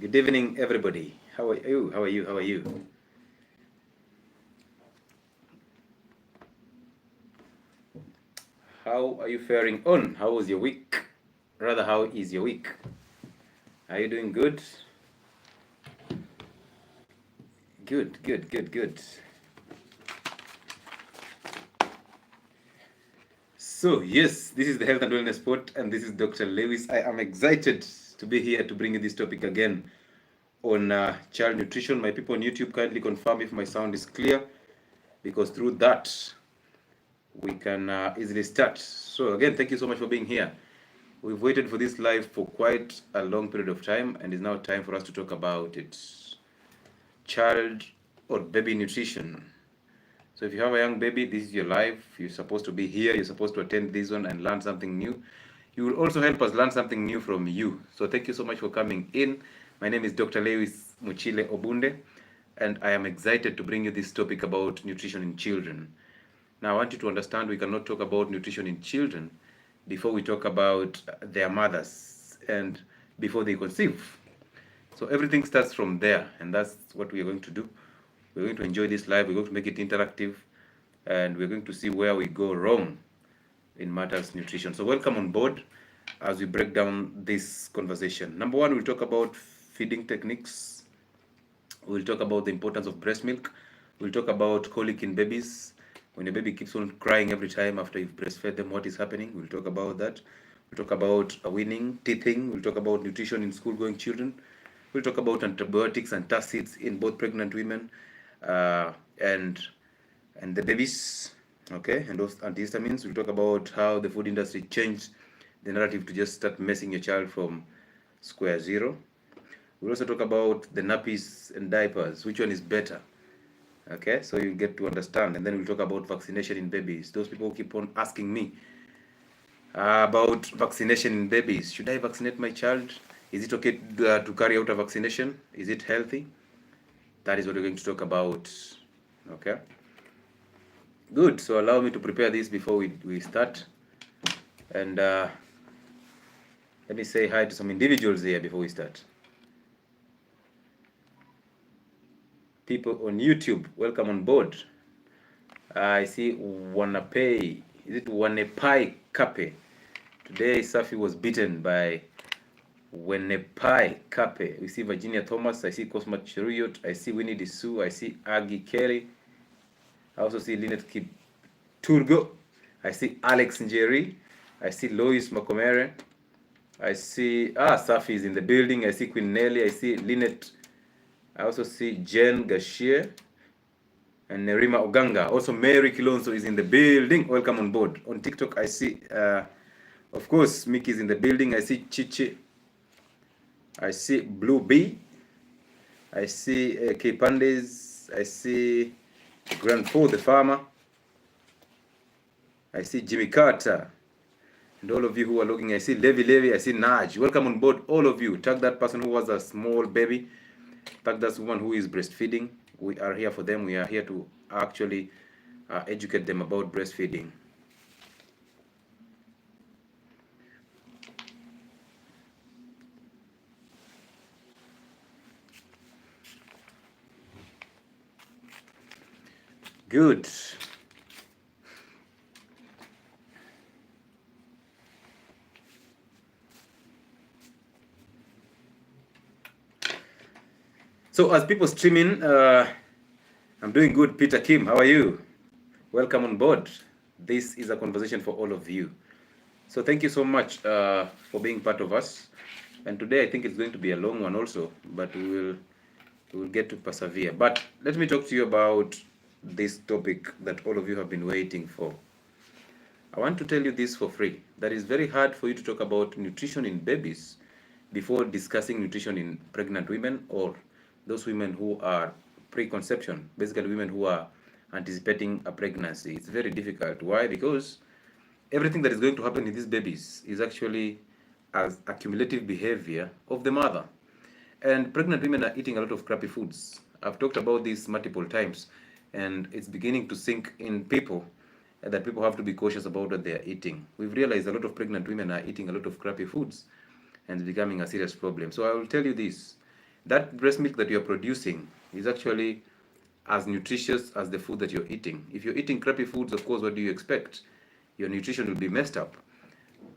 Good evening, everybody. How are you? How are you? How are you? How are you faring on? How was your week? Rather, how is your week? Are you doing good? Good, good, good, good. So, yes, this is the Health and Wellness Spot, and this is Dr. Lewis. I am excited to be here to bring you this topic again on child nutrition. My people on YouTube, kindly confirm if my sound is clear, because through that, we can easily start. So, again, thank you so much for being here. We've waited for this live for quite a long period of time, and it's now time for us to talk about it. Child or baby nutrition. So if you have a young baby, this is your life. You're supposed to be here. You're supposed to attend this one and learn something new. You will also help us learn something new from you. So thank you so much for coming in. My name is Dr. Lewis Muchile Obunde, and I am excited to bring you this topic about nutrition in children. Now, I want you to understand we cannot talk about nutrition in children before we talk about their mothers and before they conceive. So everything starts from there, and that's what we are going to do. We're going to enjoy this live, we're going to make it interactive, and we're going to see where we go wrong in matters nutrition. So welcome on board as we break down this conversation. Number one, we'll talk about feeding techniques. We'll talk about the importance of breast milk. We'll talk about colic in babies. When a baby keeps on crying every time after you've breastfed them, what is happening? We'll talk about that. We'll talk about weaning, teething. We'll talk about nutrition in school-going children. We'll talk about antibiotics and antacids in both pregnant women and the babies, okay, and those antihistamines. We'll talk about how the food industry changed the narrative to just start messing your child from square zero. We'll also talk about the nappies and diapers, which one is better, okay, so you get to understand. And then we'll talk about vaccination in babies. Those people keep on asking me about vaccination in babies. Should I vaccinate my child? Is it okay to carry out a vaccination? Is it healthy? That is what we're going to talk about. Okay. Good. So allow me to prepare this before we start. And let me say hi to some individuals here before we start. People on YouTube, welcome on board. I see Wanapai. Is it Wanapai Kape? Today, Safi was beaten by Wenepai Kape. We see Virginia Thomas. I see Cosma Cheruyot. I see Winnie Disu. I see Aggie Kelly. I also see Lynette Turgo. I see Alex Njeri. I see Lois Makomere. I see Safi is in the building. I see Queen Nelly. I see Lynette. I also see Jen Gashie and Nerima Oganga. Also Mary Kilonso is in the building. Welcome on board. On TikTok, I see, of course, Mickey is in the building. I see Chichi. I see Blue Bee. I see K Pandes. I see Grand Four, the farmer. I see Jimmy Carter. And all of you who are looking, I see Levy. I see Naj. Welcome on board, all of you. Tag that person who was a small baby. Tag that woman who is breastfeeding. We are here for them. We are here to actually educate them about breastfeeding. Good. So as people stream in, I'm doing good. Peter Kim, how are you? Welcome on board. This is a conversation for all of you. So thank you so much for being part of us. And today I think it's going to be a long one also, but we will get to persevere. But let me talk to you about this topic that all of you have been waiting for. I want to tell you this for free. That is very hard for you to talk about nutrition in babies before discussing nutrition in pregnant women or those women who are preconception, basically women who are anticipating a pregnancy. It's very difficult. Why? Because everything that is going to happen in these babies is actually as accumulative behavior of the mother. And pregnant women are eating a lot of crappy foods. I've talked about this multiple times, and it's beginning to sink in people that people have to be cautious about what they are eating. We've realized a lot of pregnant women are eating a lot of crappy foods, and it's becoming a serious problem. So I will tell you this. that breast milk that you're producing is actually as nutritious as the food that you're eating. If you're eating crappy foods, of course, what do you expect? Your nutrition will be messed up.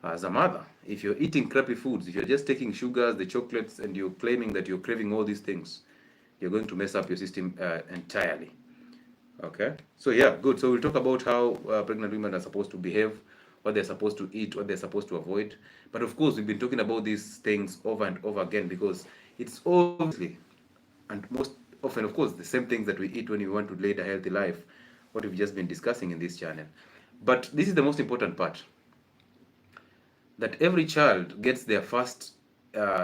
As a mother, if you're eating crappy foods, if you're just taking sugars, the chocolates, and you're claiming that you're craving all these things, you're going to mess up your system entirely. Okay, so yeah, good. So we'll talk about how pregnant women are supposed to behave, what they're supposed to eat, what they're supposed to avoid. But of course, we've been talking about these things over and over again because it's obviously and most often, of course, the same things that we eat when we want to lead a healthy life, what we've just been discussing in this channel. But this is the most important part, that every child gets their first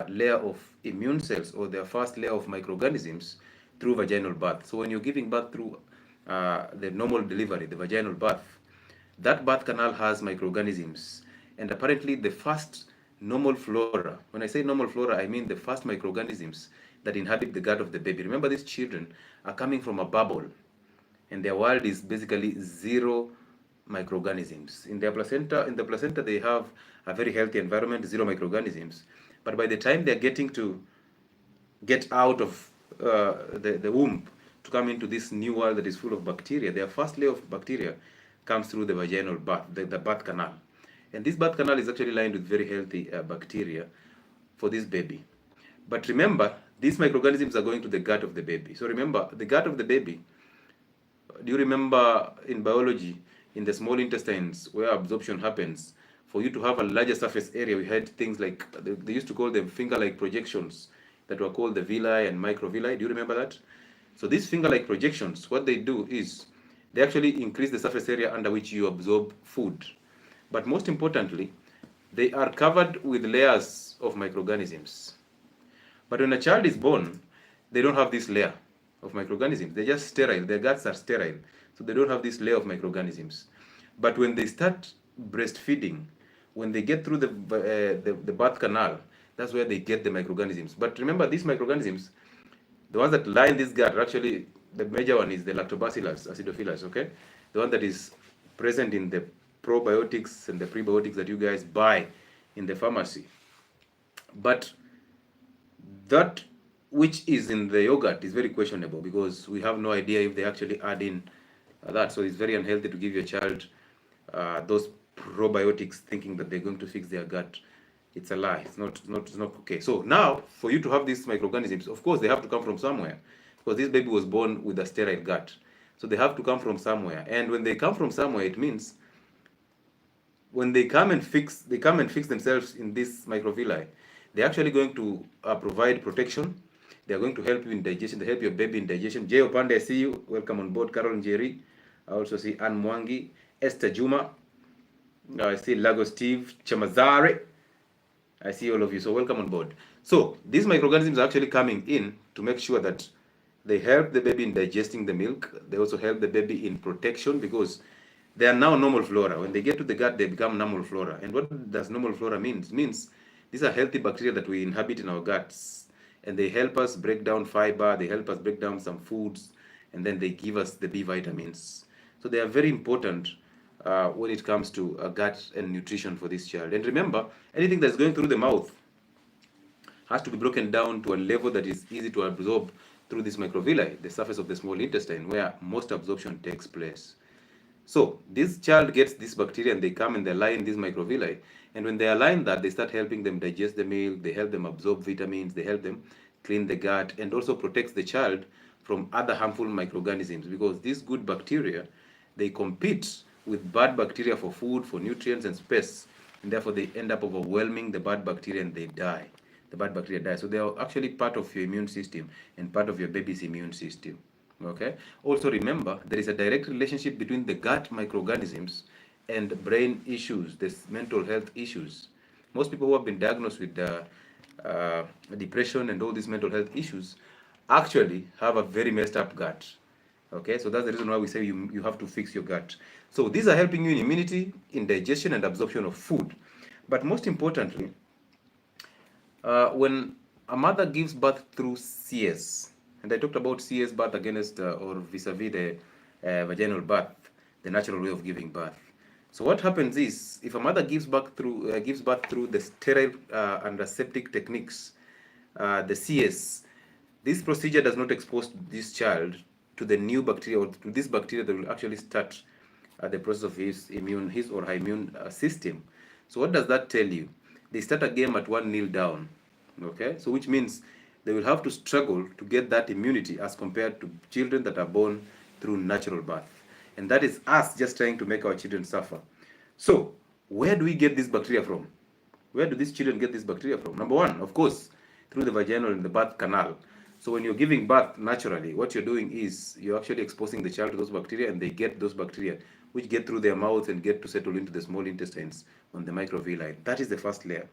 layer of immune cells or their first layer of microorganisms through vaginal birth. So when you're giving birth through the normal delivery, the vaginal birth, that birth canal has microorganisms. And apparently the first normal flora, when I say normal flora, I mean the first microorganisms that inhabit the gut of the baby. Remember, these children are coming from a bubble, and their world is basically zero microorganisms. In the placenta, they have a very healthy environment, zero microorganisms. But by the time they're getting to get out of the womb to come into this new world that is full of bacteria, their first layer of bacteria comes through the vaginal birth, the birth canal. And this birth canal is actually lined with very healthy bacteria for this baby. But remember, these microorganisms are going to the gut of the baby. So remember, the gut of the baby, do you remember in biology, in the small intestines where absorption happens, for you to have a larger surface area, we had things like, they used to call them finger-like projections that were called the villi and microvilli. Do you remember that? So these finger-like projections, what they do is they actually increase the surface area under which you absorb food. But most importantly, they are covered with layers of microorganisms. But when a child is born, they don't have this layer of microorganisms. They're just sterile. Their guts are sterile. So they don't have this layer of microorganisms. But when they start breastfeeding, when they get through the birth canal, that's where they get the microorganisms. But remember, these microorganisms, the ones that line this gut, are actually, the major one is the lactobacillus acidophilus, okay? The one that is present in the probiotics and the prebiotics that you guys buy in the pharmacy. But that which is in the yogurt is very questionable because we have no idea if they actually add in that. So it's very unhealthy to give your child those probiotics thinking that they're going to fix their gut. It's a lie. It's not okay. So now, for you to have these microorganisms, of course, they have to come from somewhere because this baby was born with a sterile gut. So they have to come from somewhere. And when they come from somewhere, it means when they come and fix themselves in this microvilli, they're actually going to provide protection. They're going to help you in digestion. They help your baby in digestion. Jay Opande, I see you. Welcome on board. Carol Njeri. I also see Anne Mwangi. Esther Juma. I see Lago Steve. Chamazare. I see all of you. So welcome on board. So these microorganisms are actually coming in to make sure that they help the baby in digesting the milk. They also help the baby in protection because they are now normal flora. When they get to the gut, they become normal flora. And what does normal flora mean? It means these are healthy bacteria that we inhabit in our guts. And they help us break down fiber. They help us break down some foods. And then they give us the B vitamins. So they are very important when it comes to gut and nutrition for this child. And remember, anything that's going through the mouth has to be broken down to a level that is easy to absorb through this microvilli, the surface of the small intestine, where most absorption takes place. So this child gets this bacteria and they come and they line these microvilli. And when they align that, they start helping them digest the milk, they help them absorb vitamins, they help them clean the gut, and also protects the child from other harmful microorganisms because these good bacteria, they compete with bad bacteria for food, for nutrients and space, and therefore they end up overwhelming the bad bacteria and they die. The bad bacteria die. So they are actually part of your immune system and part of your baby's immune system. Okay. Also remember, there is a direct relationship between the gut microorganisms and brain issues, this mental health issues. Most people who have been diagnosed with depression and all these mental health issues actually have a very messed up gut. Okay, so that's the reason why we say you have to fix your gut. So these are helping you in immunity, in digestion and absorption of food. But most importantly, when a mother gives birth through CS, and I talked about CS birth against or vis-a-vis the vaginal birth, the natural way of giving birth. So what happens is, if a mother gives birth through the sterile and aseptic techniques, the CS, This procedure does not expose this child to the new bacteria or to this bacteria that will actually start the process of his or her immune system. So what does that tell you? They start a game at 1-0 down. Okay, so which means they will have to struggle to get that immunity as compared to children that are born through natural birth. And that is us just trying to make our children suffer. So where do we get this bacteria from? Where do these children get this bacteria from? Number one, of course, through the vaginal and the birth canal. So when you're giving birth naturally, what you're doing is you're actually exposing the child to those bacteria, and they get those bacteria, which get through their mouths and get to settle into the small intestines on the microvilli. That is the first layer.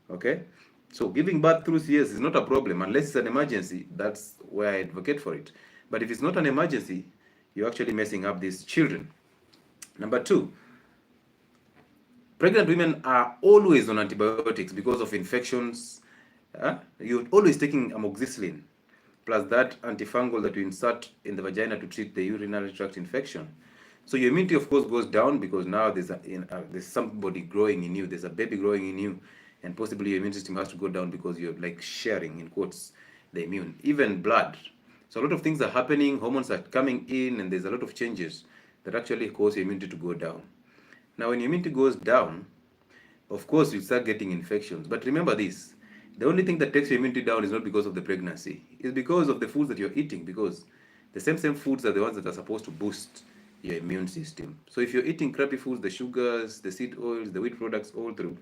Okay? So giving birth through CS is not a problem unless it's an emergency. That's where I advocate for it. But if it's not an emergency, you're actually messing up these children. Number two, pregnant women are always on antibiotics because of infections. You're always taking amoxicillin, plus that antifungal that you insert in the vagina to treat the urinary tract infection. So your immunity, of course, goes down because now there's somebody growing in you, there's a baby growing in you, and possibly your immune system has to go down because you're like sharing, in quotes, the immune. Even blood. So a lot of things are happening, hormones are coming in, and there's a lot of changes that actually cause your immunity to go down. Now, when your immunity goes down, of course, you start getting infections. But remember this, the only thing that takes your immunity down is not because of the pregnancy. It's because of the foods that you're eating, because the same foods are the ones that are supposed to boost your immune system. So if you're eating crappy foods, the sugars, the seed oils, the wheat products all through,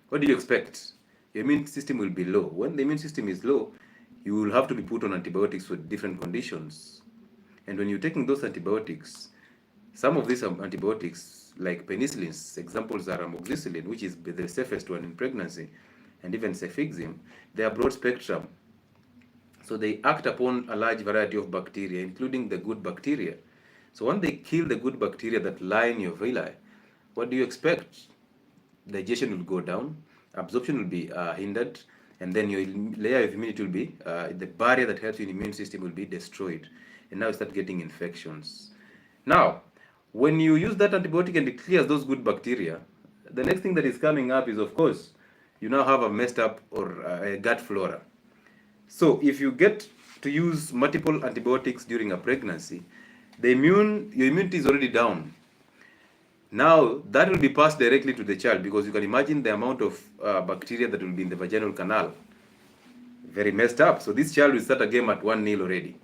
what do you expect? Your immune system will be low. When the immune system is low, you will have to be put on antibiotics for different conditions. And when you're taking those antibiotics, some of these antibiotics, like penicillins, examples are amoxicillin, which is the safest one in pregnancy, and even cefixime, they are broad spectrum. So they act upon a large variety of bacteria, including the good bacteria. So when they kill the good bacteria that line your villi, what do you expect? Digestion will go down, absorption will be hindered, and then your layer of immunity will be, the barrier that helps your immune system will be destroyed. And now you start getting infections. Now, when you use that antibiotic and it clears those good bacteria, the next thing that is coming up is, of course, you now have a messed up or a gut flora. So if you get to use multiple antibiotics during a pregnancy, your immunity is already down. Now that will be passed directly to the child, because you can imagine the amount of bacteria that will be in the vaginal canal. Very messed up. So this child will start a game at 1-0 already.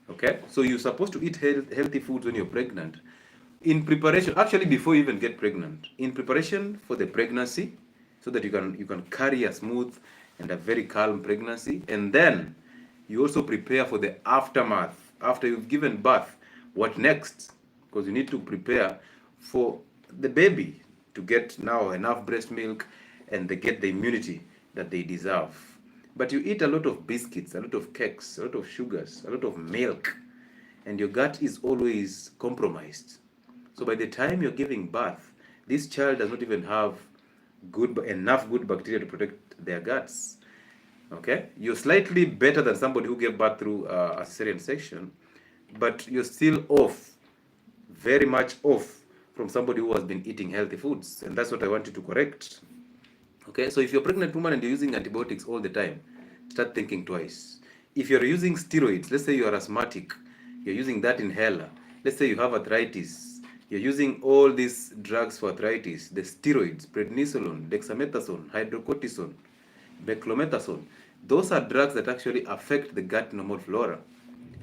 Okay, so you're supposed to eat healthy foods when you're pregnant. In preparation, actually before you even get pregnant, in preparation for the pregnancy, so that you can carry a smooth and a very calm pregnancy, and then you also prepare for the aftermath after you've given birth. What next? Because you need to prepare for the baby to get now enough breast milk and they get the immunity that they deserve. But you eat a lot of biscuits, a lot of cakes, a lot of sugars, a lot of milk, and your gut is always compromised. So by the time you're giving birth, this child does not even have enough good bacteria to protect their guts. Okay, you're slightly better than somebody who gave birth through a cesarean section, but you're still off, very much off from somebody who has been eating healthy foods, and that's what I want you to correct. Okay, so if you're a pregnant woman and you're using antibiotics all the time, start thinking twice. If you're using steroids, let's say you're asthmatic, you're using that inhaler, let's say you have arthritis, you're using all these drugs for arthritis, the steroids, prednisolone, dexamethasone, hydrocortisone, beclomethasone, those are drugs that actually affect the gut normal flora,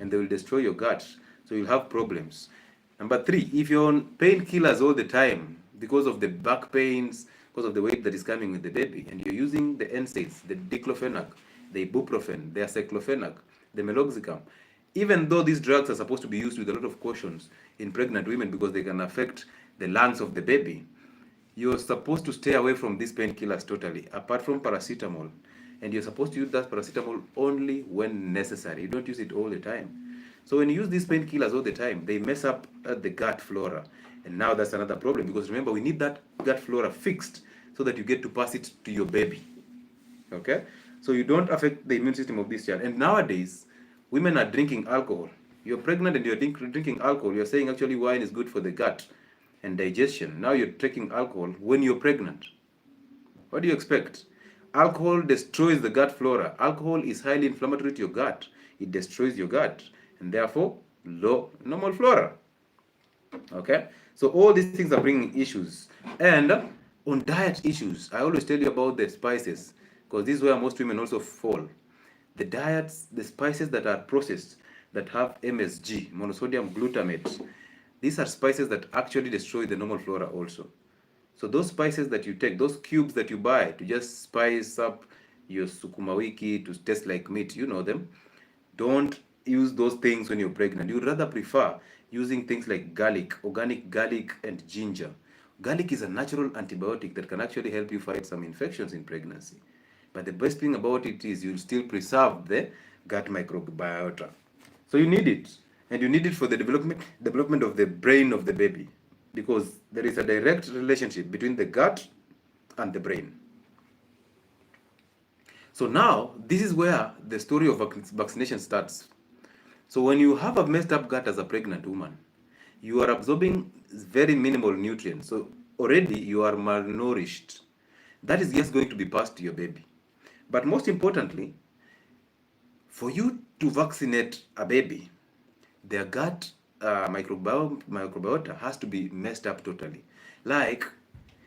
and they will destroy your gut, so you'll have problems. Number three, if you're on painkillers all the time because of the back pains, because of the weight that is coming with the baby, and you're using the NSAIDs, the diclofenac, the ibuprofen, the aceclofenac, the meloxicam, even though these drugs are supposed to be used with a lot of cautions in pregnant women because they can affect the lungs of the baby, you're supposed to stay away from these painkillers totally, apart from paracetamol. And you're supposed to use that paracetamol only when necessary. You don't use it all the time. So when you use these painkillers all the time, they mess up the gut flora. And now that's another problem, because remember, we need that gut flora fixed so that you get to pass it to your baby. Okay? So you don't affect the immune system of this child. And nowadays, women are drinking alcohol. You're pregnant and you're drinking alcohol. You're saying actually wine is good for the gut and digestion. Now you're taking alcohol when you're pregnant. What do you expect? Alcohol destroys the gut flora. Alcohol is highly inflammatory to your gut. It destroys your gut, and therefore low normal flora. Okay, so all these things are bringing issues. And on diet issues, I always tell you about the spices, because this is where most women also fall. The diets, the spices that are processed, that have MSG, monosodium glutamate, these are spices that actually destroy the normal flora also. So those spices that you take, those cubes that you buy to just spice up your sukuma wiki to taste like meat, you know them. Don't use those things when you're pregnant. You'd rather prefer using things like garlic, organic garlic and ginger. Garlic is a natural antibiotic that can actually help you fight some infections in pregnancy. But the best thing about it is you'll still preserve the gut microbiota. So you need it. And you need it for the development of the brain of the baby, because there is a direct relationship between the gut and the brain. So now, this is where the story of vaccination starts. So when you have a messed up gut as a pregnant woman, you are absorbing very minimal nutrients. So already you are malnourished. That is just going to be passed to your baby. But most importantly, for you to vaccinate a baby, their gut microbiota has to be messed up totally. Like,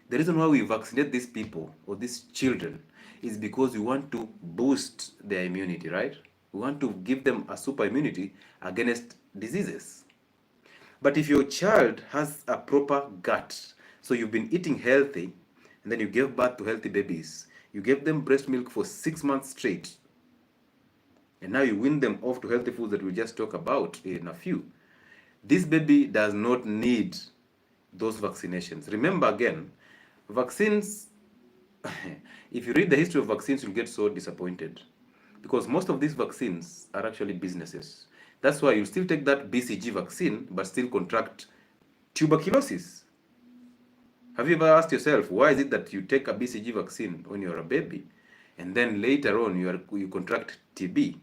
the reason why we vaccinate these people or these children is because we want to boost their immunity, right? We want to give them a super immunity against diseases. But if your child has a proper gut, so you've been eating healthy, and then you gave birth to healthy babies, you gave them breast milk for 6 months straight, and now you wean them off to healthy foods that we just talk about in a few, this baby does not need those vaccinations. Remember again, vaccines, if you read the history of vaccines, you'll get so disappointed, because most of these vaccines are actually businesses. That's why you still take that BCG vaccine, but still contract tuberculosis. Have you ever asked yourself, why is it that you take a BCG vaccine when you're a baby, and then later on you contract TB?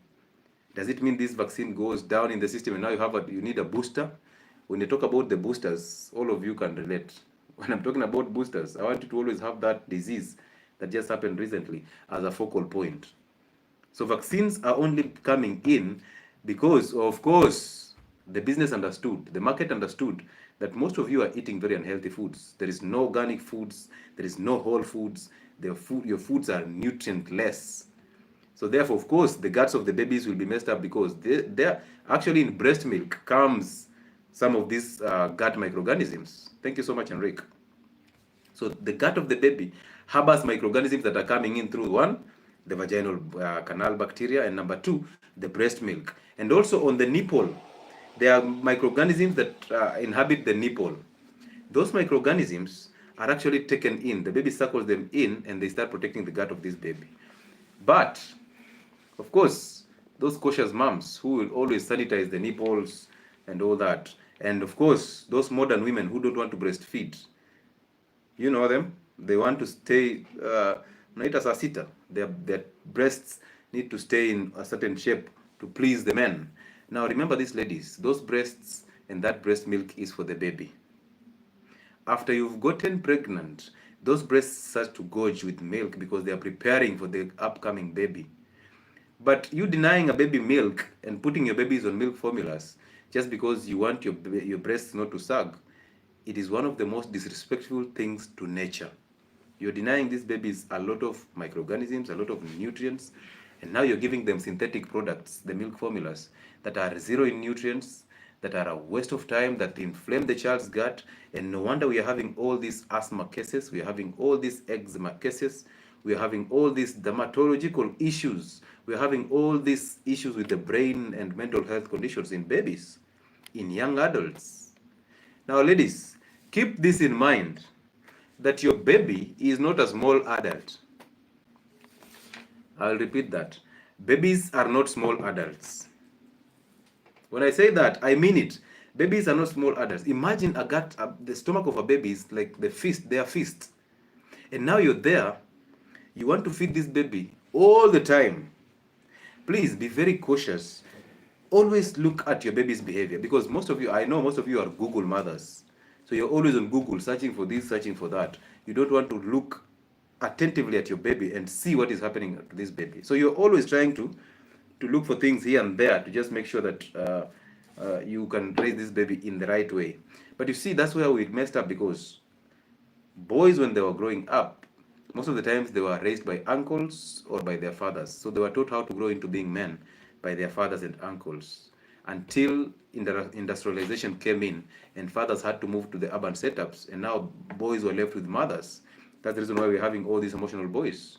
Does it mean this vaccine goes down in the system and now you need a booster? When you talk about the boosters, all of you can relate. When I'm talking about boosters, I want you to always have that disease that just happened recently as a focal point. So vaccines are only coming in because, of course, the business understood, the market understood that most of you are eating very unhealthy foods. There is no organic foods, there is no whole foods, your foods are nutrient-less. So therefore, of course, the guts of the babies will be messed up, because they're actually in breast milk comes some of these gut microorganisms. Thank you so much, Enrique. So the gut of the baby harbors microorganisms that are coming in through, one, the vaginal canal bacteria, and number two, the breast milk. And also on the nipple, there are microorganisms that inhabit the nipple. Those microorganisms are actually taken in. The baby suckles them in, and they start protecting the gut of this baby. But, of course, those cautious moms who will always sanitize the nipples and all that, and of course, those modern women who don't want to breastfeed, you know them, they want to stay, their breasts need to stay in a certain shape to please the men. Now remember these ladies, those breasts and that breast milk is for the baby. After you've gotten pregnant, those breasts start to gorge with milk because they are preparing for the upcoming baby. But you denying a baby milk and putting your babies on milk formulas just because you want your breasts not to sag, it is one of the most disrespectful things to nature. You're denying these babies a lot of microorganisms, a lot of nutrients, and now you're giving them synthetic products, the milk formulas, that are zero in nutrients, that are a waste of time, that inflame the child's gut. And no wonder we are having all these asthma cases, we are having all these eczema cases, we are having all these dermatological issues, we are having all these issues with the brain and mental health conditions in babies, in young adults. Now, ladies, keep this in mind, that your baby is not a small adult. I'll repeat that. Babies are not small adults. When I say that, I mean it. Babies are not small adults. Imagine the stomach of a baby is like their fist. And now you're there, you want to feed this baby all the time. Please be very cautious. Always look at your baby's behavior, because I know most of you are Google mothers. So you're always on Google searching for this, searching for that. You don't want to look attentively at your baby and see what is happening to this baby. So you're always trying to look for things here and there to just make sure that you can raise this baby in the right way. But you see, that's where we messed up, because boys, when they were growing up, most of the times they were raised by uncles or by their fathers. So they were taught how to grow into being men by their fathers and uncles, until industrialization came in and fathers had to move to the urban setups, and now boys were left with mothers. That's the reason why we're having all these emotional boys.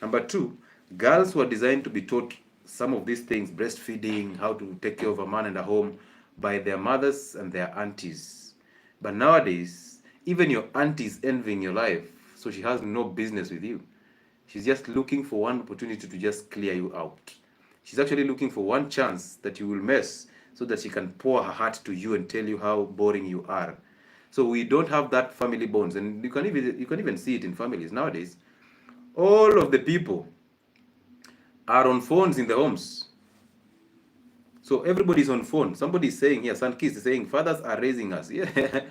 Number two, girls were designed to be taught some of these things, breastfeeding, how to take care of a man and a home, by their mothers and their aunties. But nowadays, even your auntie is envying your life, so she has no business with you. She's just looking for one opportunity to just clear you out. She's actually looking for one chance that you will mess, so that she can pour her heart to you and tell you how boring you are. So we don't have that family bonds, and you can even see it in families nowadays. All of the people are on phones in the homes. So everybody's on phone. Somebody is saying here, Sankis is saying, fathers are raising us. Yeah.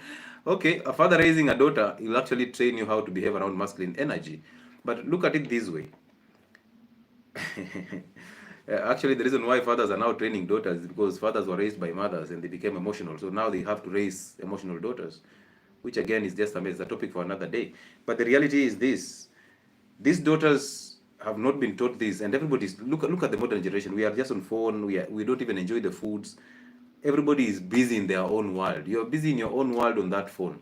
Okay, a father raising a daughter will actually train you how to behave around masculine energy. But look at it this way. Actually, the reason why fathers are now training daughters is because fathers were raised by mothers and they became emotional. So now they have to raise emotional daughters, which again is just a topic for another day. But the reality is this: these daughters have not been taught this, and everybody's look at the modern generation. We are just on phone. We don't even enjoy the foods. Everybody is busy in their own world. You're busy in your own world on that phone.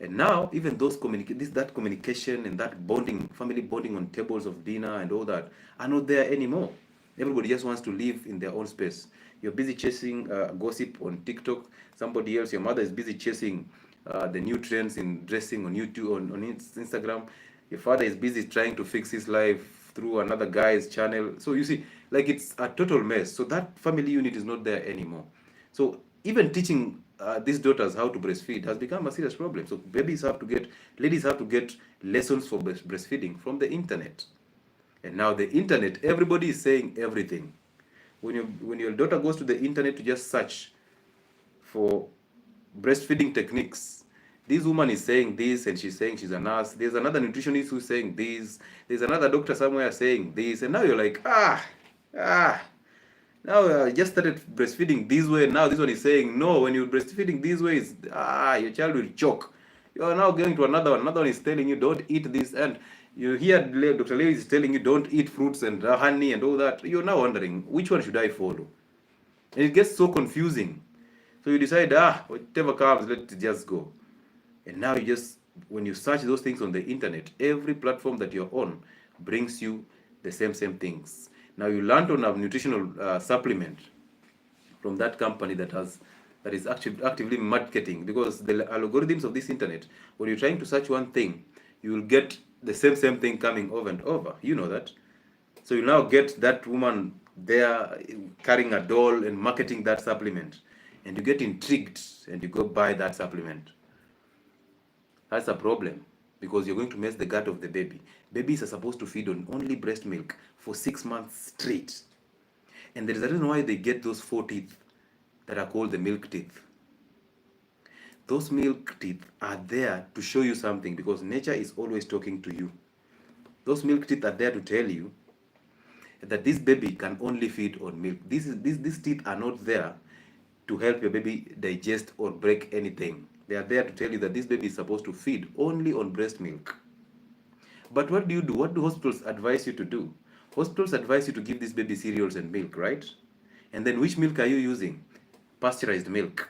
And now, even those that communication and that bonding, family bonding on tables of dinner and all that, are not there anymore. Everybody just wants to live in their own space. You're busy chasing gossip on TikTok. Somebody else, your mother is busy chasing the new trends in dressing on YouTube, on Instagram. Your father is busy trying to fix his life through another guy's channel. So you see, like, it's a total mess. So that family unit is not there anymore. So even teaching these daughters how to breastfeed has become a serious problem. So ladies have to get lessons for breastfeeding from the internet. And now the internet, everybody is saying everything. When your daughter goes to the internet to just search for breastfeeding techniques, this woman is saying this, and she's saying she's a nurse. There's another nutritionist who's saying this. There's another doctor somewhere saying this. And now you're like, now I just started breastfeeding this way. Now this one is saying, no, when you're breastfeeding this way, your child will choke. You are now going to another one. Another one is telling you, don't eat this. And you hear Dr. Lewis is telling you, don't eat fruits and honey and all that. You're now wondering, which one should I follow? And it gets so confusing. So you decide, whatever comes, let it just go. And now when you search those things on the internet, every platform that you're on brings you the same things. Now you land on a nutritional supplement from that company that is actually actively marketing, because the algorithms of this internet, when you're trying to search one thing, you will get the same thing coming over and over. You know that. So you now get that woman there carrying a doll and marketing that supplement, and you get intrigued and you go buy that supplement. That's a problem, because you're going to mess the gut of the baby. Babies are supposed to feed on only breast milk for 6 months straight. And there is a reason why they get those 4 teeth that are called the milk teeth. Those milk teeth are there to show you something, because nature is always talking to you. Those milk teeth are there to tell you that this baby can only feed on milk. These teeth are not there to help your baby digest or break anything. They are there to tell you that this baby is supposed to feed only on breast milk. But what do you do? What do hospitals advise you to do? Hospitals advise you to give this baby cereals and milk, right? And then which milk are you using? Pasteurized milk.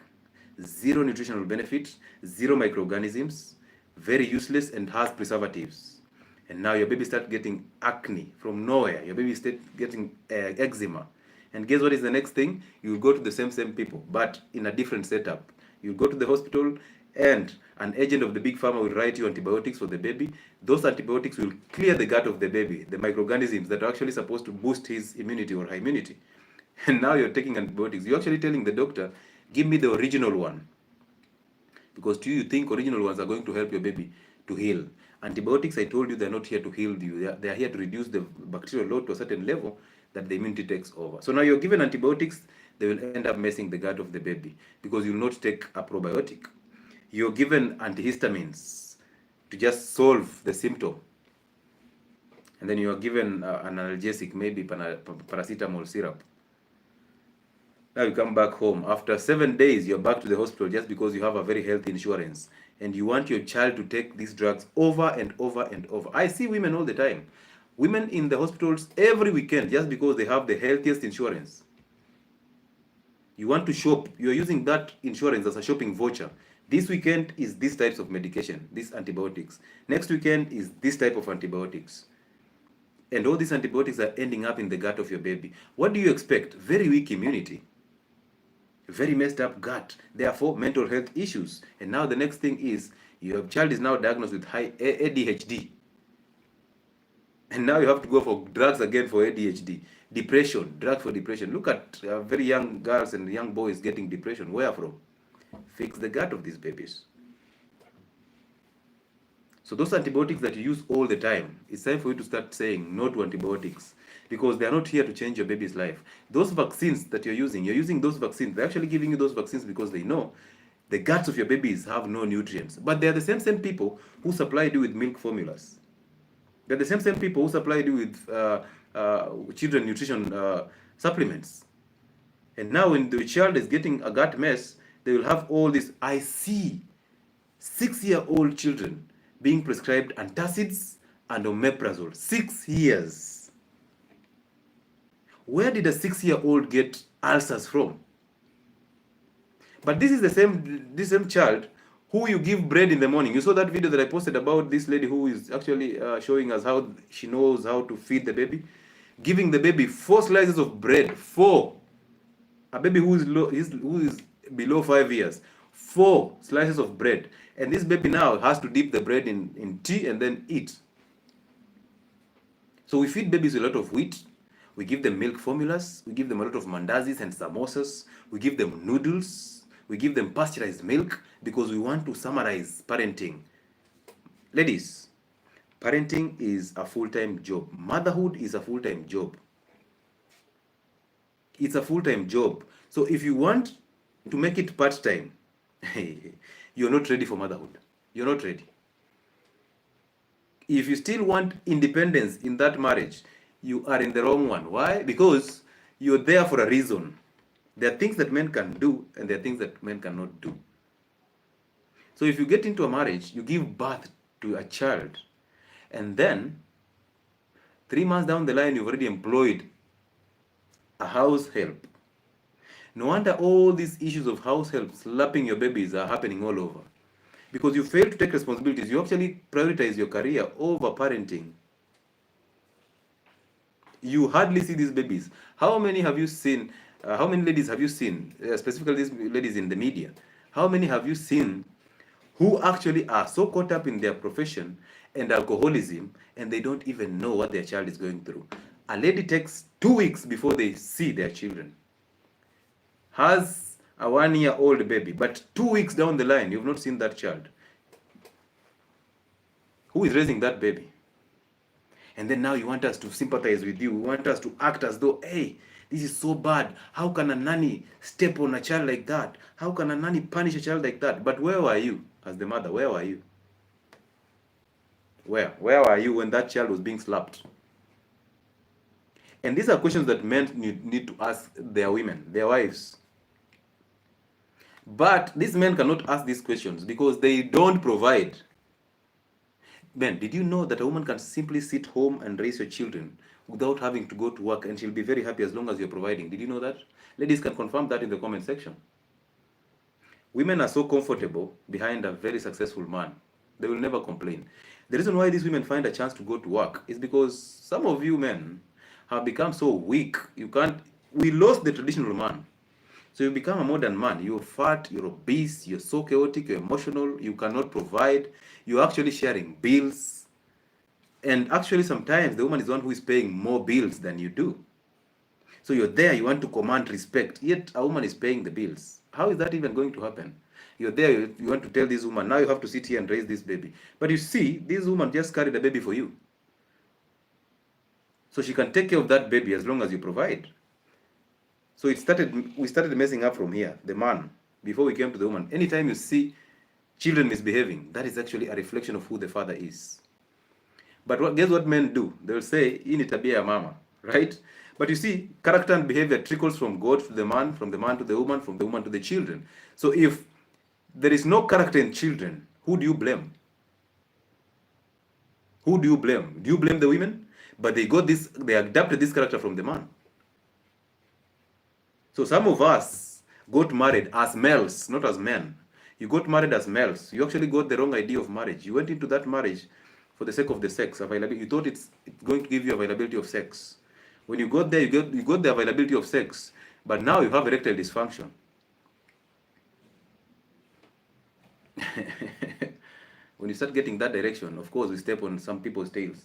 Zero nutritional benefit, zero microorganisms, very useless, and has preservatives. And now your baby starts getting acne from nowhere. Your baby starts getting eczema. And guess what is the next thing? You will go to the same people, but in a different setup. You go to the hospital, and an agent of the big pharma will write you antibiotics for the baby. Those antibiotics will clear the gut of the baby, the microorganisms that are actually supposed to boost his immunity or her immunity. And now you're taking antibiotics. You're actually telling the doctor, give me the original one. Because do you think original ones are going to help your baby to heal? Antibiotics, I told you, they're not here to heal you. They're here to reduce the bacterial load to a certain level that the immunity takes over. So now you're given antibiotics, they will end up messing the gut of the baby, because you'll not take a probiotic. You're given antihistamines to just solve the symptom. and then you are given an analgesic, maybe paracetamol syrup. Now you come back home. After 7 days, you're back to the hospital just because you have a very healthy insurance. And you want your child to take these drugs over and over and over. I see women all the time. Women in the hospitals every weekend just because they have the healthiest insurance. You want to shop, you're using that insurance as a shopping voucher. This weekend is this types of medication, these antibiotics. Next weekend is this type of antibiotics. And all these antibiotics are ending up in the gut of your baby. What do you expect? Very weak immunity. Very messed up gut, therefore mental health issues. And now the next thing is your child is now diagnosed with high ADHD. And now you have to go for drugs again for ADHD. Depression, drugs for depression. Look at very young girls and young boys getting depression. Where from? Fix the gut of these babies. So those antibiotics that you use all the time, it's time for you to start saying no to antibiotics, because they are not here to change your baby's life. Those vaccines that you're using those vaccines. They're actually giving you those vaccines because they know the guts of your babies have no nutrients. But they're the same people who supplied you with milk formulas. They're the same people who supplied you with children nutrition supplements. And now when the child is getting a gut mess, they will have all this. I see 6-year-old children being prescribed antacids and omeprazole. 6 years. Where did a 6-year-old get ulcers from? But this is the same child who you give bread in the morning. You saw that video that I posted about this lady who is actually showing us how she knows how to feed the baby. Giving the baby 4 slices of bread. 4. A baby who is below 5 years. 4 slices of bread. And this baby now has to dip the bread in tea and then eat. So we feed babies a lot of wheat. We give them milk formulas. We give them a lot of mandazis and samosas. We give them noodles. We give them pasteurized milk because we want to summarize parenting. Ladies, parenting is a full-time job. Motherhood is a full-time job. It's a full-time job. So if you want to make it part-time, you're not ready for motherhood. You're not ready. If you still want independence in that marriage, you are in the wrong one. Why? Because you're there for a reason. There are things that men can do and there are things that men cannot do. So if you get into a marriage, you give birth to a child, and then 3 months down the line, you've already employed a house help. No wonder all these issues of house help slapping your babies are happening all over. Because you fail to take responsibilities. You actually prioritize your career over parenting. You hardly see these babies. How many have you seen? How many ladies have you seen? Specifically these ladies in the media. How many have you seen who actually are so caught up in their profession and alcoholism and they don't even know what their child is going through? A lady takes 2 weeks before they see their children. Has a 1-year-old baby, but 2 weeks down the line, you've not seen that child. Who is raising that baby? And then now you want us to sympathize with you. You want us to act as though, hey, this is so bad. How can a nanny step on a child like that? How can a nanny punish a child like that? But where were you as the mother? Where were you? Where were you when that child was being slapped? And these are questions that men need to ask their women, their wives. But these men cannot ask these questions because they don't provide. Men, did you know that a woman can simply sit home and raise your children without having to go to work, and she'll be very happy as long as you're providing? Did you know that? Ladies can confirm that in the comment section. Women are so comfortable behind a very successful man. They will never complain. The reason why these women find a chance to go to work is because some of you men have become so weak. We lost the traditional man. So you become a modern man. You're fat, you're obese, you're so chaotic, you're emotional, you cannot provide, you're actually sharing bills. And actually sometimes the woman is the one who is paying more bills than you do. So you're there, you want to command respect, yet a woman is paying the bills. How is that even going to happen? You're there, you want to tell this woman, now you have to sit here and raise this baby. But you see, this woman just carried a baby for you. So she can take care of that baby as long as you provide. So we started messing up from here, the man, before we came to the woman. Anytime you see children misbehaving, that is actually a reflection of who the father is. But guess what men do? They'll say, hii ni tabia ya mama, right? But you see, character and behavior trickles from God to the man, from the man to the woman, from the woman to the children. So if there is no character in children, who do you blame? Who do you blame? Do you blame the women? But they adapted this character from the man. So some of us got married as males, not as men. You got married as males. You actually got the wrong idea of marriage. You went into that marriage for the sake of the sex availability. You thought it's going to give you availability of sex. When you got there, you got the availability of sex, but now you have erectile dysfunction. When you start getting that direction, of course, we step on some people's tails.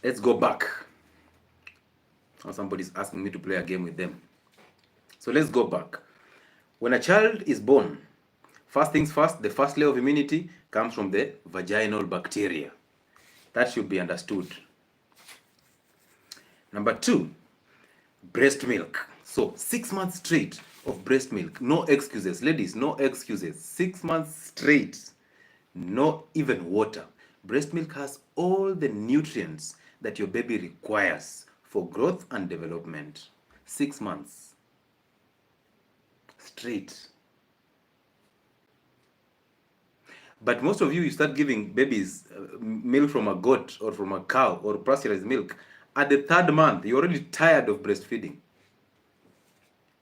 Let's go back. Now somebody's asking me to play a game with them. So let's go back. When a child is born, first things first, the first layer of immunity comes from the vaginal bacteria. That should be understood. Number 2, breast milk. So 6 months straight of breast milk. No excuses. Ladies, no excuses. 6 months straight. No even water. Breast milk has all the nutrients that your baby requires for growth and development. 6 months straight. But most of you start giving babies milk from a goat or from a cow or pasteurized milk. At the 3rd month, you're already tired of breastfeeding.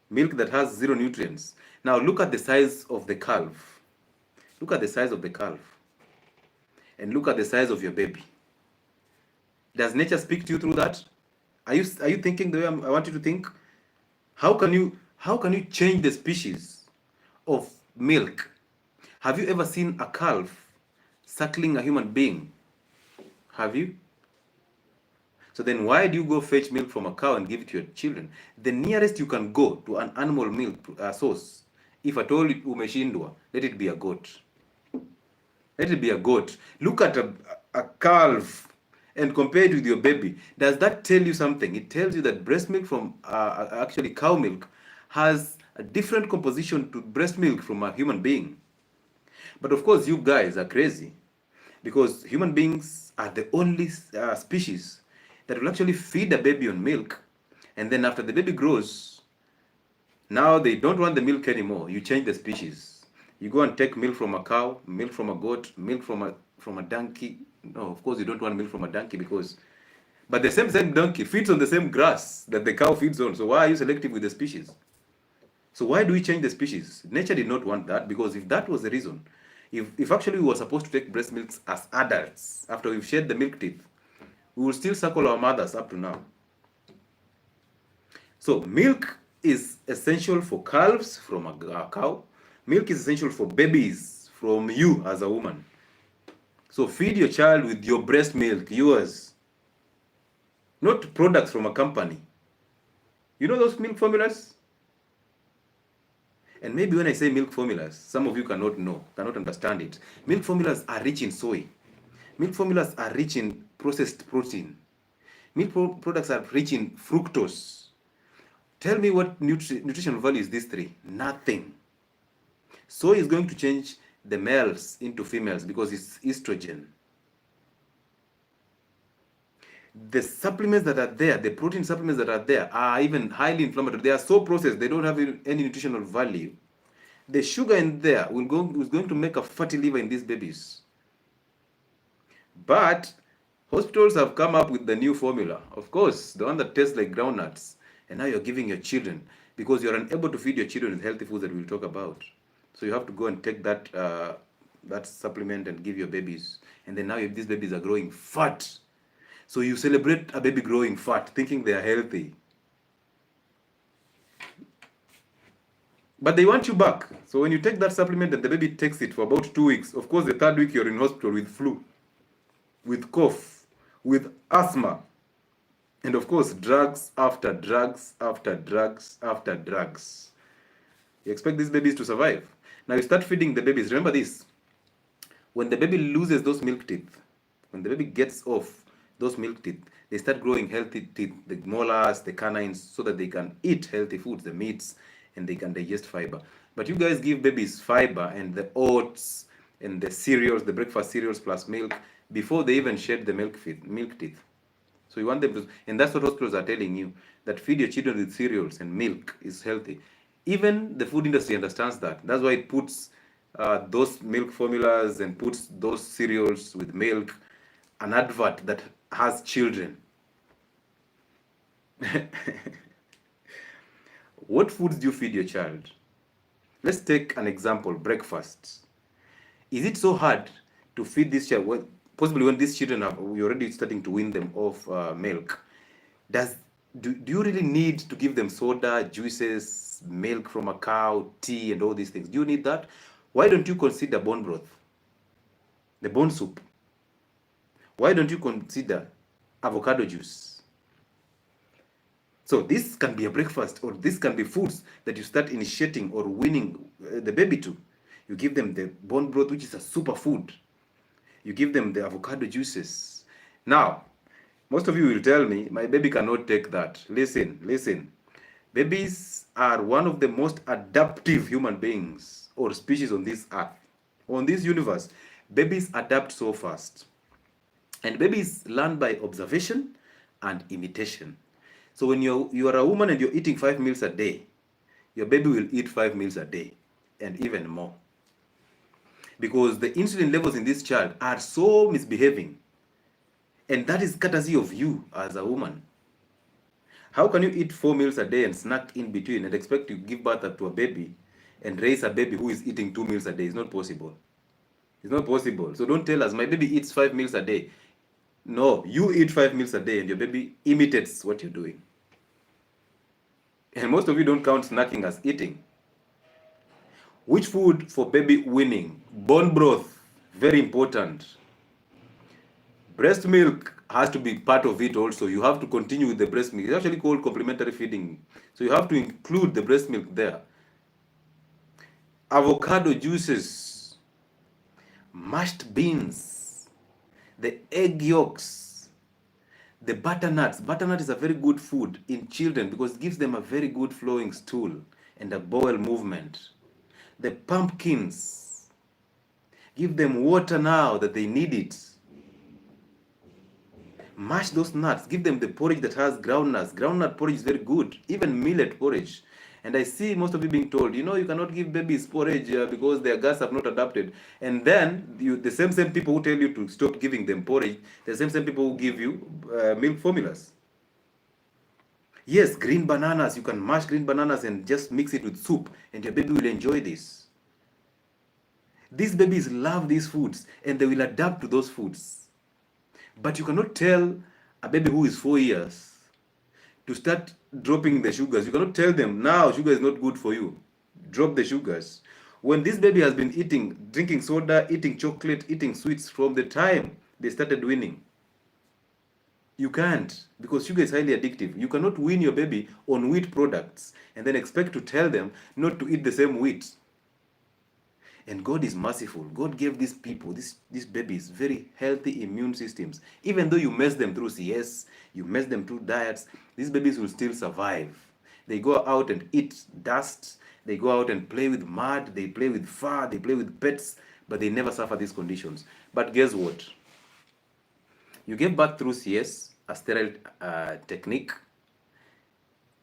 Milk that has 0 nutrients. Now look at the size of the calf. Look at the size of the calf. And look at the size of your baby. Does nature speak to you through that? Are you thinking the way I want you to think? How can you change the species of milk? Have you ever seen a calf suckling a human being? Have you? So then why do you go fetch milk from a cow and give it to your children? The nearest you can go to an animal milk source, if at all umeshindwa, let it be a goat. Let it be a goat. Look at a calf and compare it with your baby. Does that tell you something? It tells you that breast milk from actually cow milk has a different composition to breast milk from a human being. But of course, you guys are crazy because human beings are the only species that will actually feed a baby on milk, and then after the baby grows, now they don't want the milk anymore. You change the species. You go and take milk from a cow, milk from a goat, milk from a donkey. No, of course you don't want milk from a donkey but the same donkey feeds on the same grass that the cow feeds on. So why are you selective with the species? So why do we change the species? Nature did not want that, because if that was the reason, if actually we were supposed to take breast milks as adults after we've shed the milk teeth, we will still suckle our mothers up to now. So milk is essential for calves from a cow. Milk is essential for babies from you as a woman. So feed your child with your breast milk, yours. Not products from a company. You know those milk formulas? And maybe when I say milk formulas, some of you cannot understand it. Milk formulas are rich in soy. Milk formulas are rich in processed protein. Milk products are rich in fructose. Tell me what nutritional value is these 3? Nothing. Soy is going to change the males into females because it's estrogen. The supplements that are there, the protein supplements that are there, are even highly inflammatory. They are so processed, they don't have any nutritional value. The sugar in there is going to make a fatty liver in these babies. But hospitals have come up with the new formula, of course, the one that tastes like groundnuts, and now you're giving your children, because you're unable to feed your children with healthy foods that we'll talk about. So you have to go and take that supplement and give your babies, and then now these babies are growing fat. So you celebrate a baby growing fat, thinking they are healthy. But they want you back. So when you take that supplement and the baby takes it for about 2 weeks, of course the 3rd week you're in hospital with flu, with cough, with asthma, and of course drugs after drugs after drugs after drugs. You expect these babies to survive. Now you start feeding the babies. Remember this, when the baby loses those milk teeth, when the baby gets off those milk teeth, they start growing healthy teeth, the molars, the canines, so that they can eat healthy foods, the meats, and they can digest fiber. But you guys give babies fiber and the oats and the cereals, the breakfast cereals plus milk, before they even shed the milk teeth. So you want them to, and that's what hospitals are telling you, that feed your children with cereals and milk is healthy. Even the food industry understands that. That's why it puts those milk formulas and puts those cereals with milk, an advert that has children. What foods do you feed your child? Let's take an example, breakfast. Is it so hard to feed this child? Well, possibly when these children are, we're already starting to wean them off milk. Do you really need to give them soda, juices, milk from a cow, tea, and all these things? Do you need that? Why don't you consider bone broth, the bone soup? Why don't you consider avocado juice? So this can be a breakfast, or this can be foods that you start initiating or weaning the baby to. You give them the bone broth, which is a superfood. You give them the avocado juices. Now, most of you will tell me, my baby cannot take that. Listen. Babies are one of the most adaptive human beings or species on this earth, on this universe. Babies adapt so fast. And babies learn by observation and imitation. So when you are a woman and you're eating 5 meals a day, your baby will eat 5 meals a day and even more. Because the insulin levels in this child are so misbehaving. And that is courtesy of you as a woman. How can you eat 4 meals a day and snack in between and expect to give birth to a baby and raise a baby who is eating 2 meals a day? It's not possible. It's not possible. So don't tell us, my baby eats 5 meals a day. No, you eat 5 meals a day and your baby imitates what you're doing. And most of you don't count snacking as eating. Which food for baby weaning? Bone broth, very important. Breast milk has to be part of it also. You have to continue with the breast milk. It's actually called complementary feeding. So you have to include the breast milk there. Avocado juices, mashed beans, the egg yolks, the butternuts. Butternut is a very good food in children because it gives them a very good flowing stool and a bowel movement. The pumpkins, give them water now that they need it. Mash those nuts. Give them the porridge that has groundnuts. Groundnut porridge is very good. Even millet porridge. And I see most of you being told, you cannot give babies porridge because their guts have not adapted. And then the same people who tell you to stop giving them porridge, the same people who give you milk formulas. Yes, green bananas. You can mash green bananas and just mix it with soup, and your baby will enjoy this. These babies love these foods, and they will adapt to those foods. But you cannot tell a baby who is 4 years to start dropping the sugars. You cannot tell them, now sugar is not good for you. Drop the sugars. When this baby has been drinking soda, eating chocolate, eating sweets from the time they started weaning. You can't, because sugar is highly addictive. You cannot wean your baby on wheat products and then expect to tell them not to eat the same wheat. And God is merciful. God gave these people, these babies, very healthy immune systems. Even though you mess them through CS, you mess them through diets, these babies will still survive. They go out and eat dust. They go out and play with mud. They play with fur. They play with pets. But they never suffer these conditions. But guess what? You gave birth through CS, a sterile technique.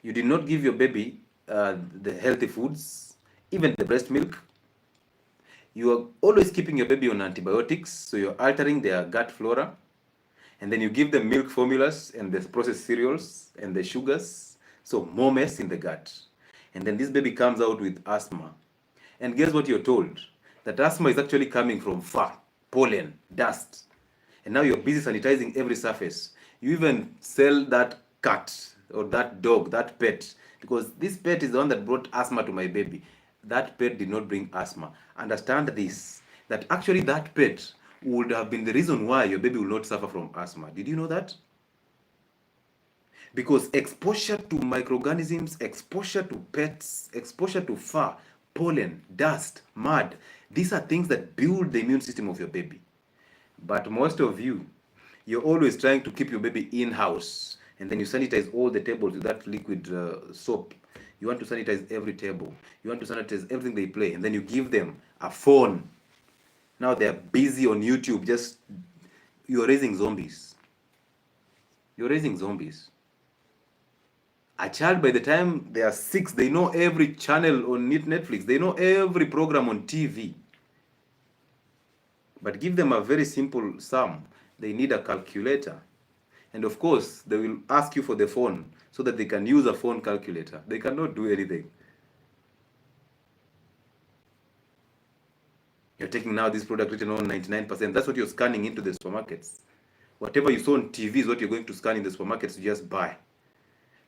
You did not give your baby the healthy foods, even the breast milk. You are always keeping your baby on antibiotics, so you're altering their gut flora. And then you give them milk formulas and the processed cereals and the sugars, so more mess in the gut. And then this baby comes out with asthma. And guess what you're told? That asthma is actually coming from fur, pollen, dust. And now you're busy sanitizing every surface. You even sell that cat or that dog, that pet, because this pet is the one that brought asthma to my baby. That pet did not bring asthma. Understand this, that actually that pet would have been the reason why your baby will not suffer from asthma. Did you know that? Because exposure to microorganisms, exposure to pets, exposure to fur, pollen, dust, mud, these are things that build the immune system of your baby. But most of you, you're always trying to keep your baby in-house, and then you sanitize all the tables with that liquid soap. You want to sanitize every table. You want to sanitize everything they play. And then you give them a phone. Now they're busy on YouTube. Just you're raising zombies. You're raising zombies. A child, by the time they are 6, they know every channel on Netflix. They know every program on TV. But give them a very simple sum. They need a calculator. And of course, they will ask you for the phone so that they can use a phone calculator. They cannot do anything. You're taking now this product written on 99%. That's what you're scanning into the supermarkets. Whatever you saw on TV is what you're going to scan in the supermarkets to just buy.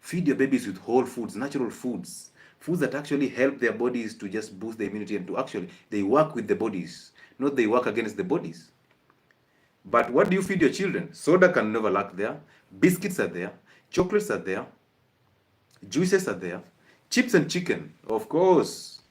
Feed your babies with whole foods, natural foods. Foods that actually help their bodies to just boost their immunity and to actually, they work with the bodies, not they work against the bodies. But what do you feed your children? Soda can never lack there. Biscuits are there. Chocolates are there. Juices are there. Chips and chicken, of course.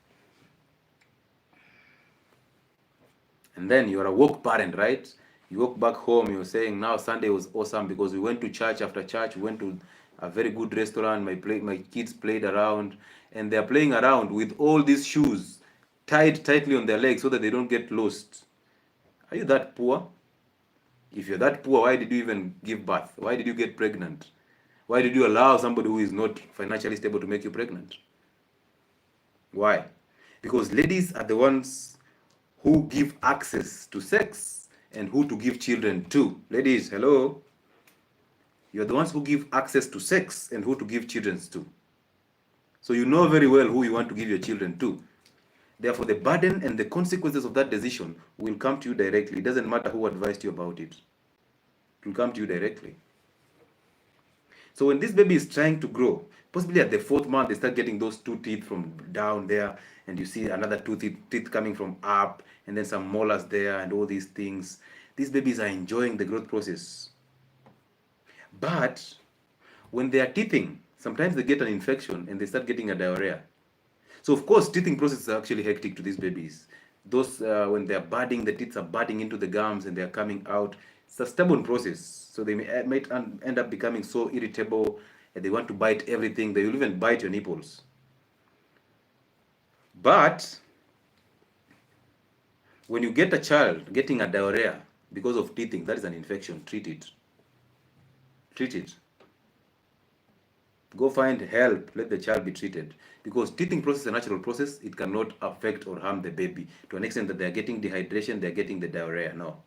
And then you're a woke parent, right? You walk back home, you're saying, now Sunday was awesome because we went to church after church, we went to a very good restaurant, my kids played around, and they're playing around with all these shoes tied tightly on their legs so that they don't get lost. Are you that poor? If you're that poor, why did you even give birth? Why did you get pregnant? Why did you allow somebody who is not financially stable to make you pregnant? Why? Because ladies are the ones who give access to sex and who to give children to. Ladies, hello? You're the ones who give access to sex and who to give children to. So you know very well who you want to give your children to. Therefore, the burden and the consequences of that decision will come to you directly. It doesn't matter who advised you about it. It will come to you directly. So when this baby is trying to grow, possibly at the 4th month, they start getting those 2 teeth from down there, and you see another 2 teeth coming from up, and then some molars there, and all these things. These babies are enjoying the growth process. But when they are teething, sometimes they get an infection and they start getting a diarrhea. So of course, teething process is actually hectic to these babies. Those when they are budding, the teeth are budding into the gums and they are coming out. It's a stubborn process. So they might end up becoming so irritable and they want to bite everything. They will even bite your nipples. But when you get a child getting a diarrhea because of teething, that is an infection. Treat it. Treat it. Go find help. Let the child be treated. Because teething process is a natural process. It cannot affect or harm the baby to an extent that they are getting dehydration, they are getting the diarrhea. No.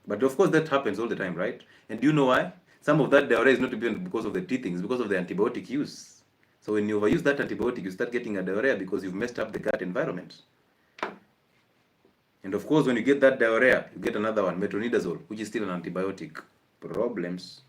But of course, that happens all the time, right? And do you know why? Some of that diarrhea is not even because of the teething, it's because of the antibiotic use. So when you overuse that antibiotic, you start getting a diarrhea because you've messed up the gut environment. And of course, when you get that diarrhea, you get another one, metronidazole, which is still an antibiotic. Problems.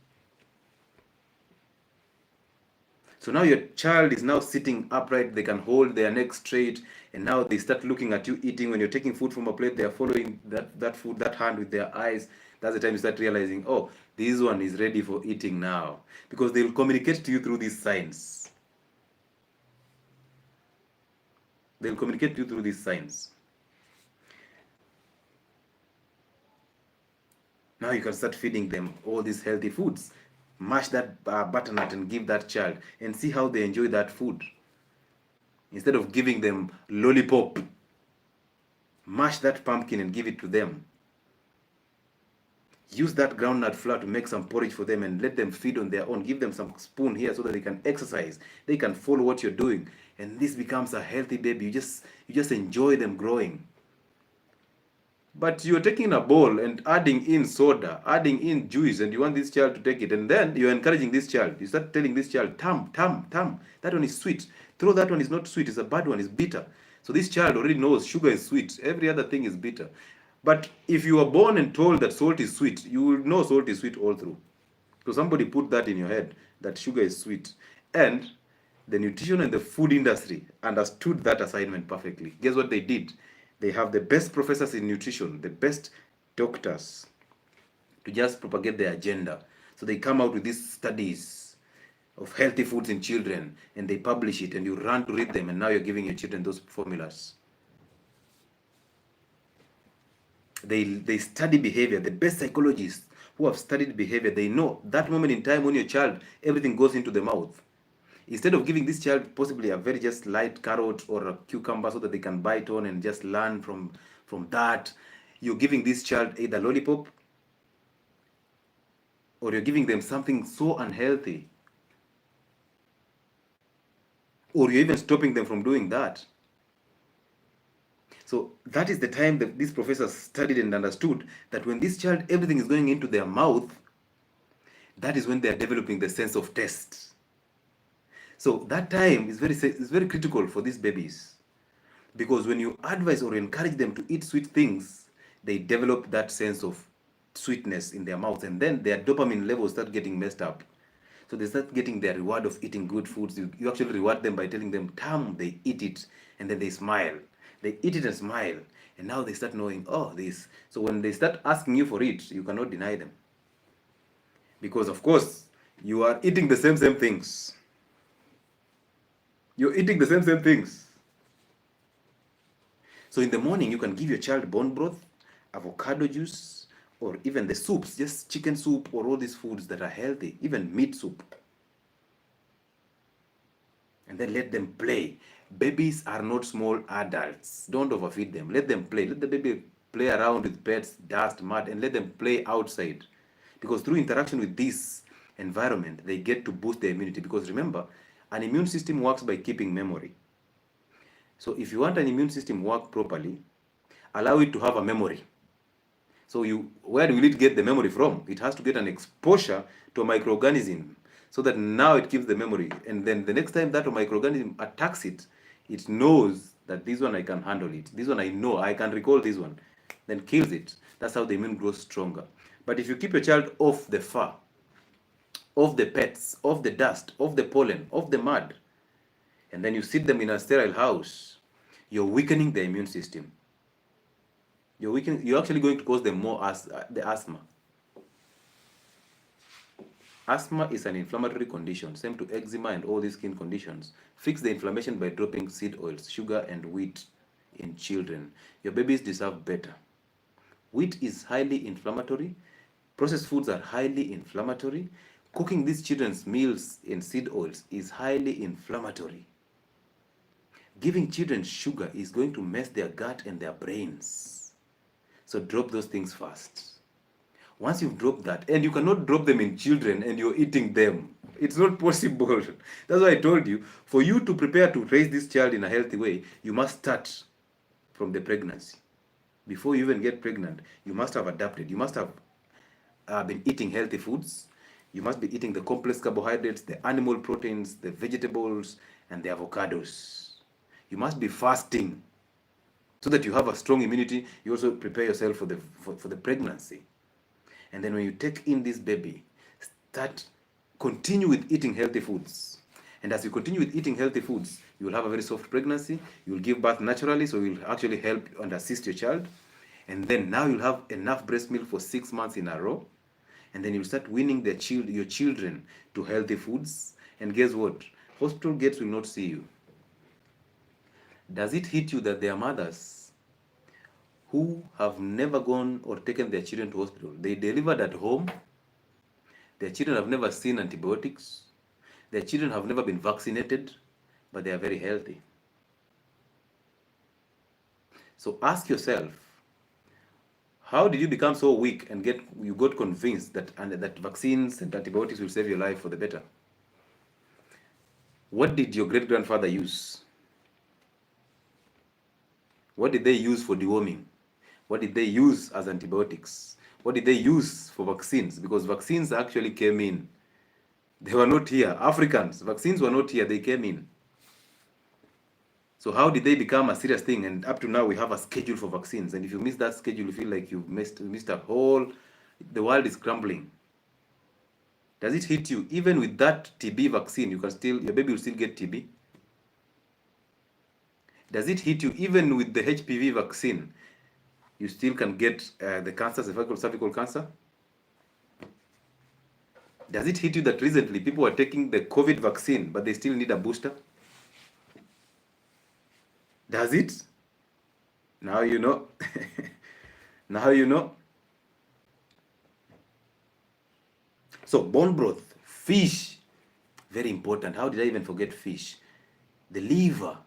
So now your child is now sitting upright, they can hold their neck straight, and now they start looking at you eating. When you're taking food from a plate, they are following that food, that hand with their eyes. That's the time you start realizing, oh, this one is ready for eating now. Because they will communicate to you through these signs. They will communicate to you through these signs. Now you can start feeding them all these healthy foods. Mash that butternut and give that child and see how they enjoy that food. Instead of giving them lollipop, mash that pumpkin and give it to them. Use that groundnut flour to make some porridge for them and let them feed on their own. Give them some spoon here so that they can exercise. They can follow what you're doing. And this becomes a healthy baby. You just enjoy them growing. But you're taking a bowl and adding in soda, adding in juice, and you want this child to take it. And then you're encouraging this child. You start telling this child, tam, tam, tam. That one is sweet. Throw that one is not sweet. It's a bad one. It's bitter. So this child already knows sugar is sweet. Every other thing is bitter. But if you are born and told that salt is sweet, you will know salt is sweet all through. So somebody put that in your head, that sugar is sweet. And the nutrition and the food industry understood that assignment perfectly. Guess what they did? They have the best professors in nutrition, the best doctors to just propagate their agenda. So they come out with these studies of healthy foods in children and they publish it and you run to read them and now you're giving your children those formulas. They study behavior. The best psychologists who have studied behavior, they know that moment in time when your child, everything goes into the mouth. Instead of giving this child possibly a very just light carrot or a cucumber so that they can bite on and just learn from From that, you're giving this child either lollipop, or you're giving them something so unhealthy, or you're even stopping them from doing that. So that is the time that these professors studied and understood that when this child, everything is going into their mouth, that is when they are developing the sense of taste. So that time is very critical for these babies, because when you advise or encourage them to eat sweet things, they develop that sense of sweetness in their mouth, and then their dopamine levels start getting messed up. So they start getting their reward of eating good foods. You actually reward them by telling them, "Tam," they eat it, and then they smile. They eat it and smile, and now they start knowing, oh, this. So when they start asking you for it, you cannot deny them, because of course you are eating the same things. You're eating the same things. So in the morning, you can give your child bone broth, avocado juice, or even the soups, just chicken soup or all these foods that are healthy, even meat soup. And then let them play. Babies are not small adults. Don't overfeed them. Let them play. Let the baby play around with pets, dust, mud, and let them play outside. Because through interaction with this environment, they get to boost their immunity. Because remember, an immune system works by keeping memory. So if you want an immune system work properly, allow it to have a memory. So where will it get the memory from? It has to get an exposure to a microorganism, so that now it keeps the memory. And then the next time that microorganism attacks it, it knows that this one I can handle it. This one I know, I can recall this one. Then kills it. That's how the immune grows stronger. But if you keep your child off the fur, off the pets, off the dust, off the pollen, off the mud, and then you sit them in a sterile house, you're weakening the immune system. You're actually going to cause them more the asthma. Asthma is an inflammatory condition, same to eczema and all these skin conditions. Fix the inflammation by dropping seed oils, sugar, and wheat in children. Your babies deserve better. Wheat is highly inflammatory. Processed foods are highly inflammatory. Cooking these children's meals in seed oils is highly inflammatory. Giving children sugar is going to mess their gut and their brains. So drop those things first. Once you've dropped that, and you cannot drop them in children and you're eating them. It's not possible. That's why I told you, for you to prepare to raise this child in a healthy way, you must start from the pregnancy. Before you even get pregnant, you must have adapted. You must have been eating healthy foods. You must be eating the complex carbohydrates, the animal proteins, the vegetables, and the avocados. You must be fasting so that you have a strong immunity. You also prepare yourself for the pregnancy. And then when you take in this baby, continue with eating healthy foods. And as you continue with eating healthy foods, you will have a very soft pregnancy. You will give birth naturally, so you will actually help and assist your child. And then now you'll have enough breast milk for 6 months in a row. And then you'll start weaning your children to healthy foods. And guess what? Hospital gates will not see you. Does it hit you that there are mothers who have never gone or taken their children to hospital? They delivered at home. Their children have never seen antibiotics. Their children have never been vaccinated, but they are very healthy. So ask yourself, how did you become so weak and you got convinced that vaccines and antibiotics will save your life for the better? What did your great-grandfather use? What did they use for deworming? What did they use as antibiotics? What did they use for vaccines? Because vaccines actually came in. They were not here. Africans, vaccines were not here. They came in. So how did they become a serious thing? And up to now, we have a schedule for vaccines. And if you miss that schedule, you feel like you've missed a whole... The world is crumbling. Does it hit you? Even with that TB vaccine, your baby will still get TB. Does it hit you? Even with the HPV vaccine, you still can get the cancer, cervical cancer? Does it hit you that recently people are taking the COVID vaccine, but they still need a booster? Does it? Now you know. Now you know. So bone broth, fish, very important. How did I even forget fish? The liver,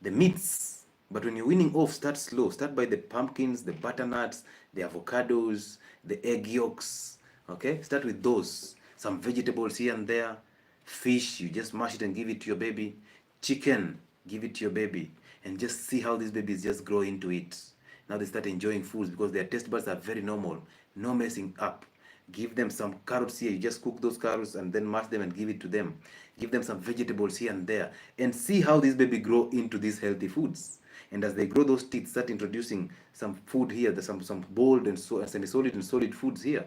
the meats, But when you're weaning off, start slow. Start by the pumpkins, the butternuts, the avocados, the egg yolks. Okay? Start with those. Some vegetables here and there. Fish, you just mash it and give it to your baby. Chicken, give it to your baby. And just see how these babies just grow into it. Now they start enjoying foods because their taste buds are very normal. No messing up. Give them some carrots here. You just cook those carrots and then mash them and give it to them. Give them some vegetables here and there. And see how these baby grow into these healthy foods. And as they grow those teeth, start introducing some food here, some bold and semi-solid and solid foods here.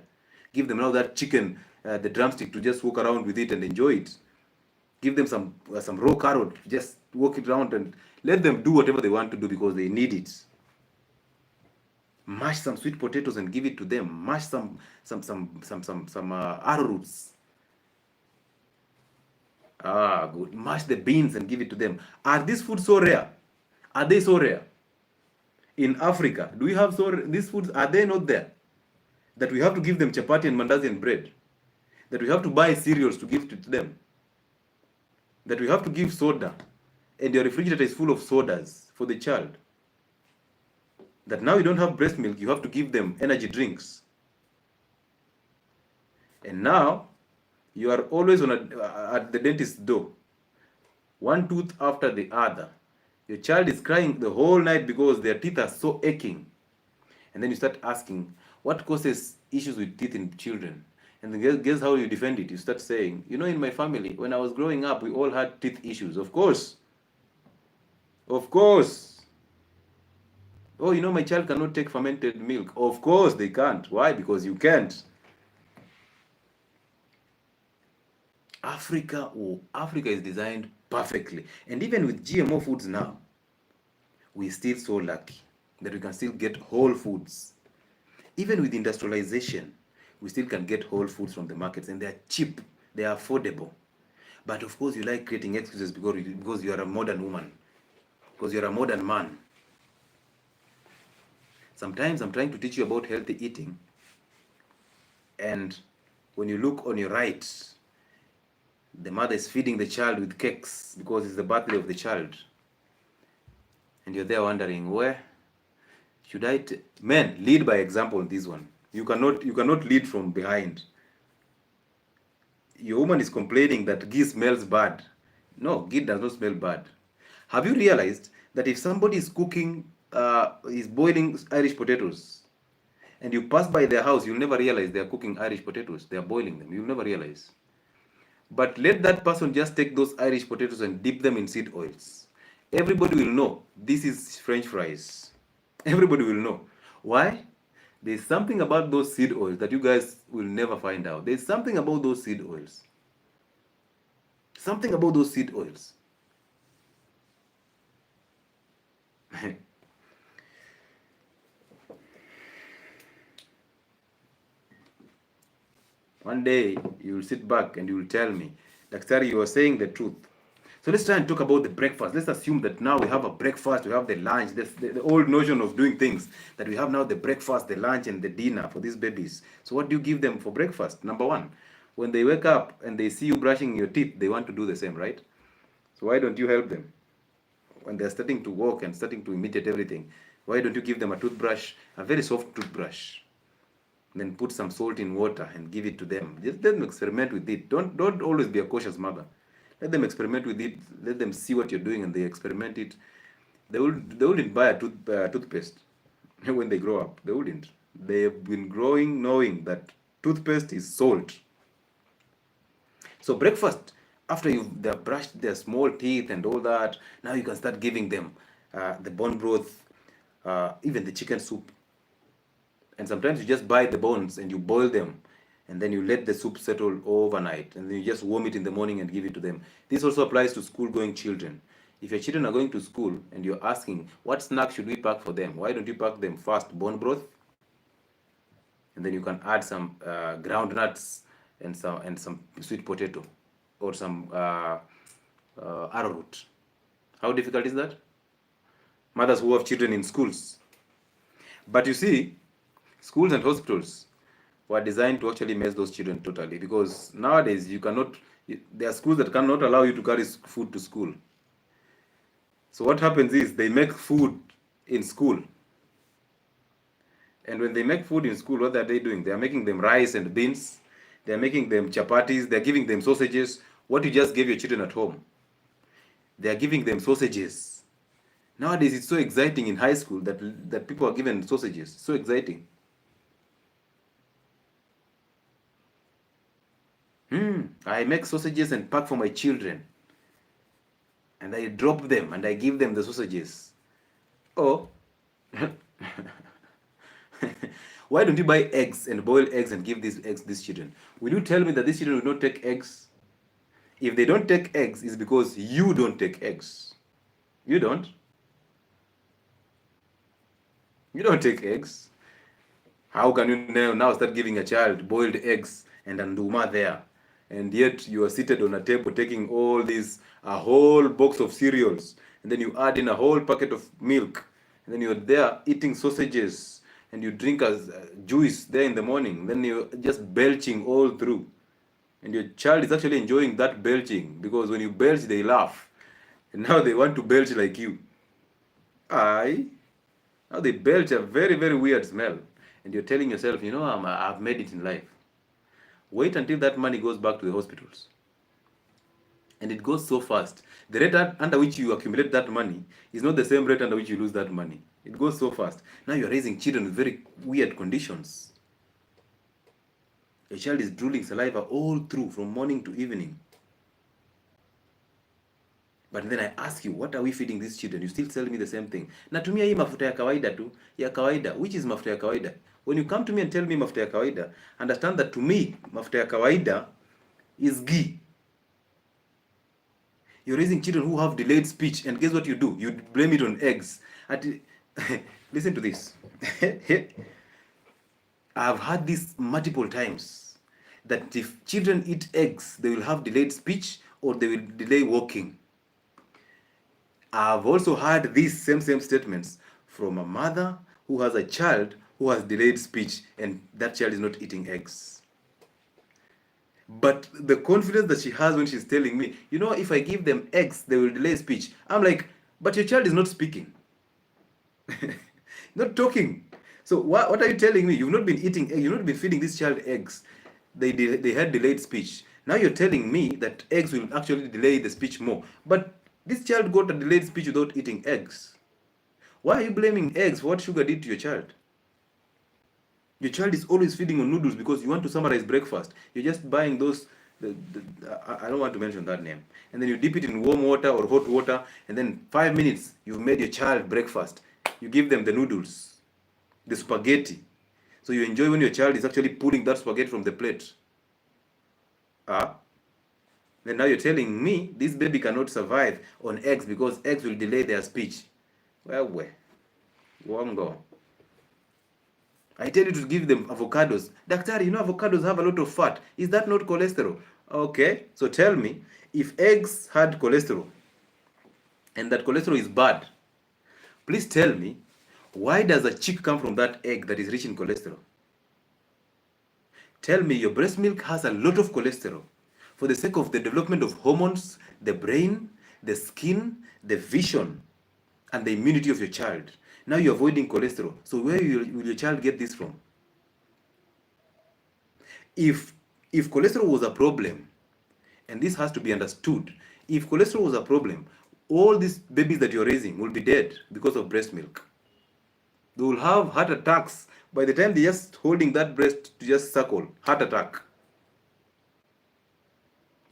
Give them now that chicken, the drumstick, to just walk around with it and enjoy it. Give them some raw carrot, just walk it around and let them do whatever they want to do because they need it. Mash some sweet potatoes and give it to them. Mash some arrowroots. Good. Mash the beans and give it to them. Are these foods so rare? Are they so rare? In Africa, do we have these foods? Are they not there? That we have to give them chapati and mandazi and bread? That we have to buy cereals to give to them? That we have to give soda and your refrigerator is full of sodas for the child? That now you don't have breast milk, you have to give them energy drinks. And now you are always at the dentist's door, one tooth after the other. Your child is crying the whole night because their teeth are so aching. And then you start asking, what causes issues with teeth in children? And then guess how you defend it? You start saying, in my family, when I was growing up, we all had teeth issues. Of course. Of course. Oh, my child cannot take fermented milk. Of course they can't. Why? Because you can't. Africa is designed perfectly. And even with GMO foods now, we're still so lucky that we can still get whole foods. Even with industrialization, we still can get whole foods from the markets, and they're cheap, they're affordable. But of course, you like creating excuses because you are a modern woman, because you're a modern man. Sometimes I'm trying to teach you about healthy eating, and when you look on your right, the mother is feeding the child with cakes because it's the birthday of the child. And you're there wondering, where should I men, lead by example on this one. You cannot lead from behind. Your woman is complaining that ghee smells bad. No, ghee does not smell bad. Have you realized that if somebody is cooking, is boiling Irish potatoes, and you pass by their house, you'll never realize they are cooking Irish potatoes. They are boiling them. You'll never realize. But let that person just take those Irish potatoes and dip them in seed oils. Everybody will know this is French fries. Everybody will know. Why? There's something about those seed oils that you guys will never find out. There's something about those seed oils. Something about those seed oils. One day you will sit back and you will tell me, Daktari, you are saying the truth. So let's try and talk about the breakfast. Let's assume that now we have a breakfast, we have the lunch, the old notion of doing things, that we have now the breakfast, the lunch, and the dinner for these babies. So what do you give them for breakfast? Number one, when they wake up and they see you brushing your teeth, they want to do the same, right? So why don't you help them? When they're starting to walk and starting to imitate everything, why don't you give them a toothbrush, a very soft toothbrush? Then put some salt in water and give it to them. Just let them experiment with it. Don't always be a cautious mother. Let them experiment with it. Let them see what you're doing and they experiment it. They wouldn't buy a toothpaste when they grow up. They wouldn't. They have been growing knowing that toothpaste is salt. So breakfast, after they've brushed their small teeth and all that, now you can start giving them the bone broth, even the chicken soup. And sometimes you just buy the bones and you boil them, and then you let the soup settle overnight, and then you just warm it in the morning and give it to them. This also applies to school-going children. If your children are going to school and you're asking, what snack should we pack for them? Why don't you pack them first bone broth? And then you can add some ground nuts and some sweet potato or some arrowroot. How difficult is that? Mothers who have children in schools. But you see, schools and hospitals were designed to actually mess those children totally, because nowadays there are schools that cannot allow you to carry food to school. So what happens is they make food in school. And when they make food in school, what are they doing? They are making them rice and beans. They are making them chapatis. They are giving them sausages. What you just gave your children at home. They are giving them sausages. Nowadays, it's so exciting in high school that people are given sausages. So exciting. I make sausages and pack for my children. And I drop them and I give them the sausages. Oh. Why don't you buy eggs and boil eggs and give these children? Will you tell me that these children will not take eggs? If they don't take eggs, it's because you don't take eggs. You don't. You don't take eggs. How can you now start giving a child boiled eggs and anduma there? And yet you are seated on a table taking all these, a whole box of cereals, and then you add in a whole packet of milk, and then you're there eating sausages, and you drink a juice there in the morning, then you're just belching all through. And your child is actually enjoying that belching, because when you belch, they laugh. And now they want to belch like you. Aye. Now they belch a very, very weird smell. And you're telling yourself, you know, I've made it in life. Wait until that money goes back to the hospitals. And it goes so fast. The rate under which you accumulate that money is not the same rate under which you lose that money. It goes so fast. Now you're raising children with very weird conditions. A child is drooling saliva all through from morning to evening. But then I ask you, what are we feeding these children? You still tell me the same thing. Natumia hii mafuta ya kawaida tu, ya kawaida. Which is mafuta ya kawaida? When you come to me and tell me mafuta ya kawaida, understand that to me, mafuta ya kawaida is ghee. You're raising children who have delayed speech, and guess what you do? You blame it on eggs. Listen to this. I've had this multiple times, that if children eat eggs, they will have delayed speech or they will delay walking. I've also heard these same statements from a mother who has a child who has delayed speech, and that child is not eating eggs. But the confidence that she has when she's telling me, you know, if I give them eggs, they will delay speech. I'm like, but your child is not speaking. Not talking. So what are you telling me? You've not been eating eggs. You've not been feeding this child eggs. They had delayed speech. Now you're telling me that eggs will actually delay the speech more. But this child got a delayed speech without eating eggs. Why are you blaming eggs for what sugar did to your child? Your child is always feeding on noodles because you want to summarize breakfast. You're just buying those, I don't want to mention that name. And then you dip it in warm water or hot water, and then 5 minutes, you've made your child breakfast. You give them the noodles, the spaghetti. So you enjoy when your child is actually pulling that spaghetti from the plate. Then now you're telling me this baby cannot survive on eggs because eggs will delay their speech. Well, won't go. I tell you to give them avocados. Daktari, you know avocados have a lot of fat. Is that not cholesterol? Okay, so tell me, if eggs had cholesterol, and that cholesterol is bad, please tell me, why does a chick come from that egg that is rich in cholesterol? Tell me, your breast milk has a lot of cholesterol for the sake of the development of hormones, the brain, the skin, the vision, and the immunity of your child. Now you're avoiding cholesterol. So where will your child get this from? If cholesterol was a problem, and this has to be understood, if cholesterol was a problem, all these babies that you're raising will be dead because of breast milk. They will have heart attacks by the time they're just holding that breast to just suckle. Heart attack.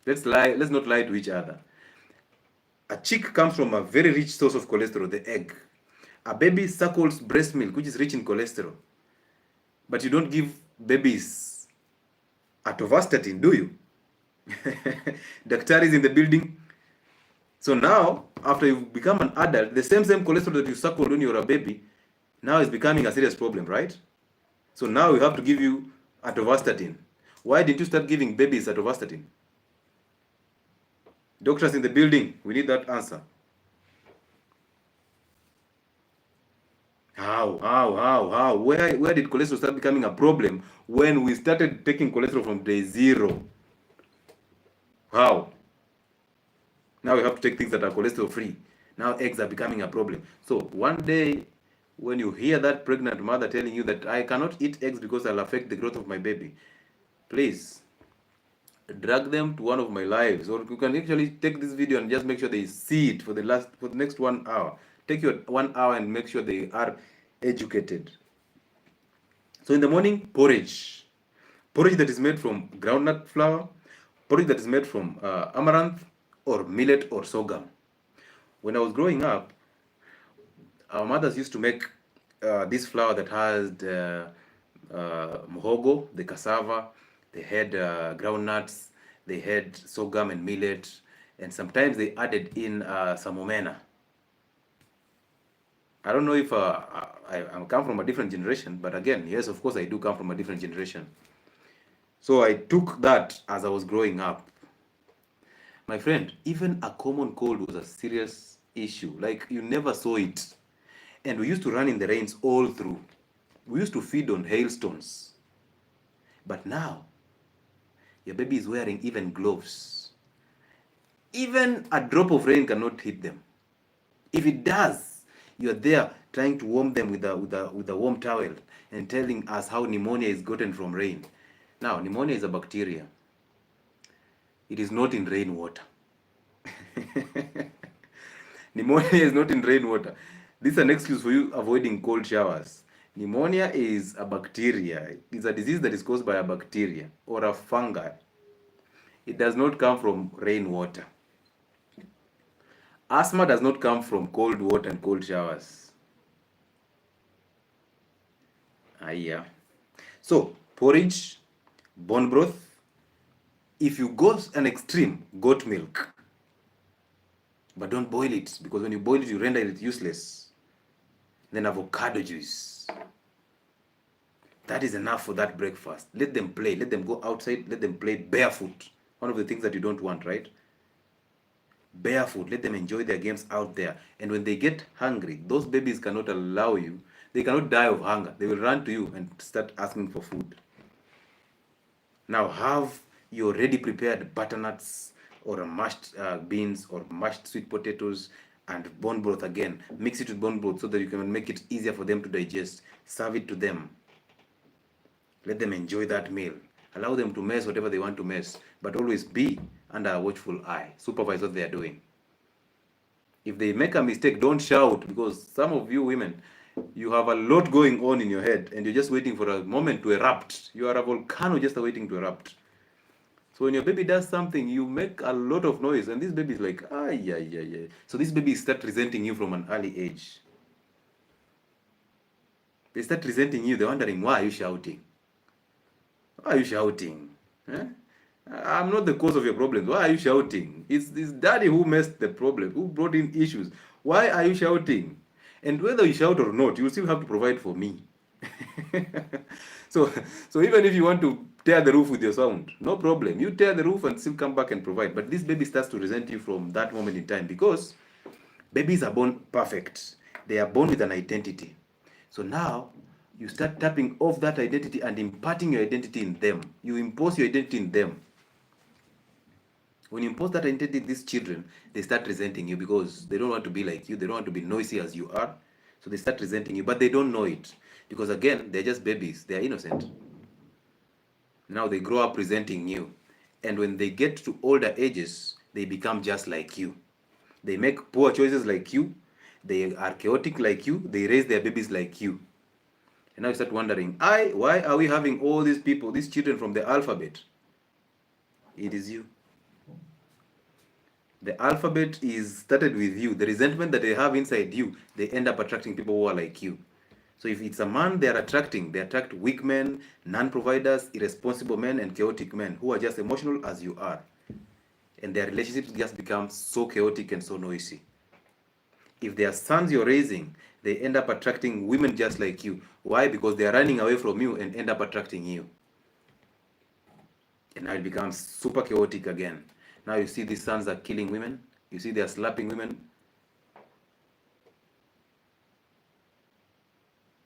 Let's not lie to each other. A chick comes from a very rich source of cholesterol, the egg. A baby suckles breast milk, which is rich in cholesterol. But you don't give babies atorvastatin, do you? Dietary is in the building. So now, after you become an adult, the same cholesterol that you suckled when you were a baby, now is becoming a serious problem, right? So now we have to give you atorvastatin. Why didn't you start giving babies atorvastatin? Doctors in the building, we need that answer. How? Where did cholesterol start becoming a problem when we started taking cholesterol from day 0? How? Now we have to take things that are cholesterol free. Now eggs are becoming a problem. So one day, when you hear that pregnant mother telling you that I cannot eat eggs because I'll affect the growth of my baby, please drag them to one of my lives, or you can actually take this video and just make sure they see it for the next 1 hour. Take your 1 hour and make sure they are educated. So in the morning, porridge that is made from groundnut flour, porridge that is made from amaranth or millet or sorghum. When I was growing up, our mothers used to make this flour that has the muhogo, the cassava, they had groundnuts, they had sorghum and millet, and sometimes they added in some omena. I don't know if I come from a different generation, but again, yes, of course I do come from a different generation. So I took that as I was growing up. My friend, even a common cold was a serious issue. Like you never saw it. And we used to run in the rains all through. We used to feed on hailstones. But now, your baby is wearing even gloves. Even a drop of rain cannot hit them. If it does, you're there trying to warm them with a warm towel and telling us how pneumonia is gotten from rain. Now, pneumonia is a bacteria. It is not in rainwater. Pneumonia is not in rainwater. This is an excuse for you avoiding cold showers. Pneumonia is a bacteria. It's a disease that is caused by a bacteria or a fungi. It does not come from rainwater. Asthma does not come from cold water and cold showers. Yeah. So, porridge, bone broth. If you go an extreme, goat milk. But don't boil it, because when you boil it, you render it useless. Then avocado juice. That is enough for that breakfast. Let them play. Let them go outside. Let them play barefoot. One of the things that you don't want, right? Barefoot. Let them enjoy their games out there. And when they get hungry, those babies cannot allow you. They cannot die of hunger. They will run to you and start asking for food. Now have your ready prepared butternuts or mashed beans or mashed sweet potatoes and bone broth again. Mix it with bone broth so that you can make it easier for them to digest. Serve it to them. Let them enjoy that meal. Allow them to mess whatever they want to mess, but always be under a watchful eye. Supervise what they are doing. If they make a mistake, don't shout, because some of you women, you have a lot going on in your head and you're just waiting for a moment to erupt. You are a volcano just waiting to erupt. So when your baby does something, you make a lot of noise, and this baby is like, yeah. So this baby start resenting you from an early age. They start resenting you. They're wondering, why are you shouting? Why are you shouting? Eh? I'm not the cause of your problems. Why are you shouting? It's daddy who messed the problem, who brought in issues. Why are you shouting? And whether you shout or not, you still have to provide for me. So even if you want to tear the roof with your sound, no problem. You tear the roof and still come back and provide. But this baby starts to resent you from that moment in time, because babies are born perfect. They are born with an identity. So now you start tapping off that identity and imparting your identity in them. You impose your identity in them. When you impose that identity in these children, they start resenting you because they don't want to be like you. They don't want to be noisy as you are. So they start resenting you, but they don't know it. Because again, they're just babies. They're innocent. Now they grow up resenting you. And when they get to older ages, they become just like you. They make poor choices like you. They are chaotic like you. They raise their babies like you. And now you start wondering, why are we having all these people, these children from the alphabet? It is you. The alphabet is started with you. The resentment that they have inside you, they end up attracting people who are like you. So if it's a man they attract weak men, non-providers, irresponsible men, and chaotic men who are just emotional as you are. And their relationships just become so chaotic and so noisy. If they are sons you're raising, they end up attracting women just like you. Why? Because they are running away from you and end up attracting you. And now it becomes super chaotic again. Now you see these sons are killing women. You see they are slapping women.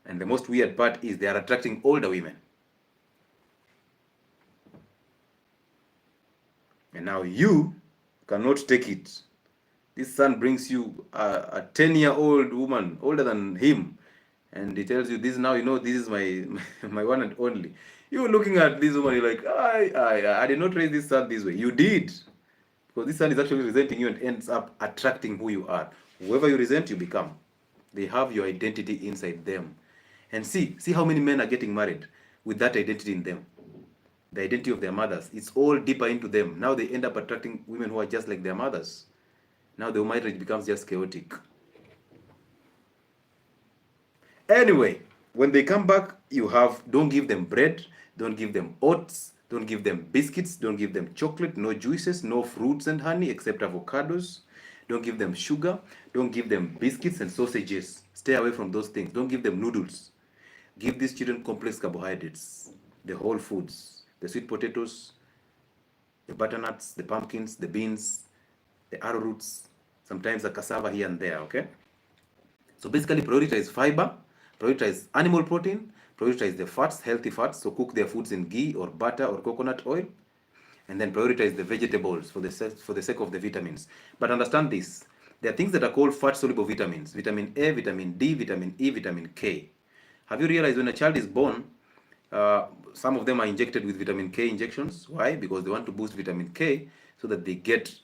And the most weird part is they are attracting older women. And now you cannot take it. This son brings you a 10-year-old woman, older than him, and he tells you, this now, this is my my one and only. You're looking at this woman, you're like, I did not raise this son this way. You did. Because this son is actually resenting you and ends up attracting who you are. Whoever you resent, you become. They have your identity inside them. And see how many men are getting married with that identity in them. The identity of their mothers. It's all deeper into them. Now they end up attracting women who are just like their mothers. Now the marriage becomes just chaotic. Anyway, when they come back, don't give them bread, don't give them oats, don't give them biscuits, don't give them chocolate, no juices, no fruits and honey except avocados. Don't give them sugar, don't give them biscuits and sausages. Stay away from those things. Don't give them noodles. Give these children complex carbohydrates, the whole foods, the sweet potatoes, the butternuts, the pumpkins, the beans, the arrowroots, sometimes a cassava here and there, okay? So basically prioritize fiber, prioritize animal protein, prioritize the fats, healthy fats, so cook their foods in ghee or butter or coconut oil, and then prioritize the vegetables for the sake of the vitamins. But understand this, there are things that are called fat-soluble vitamins, vitamin A, vitamin D, vitamin E, vitamin K. Have you realized when a child is born, some of them are injected with vitamin K injections? Why? Because they want to boost vitamin K so that they get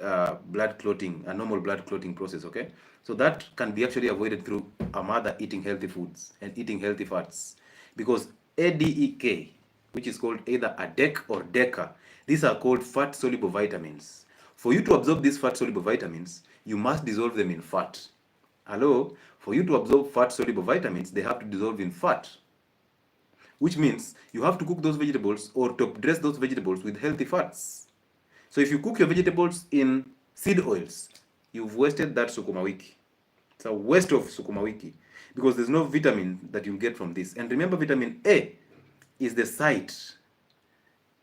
blood clotting, a normal blood clotting process, okay? So that can be actually avoided through a mother eating healthy foods and eating healthy fats. Because ADEK, which is called either ADEK or DECA, these are called fat-soluble vitamins. For you to absorb these fat-soluble vitamins, you must dissolve them in fat. Hello? For you to absorb fat-soluble vitamins, they have to dissolve in fat. Which means you have to cook those vegetables or top dress those vegetables with healthy fats. So if you cook your vegetables in seed oils, you've wasted that sukuma wiki. It's a waste of sukuma wiki because there's no vitamin that you'll get from this. And remember, vitamin A is the site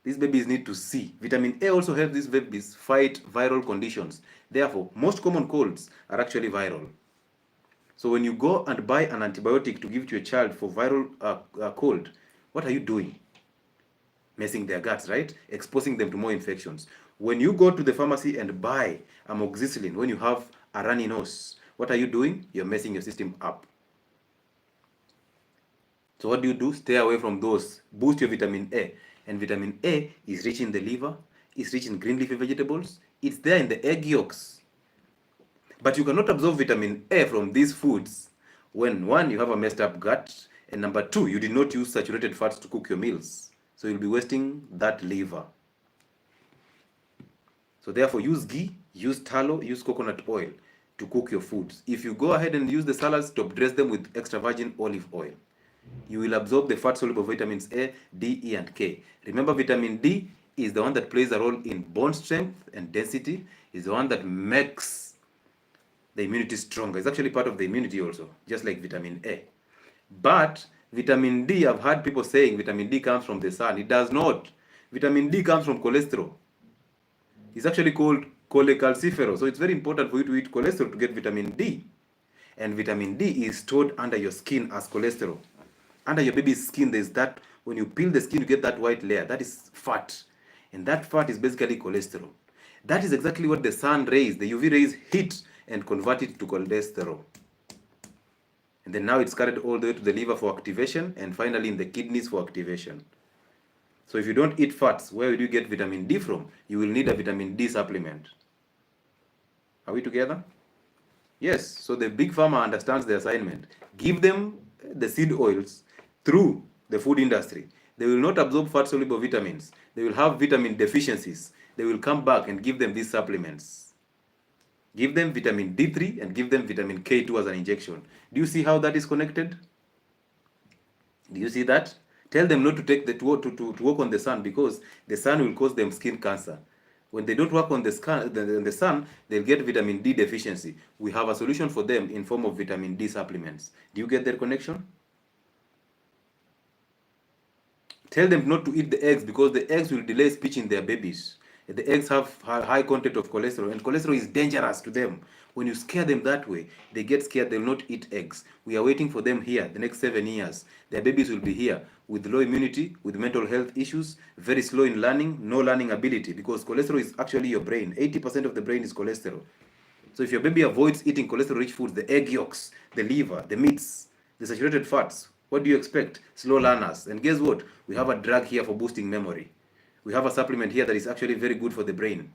these babies need to see. Vitamin A also helps these babies fight viral conditions. Therefore, most common colds are actually viral. So when you go and buy an antibiotic to give to a child for viral cold, what are you doing? Messing their guts, right? Exposing them to more infections. When you go to the pharmacy and buy amoxicillin, when you have a runny nose, what are you doing? You're messing your system up. So what do? Stay away from those. Boost your vitamin A. And vitamin A is rich in the liver, it's rich in green leafy vegetables, it's there in the egg yolks. But you cannot absorb vitamin A from these foods when, one, you have a messed up gut, and number two, you did not use saturated fats to cook your meals. So you'll be wasting that liver. So therefore, use ghee, use tallow, use coconut oil to cook your foods. If you go ahead and use the salads, top dress them with extra virgin olive oil. You will absorb the fat-soluble vitamins A, D, E, and K. Remember, vitamin D is the one that plays a role in bone strength and density, is the one that makes the immunity stronger. It's actually part of the immunity also, just like vitamin A. But vitamin D, I've heard people saying vitamin D comes from the sun. It does not. Vitamin D comes from cholesterol. It's actually called cholecalciferol. So it's very important for you to eat cholesterol to get vitamin D. And vitamin D is stored under your skin as cholesterol. Under your baby's skin, there's that, when you peel the skin, you get that white layer. That is fat. And that fat is basically cholesterol. That is exactly what the sun rays, the UV rays hit and convert it to cholesterol. And then now it's carried all the way to the liver for activation and finally in the kidneys for activation. So if you don't eat fats, where will you get vitamin D from? You will need a vitamin D supplement. Are we together? Yes. So the big pharma understands the assignment. Give them the seed oils through the food industry. They will not absorb fat-soluble vitamins. They will have vitamin deficiencies. They will come back and give them these supplements. Give them vitamin D3 and give them vitamin K2 as an injection. Do you see how that is connected? Do you see that? Tell them not to take to work on the sun because the sun will cause them skin cancer. When they don't work on the sun, they'll get vitamin D deficiency. We have a solution for them in form of vitamin D supplements. Do you get their connection? Tell them not to eat the eggs because the eggs will delay speech in their babies. The eggs have high content of cholesterol, and cholesterol is dangerous to them. When you scare them that way, they get scared, they will not eat eggs. We are waiting for them here the next 7 years. Their babies will be here with low immunity, with mental health issues, very slow in learning, no learning ability, because cholesterol is actually your brain. 80% of the brain is cholesterol. So if your baby avoids eating cholesterol-rich foods, the egg yolks, the liver, the meats, the saturated fats, what do you expect? Slow learners. And guess what? We have a drug here for boosting memory. We have a supplement here that is actually very good for the brain.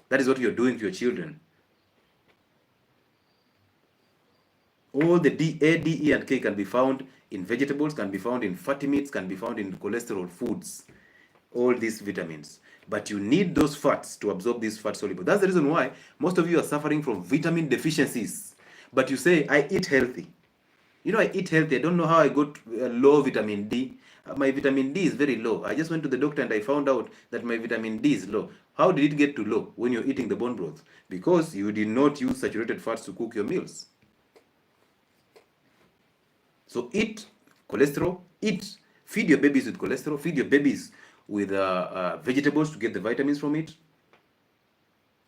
That is what you're doing to your children. All the D, A, D, E, and K can be found in vegetables, can be found in fatty meats, can be found in cholesterol foods. All these vitamins. But you need those fats to absorb these fat soluble. That's the reason why most of you are suffering from vitamin deficiencies. But you say, I eat healthy. You know, I eat healthy. I don't know how I got low vitamin D. My vitamin D is very low. I just went to the doctor and I found out that my vitamin D is low. How did it get to low when you're eating the bone broth? Because you did not use saturated fats to cook your meals. So eat cholesterol, feed your babies with cholesterol, feed your babies with vegetables to get the vitamins from it,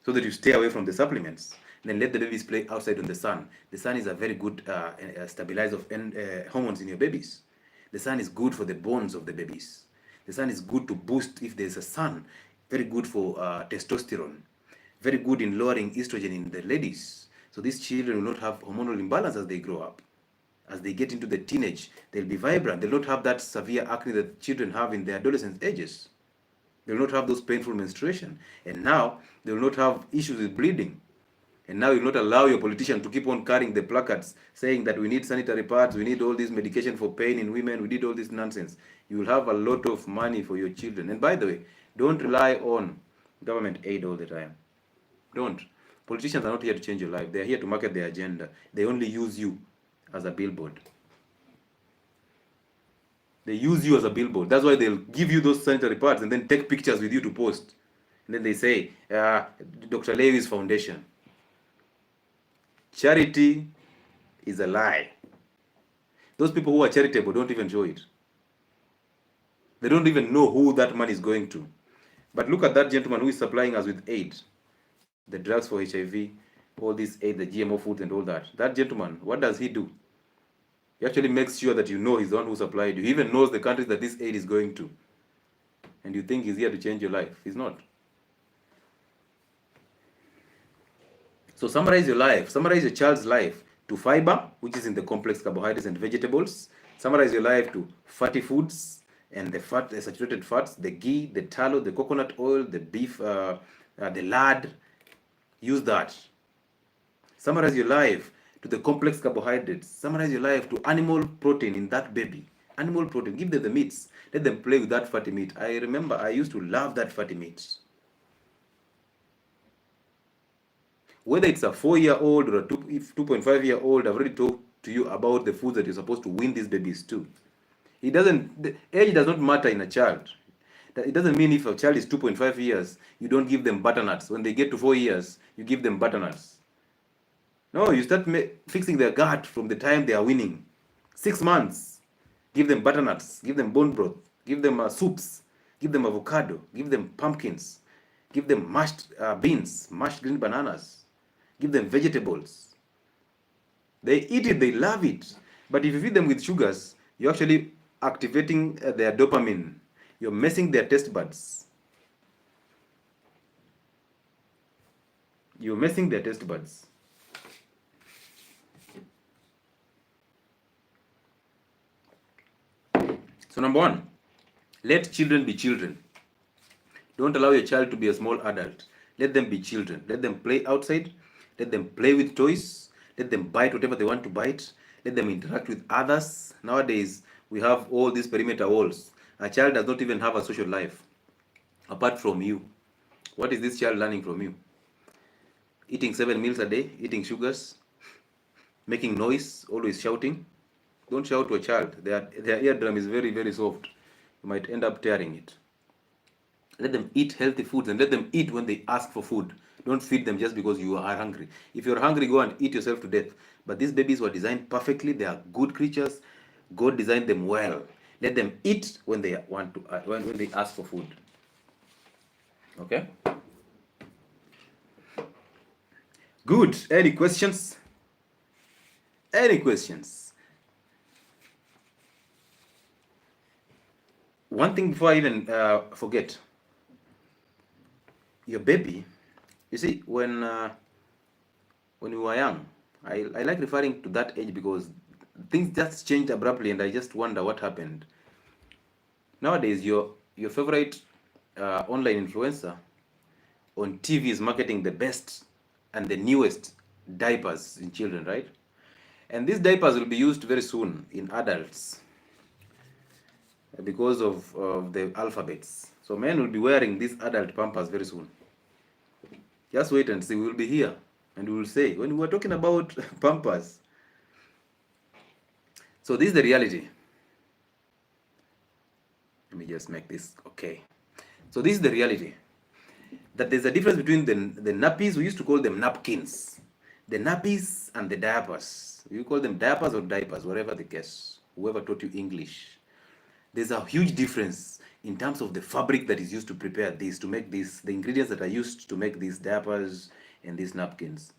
so that you stay away from the supplements. Then let the babies play outside in the sun. The sun is a very good stabilizer of hormones in your babies. The sun is good for the bones of the babies. The sun is good to boost, if there's a sun, very good for testosterone, very good in lowering estrogen in the ladies. So these children will not have hormonal imbalance as they grow up. As they get into the teenage, they'll be vibrant. They'll not have that severe acne that children have in their adolescent ages. They will not have those painful menstruation. And now, they will not have issues with bleeding. And now you will not allow your politician to keep on carrying the placards saying that we need sanitary pads, we need all this medication for pain in women, we need all this nonsense. You will have a lot of money for your children. And by the way, don't rely on government aid all the time. Don't. Politicians are not here to change your life. They are here to market their agenda. They only use you as a billboard. They use you as a billboard. That's why they'll give you those sanitary pads and then take pictures with you to post. And then they say, Dr. Levy's foundation. Charity is a lie. Those people who are charitable don't even show it. They don't even know who that money is going to. But look at that gentleman who is supplying us with aid. The drugs for HIV, all this aid, the GMO foods and all that. That gentleman, what does he do? He actually makes sure that you know he's the one who supplied you. He even knows the countries that this aid is going to. And you think he's here to change your life. He's not. So summarize your life. Summarize your child's life to fiber, which is in the complex carbohydrates and vegetables. Summarize your life to fatty foods and the saturated fats, the ghee, the tallow, the coconut oil, the beef, the lard. Use that. Summarize your life to the complex carbohydrates. Summarize your life to animal protein in that baby. Animal protein. Give them the meats. Let them play with that fatty meat. I remember I used to love that fatty meat. Whether it's a 4-year-old or a 2.5-year-old, I've already talked to you about the foods that you're supposed to wean these babies to. The age does not matter in a child. It doesn't mean if a child is 2.5 years, you don't give them butternuts. When they get to 4 years, you give them butternuts. No, you start fixing their gut from the time they are weaning. 6 months, give them butternuts, give them bone broth, give them soups, give them avocado, give them pumpkins, give them mashed beans, mashed green bananas, give them vegetables. They eat it, they love it. But if you feed them with sugars, you're actually activating their dopamine. You're messing their taste buds. You're messing their taste buds. So number one, let children be children. Don't allow your child to be a small adult. Let them be children. Let them play outside. Let them play with toys. Let them bite whatever they want to bite. Let them interact with others. Nowadays, we have all these perimeter walls. A child does not even have a social life apart from you. What is this child learning from you? Eating 7 meals a day, eating sugars, making noise, always shouting. Don't shout to a child. Their eardrum is very, very soft. You might end up tearing it. Let them eat healthy foods and let them eat when they ask for food. Don't feed them just because you are hungry. If you're hungry, go and eat yourself to death. But these babies were designed perfectly. They are good creatures. God designed them well. Let them eat when they want to, when they ask for food. Okay? Good. Any questions? Any questions? One thing before I even forget. Your baby, you see, when when we were young. I like referring to that age because things just changed abruptly, and I just wonder what happened. Nowadays, your favorite online influencer on TV is marketing the best and the newest diapers in children, right? And these diapers will be used very soon in adults because of the alphabets. So men will be wearing these adult pampers very soon. Just wait and see. We will be here and we will say, when we were talking about pampers. So this is the reality. Let me just make this okay. So this is the reality. That there's a difference between the nappies, we used to call them napkins. The nappies and the diapers. You call them diapers or diapers, whatever the case. Whoever taught you English. There's a huge difference in terms of the fabric that is used to prepare this, to make this, the ingredients that are used to make these diapers and these napkins.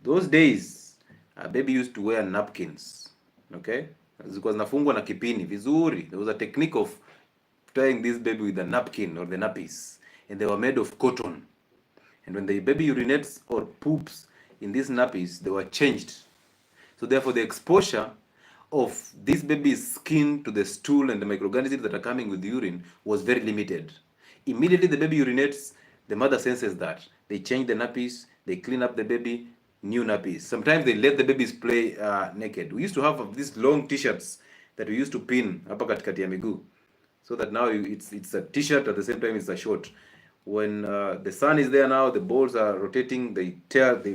Those days, a baby used to wear napkins, okay? Zilikuwa zinafungwa na kipini vizuri. There was a technique of tying this baby with a napkin or the nappies, and they were made of cotton. And when the baby urinates or poops in these nappies, they were changed. So therefore, the exposure of this baby's skin to the stool and the microorganisms that are coming with the urine was very limited. Immediately the baby urinates, the mother senses that. They change the nappies, they clean up the baby, new nappies. Sometimes they let the babies play naked. We used to have these long t-shirts that we used to pin hapa katikati ya miguu, so that now it's a t-shirt, at the same time it's a short. When the sun is there now, the balls are rotating, they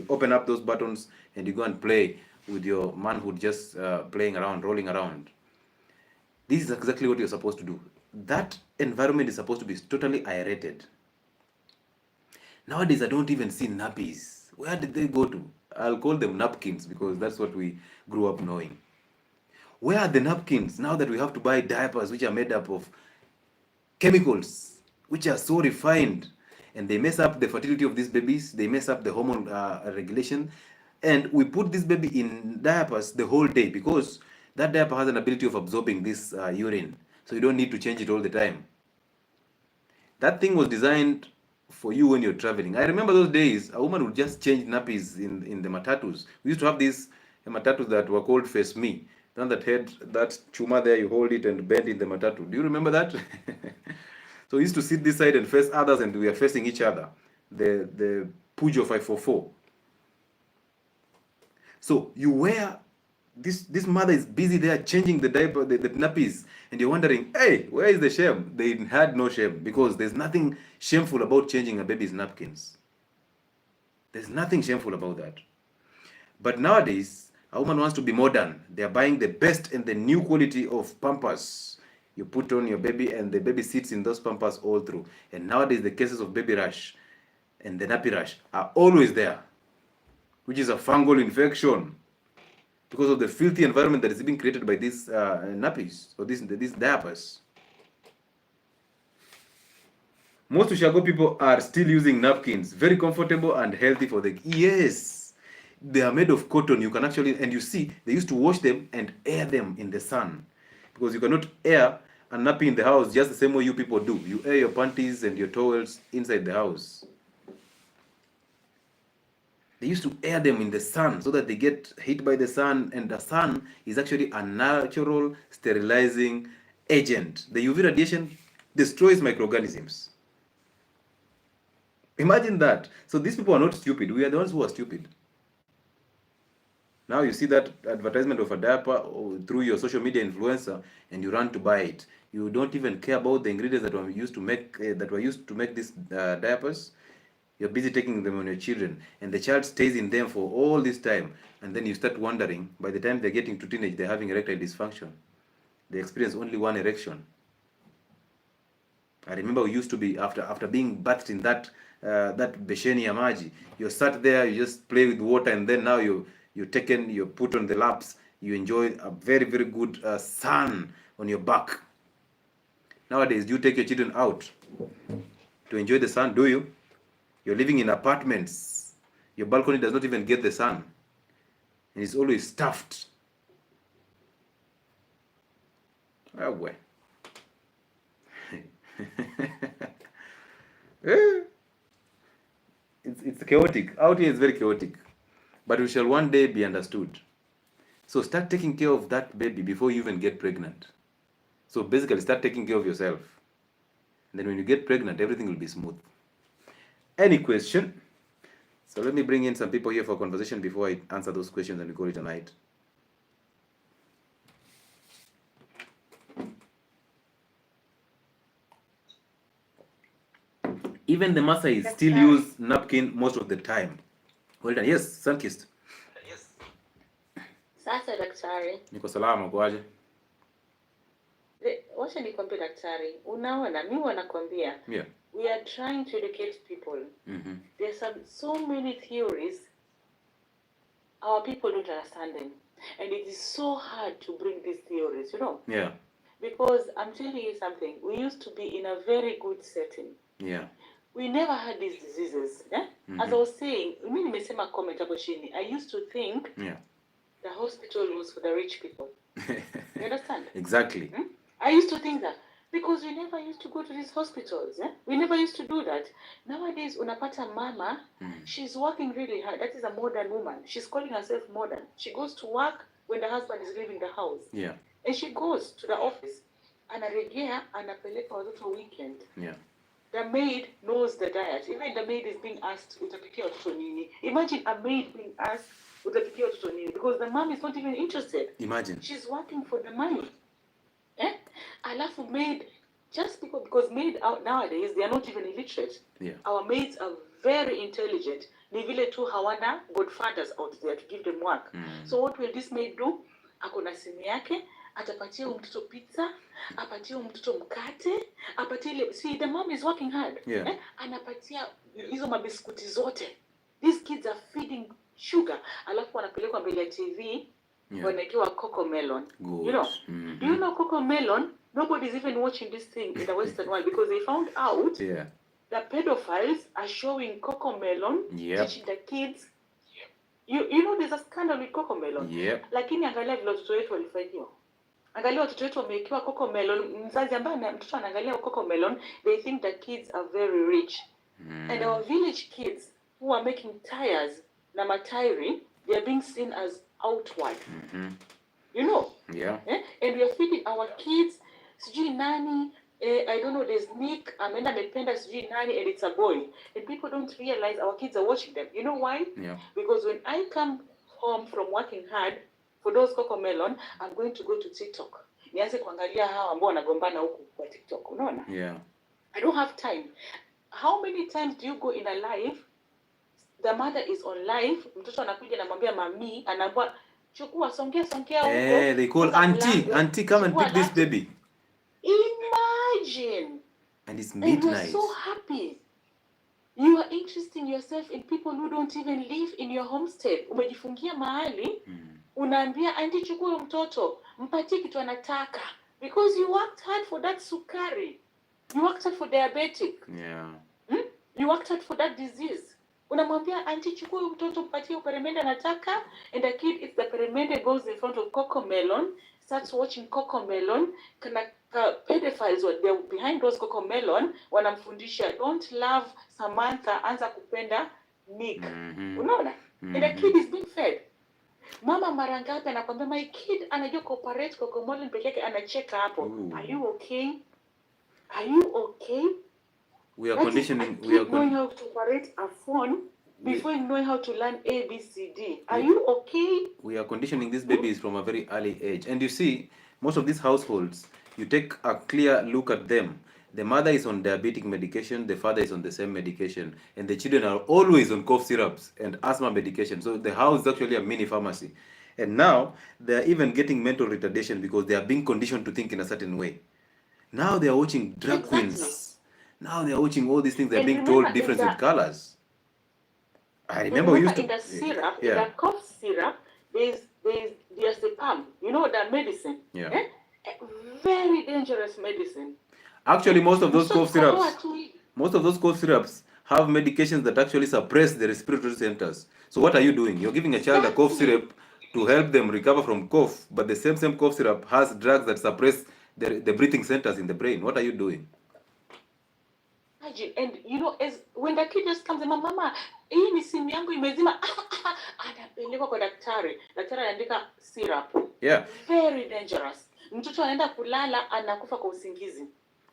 open up those buttons, and you go and play with your manhood, just playing around, rolling around. This is exactly what you're supposed to do. That environment is supposed to be totally aerated. Nowadays, I don't even see nappies. Where did they go to? I'll call them napkins because that's what we grew up knowing. Where are the napkins now that we have to buy diapers which are made up of chemicals which are so refined, and they mess up the fertility of these babies, they mess up the hormone regulation, and we put this baby in diapers the whole day because that diaper has an ability of absorbing this urine, so you don't need to change it all the time. That thing was designed for you when you're traveling. I remember those days, a woman would just change nappies in the matatus. We used to have these matatus that were called face me. The one that had that chuma there, you hold it and bend in the matatu. Do you remember that? So we used to sit this side and face others, and we are facing each other. The Pujo 544. So you wear, this mother is busy there changing the diaper, the nappies, and you're wondering, hey, where is the shame? They had no shame, because there's nothing shameful about changing a baby's napkins. There's nothing shameful about that. But nowadays, a woman wants to be modern. They're buying the best and the new quality of pampers. You put on your baby, and the baby sits in those pampers all through. And nowadays, the cases of baby rash and the nappy rash are always there, which is a fungal infection because of the filthy environment that is being created by these nappies or these diapers. Most Ushago people are still using napkins, very comfortable and healthy for the, yes, they are made of cotton. You can actually, and you see, they used to wash them and air them in the sun, because you cannot air a nappy in the house just the same way you people do. You air your panties and your towels inside the house. They used to air them in the sun so that they get hit by the sun, and the sun is actually a natural sterilizing agent. The UV radiation destroys microorganisms. Imagine that. So these people are not stupid. We are the ones who are stupid. Now you see that advertisement of a diaper through your social media influencer, and you run to buy it. You don't even care about the ingredients that were used to make these diapers. You're busy taking them on your children, and the child stays in them for all this time, and then you start wondering, by the time they're getting to teenage, they're having erectile dysfunction. They experience only one erection. I remember we used to be, after being bathed in that besheni ya maji, you sat there, you just play with water, and then now you're put on the laps, you enjoy a very, very good sun on your back. Nowadays, do you take your children out to enjoy the sun? Do you? You're living in apartments. Your balcony does not even get the sun, and it's always stuffed. Oh boy. It's chaotic. Out here it's very chaotic. but we shall one day be understood. So start taking care of that baby before you even get pregnant. So basically, start taking care of yourself. And then when you get pregnant, everything will be smooth. Any question? So let me bring in some people here for conversation before I answer those questions and we call it a night. Even the Maasai still use napkin most of the time. Well done. Yes, Sunkist. Yes. Sasa daktari, Niko salama kwaje? wacha nikwambie daktari, unaona mimi wanakwambia, Yeah. we are trying to educate people. There's so many theories our people don't understand them, and it is so hard to bring these theories, you know. Yeah. Because I'm telling you something, we used to be in a very good setting. Yeah. We never had these diseases. Yeah? As I was saying, mimi nimesema comment hapo chini, I used to think the hospital was for the rich people. You understand? Exactly. I used to think that because we never used to go to these hospitals. We never used to do that. Nowadays, unapata mama, she's working really hard. That is a modern woman. She's calling herself modern. She goes to work when the husband is leaving the house. Yeah. And she goes to the office. Anarejea, anapeleka watoto weekend. Yeah. The maid knows the diet. Even the maid is being asked, utapikia watoto nini? Imagine a maid being asked, utapikia watoto nini? Because the mom is not even interested. Imagine. She's working for the money. Alafu maid, just because maid out nowadays, they are not even illiterate. Yeah. Our maids are very intelligent. Ni vile tu hawana godfathers out there to give them work. So what will this maid do? Akona simu yake, atapatia mtoto pizza, apatie mtoto mkate, apatie ile, see the mom is working hard. Yeah. Anapatia hizo mabiskuti zote. These kids are feeding sugar. Alafu wanapelekwa mbele ya TV. Yeah. Wanakiwa coco melon. Good. You know, do you know coco melon? Nobody's even watching this thing in the Western world because they found out the pedophiles are showing coco melon, teaching the kids. You know there's a scandal with coco melon. Lakini angalia vile watoto wetu walifanyiwa. Angalia watoto wetu wamekiwa coco melon. Mzazi ambaye mtoto anaangalia coco melon, they think the kids are very rich. And our village kids who are making tires na matairi, they are being seen as outward. You know? Yeah. And we are feeding our kids sijui nani, I don't know, there's Nick, amenda amependa sijui nani, and it's a boy. And people don't realize our kids are watching them. You know why? Yeah. Because when I come home from working hard for those coco melon, I'm going to go to TikTok. Nianze kuangalia hawa ambao wanagombana huku kwa TikTok. Unaona? Yeah. I don't have time. How many times do you go in a live? The mother is on live, mtoto anakuja anamwambia mami, anaambia chukua songea huko. They call auntie, come and pick this baby. Imagine. And it's midnight. And you're so happy. You are interesting yourself in people who don't even live in your homestead. Umejifungia mahali, unaambia auntie chukua mtoto, mpatie kitu anataka. Because you worked hard for that sukari. You worked hard for diabetic. Yeah. You worked hard for that disease. Unamwambia auntie chukua mtoto mpatie peremende anataka, and the kid eats the peremende, goes in front of coco melon, starts watching coco melon. Kana pedophiles they're behind those coco melon wanamfundisha don't love Samantha, anza kupenda Nick. Unaona? And the kid is being fed. Mama mara ngapi anakwambia my kid anajua cooperate coco melon peke yake, anacheka hapo. Are you okay? Are you okay? We are conditioning. We are knowing how to operate a phone before knowing how to learn ABCD. Are you okay? We are conditioning these babies from a very early age. And you see, most of these households, you take a clear look at them. The mother is on diabetic medication, the father is on the same medication, and the children are always on cough syrups and asthma medication. So the house is actually a mini pharmacy. And now they are even getting mental retardation because they are being conditioned to think in a certain way. Now they are watching drag queens. Now they are watching all these things. They're being told difference with colors. I remember we used to... in the syrup, in the cough syrup, there's diazepam. You know that medicine? Yeah. Very dangerous medicine. Actually, most of those cough syrups have medications that actually suppress the respiratory centers. So what are you doing? You're giving a child a cough syrup to help them recover from cough, but the same cough syrup has drugs that suppress the breathing centers in the brain. What are you doing? Imagine, and you know, as when the kid just comes, mama, hii ni simu yangu imezima, anapelekwa kwa daktari. Daktari anaandika syrup. Yeah. Very dangerous. Mtoto anaenda kulala, anakufa kwa usingizi.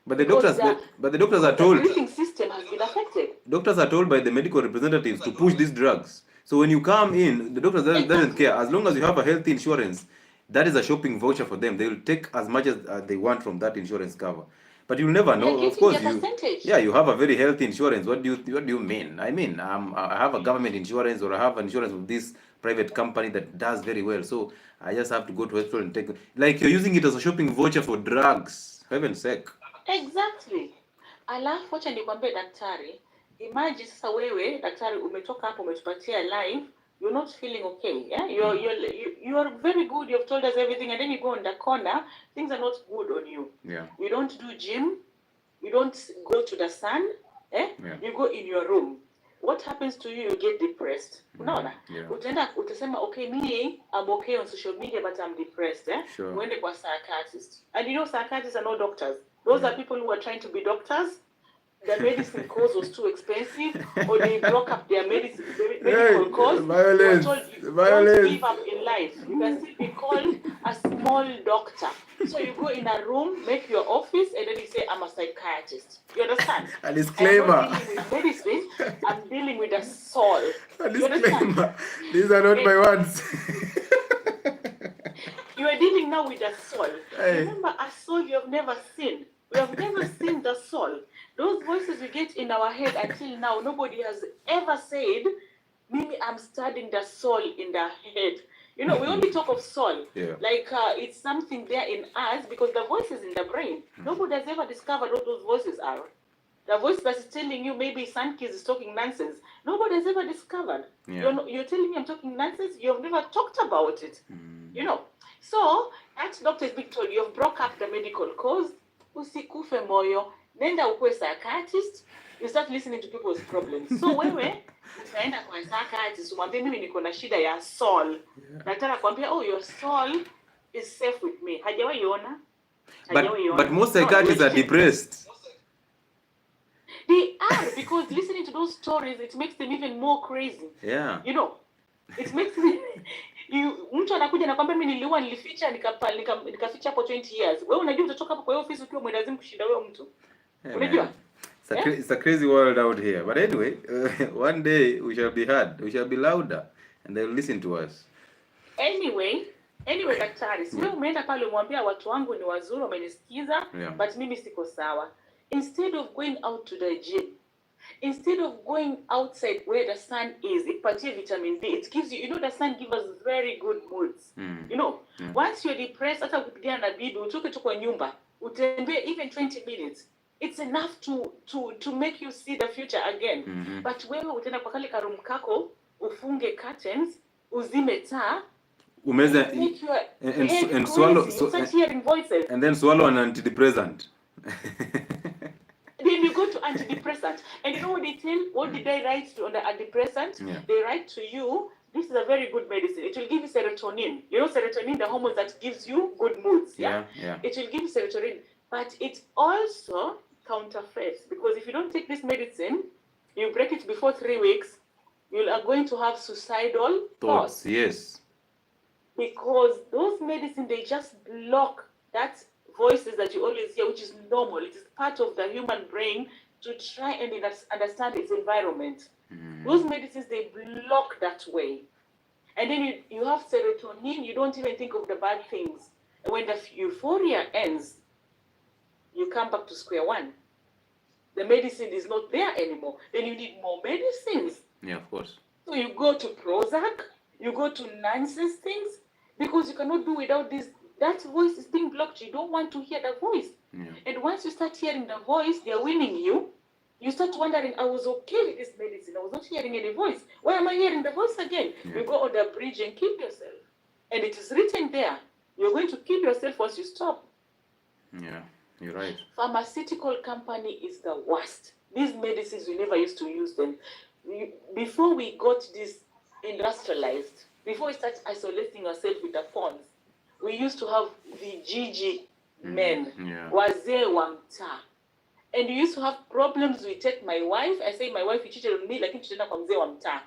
But the doctors are told. The breathing system has been affected. Doctors are told by the medical representatives to push these drugs. So when you come in, the doctor doesn't care. As long as you have a health insurance, that is a shopping voucher for them. They will take as much as they want from that insurance cover. But you'll never know. Of course, you have a very healthy insurance. What do you mean? I mean, I have a government insurance, or I have insurance with this private company that does very well. So I just have to go to hospital and take. Like you're using it as a shopping voucher for drugs. For heaven's sake. Exactly. Alafu wacha nikwambie daktari, imagine sasa wewe daktari umetoka hapo umetupatia live, you're not feeling okay, yeah? You're very good, you've told us everything, and then you go on the corner, things are not good on you. Yeah. You don't do gym, you don't go to the sun, eh? Yeah. You go in your room. What happens to you? You get depressed. Unaona? Yeah. Utasema, okay, me, I'm okay on social media, but I'm depressed, eh? Sure. Uende kwa psychiatrist. And you know, psychiatrists are not doctors. Those are people who are trying to be doctors. The medicine course was too expensive, or they broke up their medical course. Violence. Don't give up in life. You can still be called a small doctor. So you go in a room, make your office, and then you say, I'm a psychiatrist. You understand? A disclaimer. I'm not dealing with medicine, I'm dealing with a soul. A disclaimer. These are not my words. You are dealing now with a soul. Hey. Remember, a soul you have never seen. We have never seen the soul. Those voices we get in our head until now, nobody has ever said, Mimi, I'm studying the soul in the head. You know, we only talk of soul. Yeah. Like it's something there in us because the voice is in the brain. Nobody has ever discovered what those voices are. The voice that is telling you maybe Sunkiz is talking nonsense. Nobody has ever discovered. Yeah. You're telling me I'm talking nonsense? You've never talked about it. You know. So, that doctor is being told, you've broke up the medical cause. Usikufe moyo. Nenda ukwe psychiatrist. You start listening to people's problems. So wewe utaenda kwa psychiatrist umwambie mimi niko na shida ya soul. Nataka kuambia your soul is safe with me. Hajawahi ona? But most psychiatrists are depressed. They are, because listening to those stories, it makes them even more crazy. Yeah. You know, it makes me mtu anakuja nakwambia mimi nilificha nikaficha hapo 20 years. Wewe unajua utatoka hapo kwa hiyo ofisi ukiwa mwendazimu kushinda huyo mtu. Unajua? It's a crazy world out here. But anyway, one day we shall be heard. We shall be louder and they'll listen to us. Anyway, daktari, wewe umeenda pale umwambia watu wangu ni wazuri wamenisikiza, but mimi siko sawa. Instead of going out to the gym, instead of going outside where the sun is, ipatie vitamin D. It gives you, the sun gives us very good moods. You know, once you're depressed, hata ukipigana na bibi, utoke tu kwa nyumba, utembee even 20 minutes. It's enough to make you see the future again. But wewe utaenda kwa kale karoom kako, ufunge curtains, uzime taa, umeze and swallow start hearing voices. And then swallow an antidepressant. Then you go to antidepressant. And you know what they tell? What did they write on the antidepressant? Yeah. They write to you, this is a very good medicine. It will give you serotonin. You know serotonin, the hormone that gives you good moods. Yeah. It will give you serotonin. But it also counterfeits. Because if you don't take this medicine, you break it before 3 weeks, you are going to have suicidal thoughts. Yes. Because those medicines, they just block that voices that you always hear, which is normal. It is part of the human brain to try and understand its environment. Those medicines, they block that way. And then you have serotonin, you don't even think of the bad things. And when the euphoria ends, you come back to square one. The medicine is not there anymore. Then you need more medicines. Yeah, of course. So you go to Prozac, you go to nonsense things, because you cannot do without this. That voice is being blocked. You don't want to hear the voice. Yeah. And once you start hearing the voice, they're winning you. You start wondering, I was okay with this medicine. I was not hearing any voice. Why am I hearing the voice again? Yeah. You go on the bridge and kill yourself. And it is written there. You're going to kill yourself once you stop. Yeah, you're right. Pharmaceutical company is the worst. These medicines, we never used to use them. Before we got this industrialized, before we started isolating ourselves with the phones, we used to have the GG men, wazee wa mtaa. And you used to have problems. We take my wife, I say my wife you cheated on me, lakini tutaenda kwa mzee wa mtaa.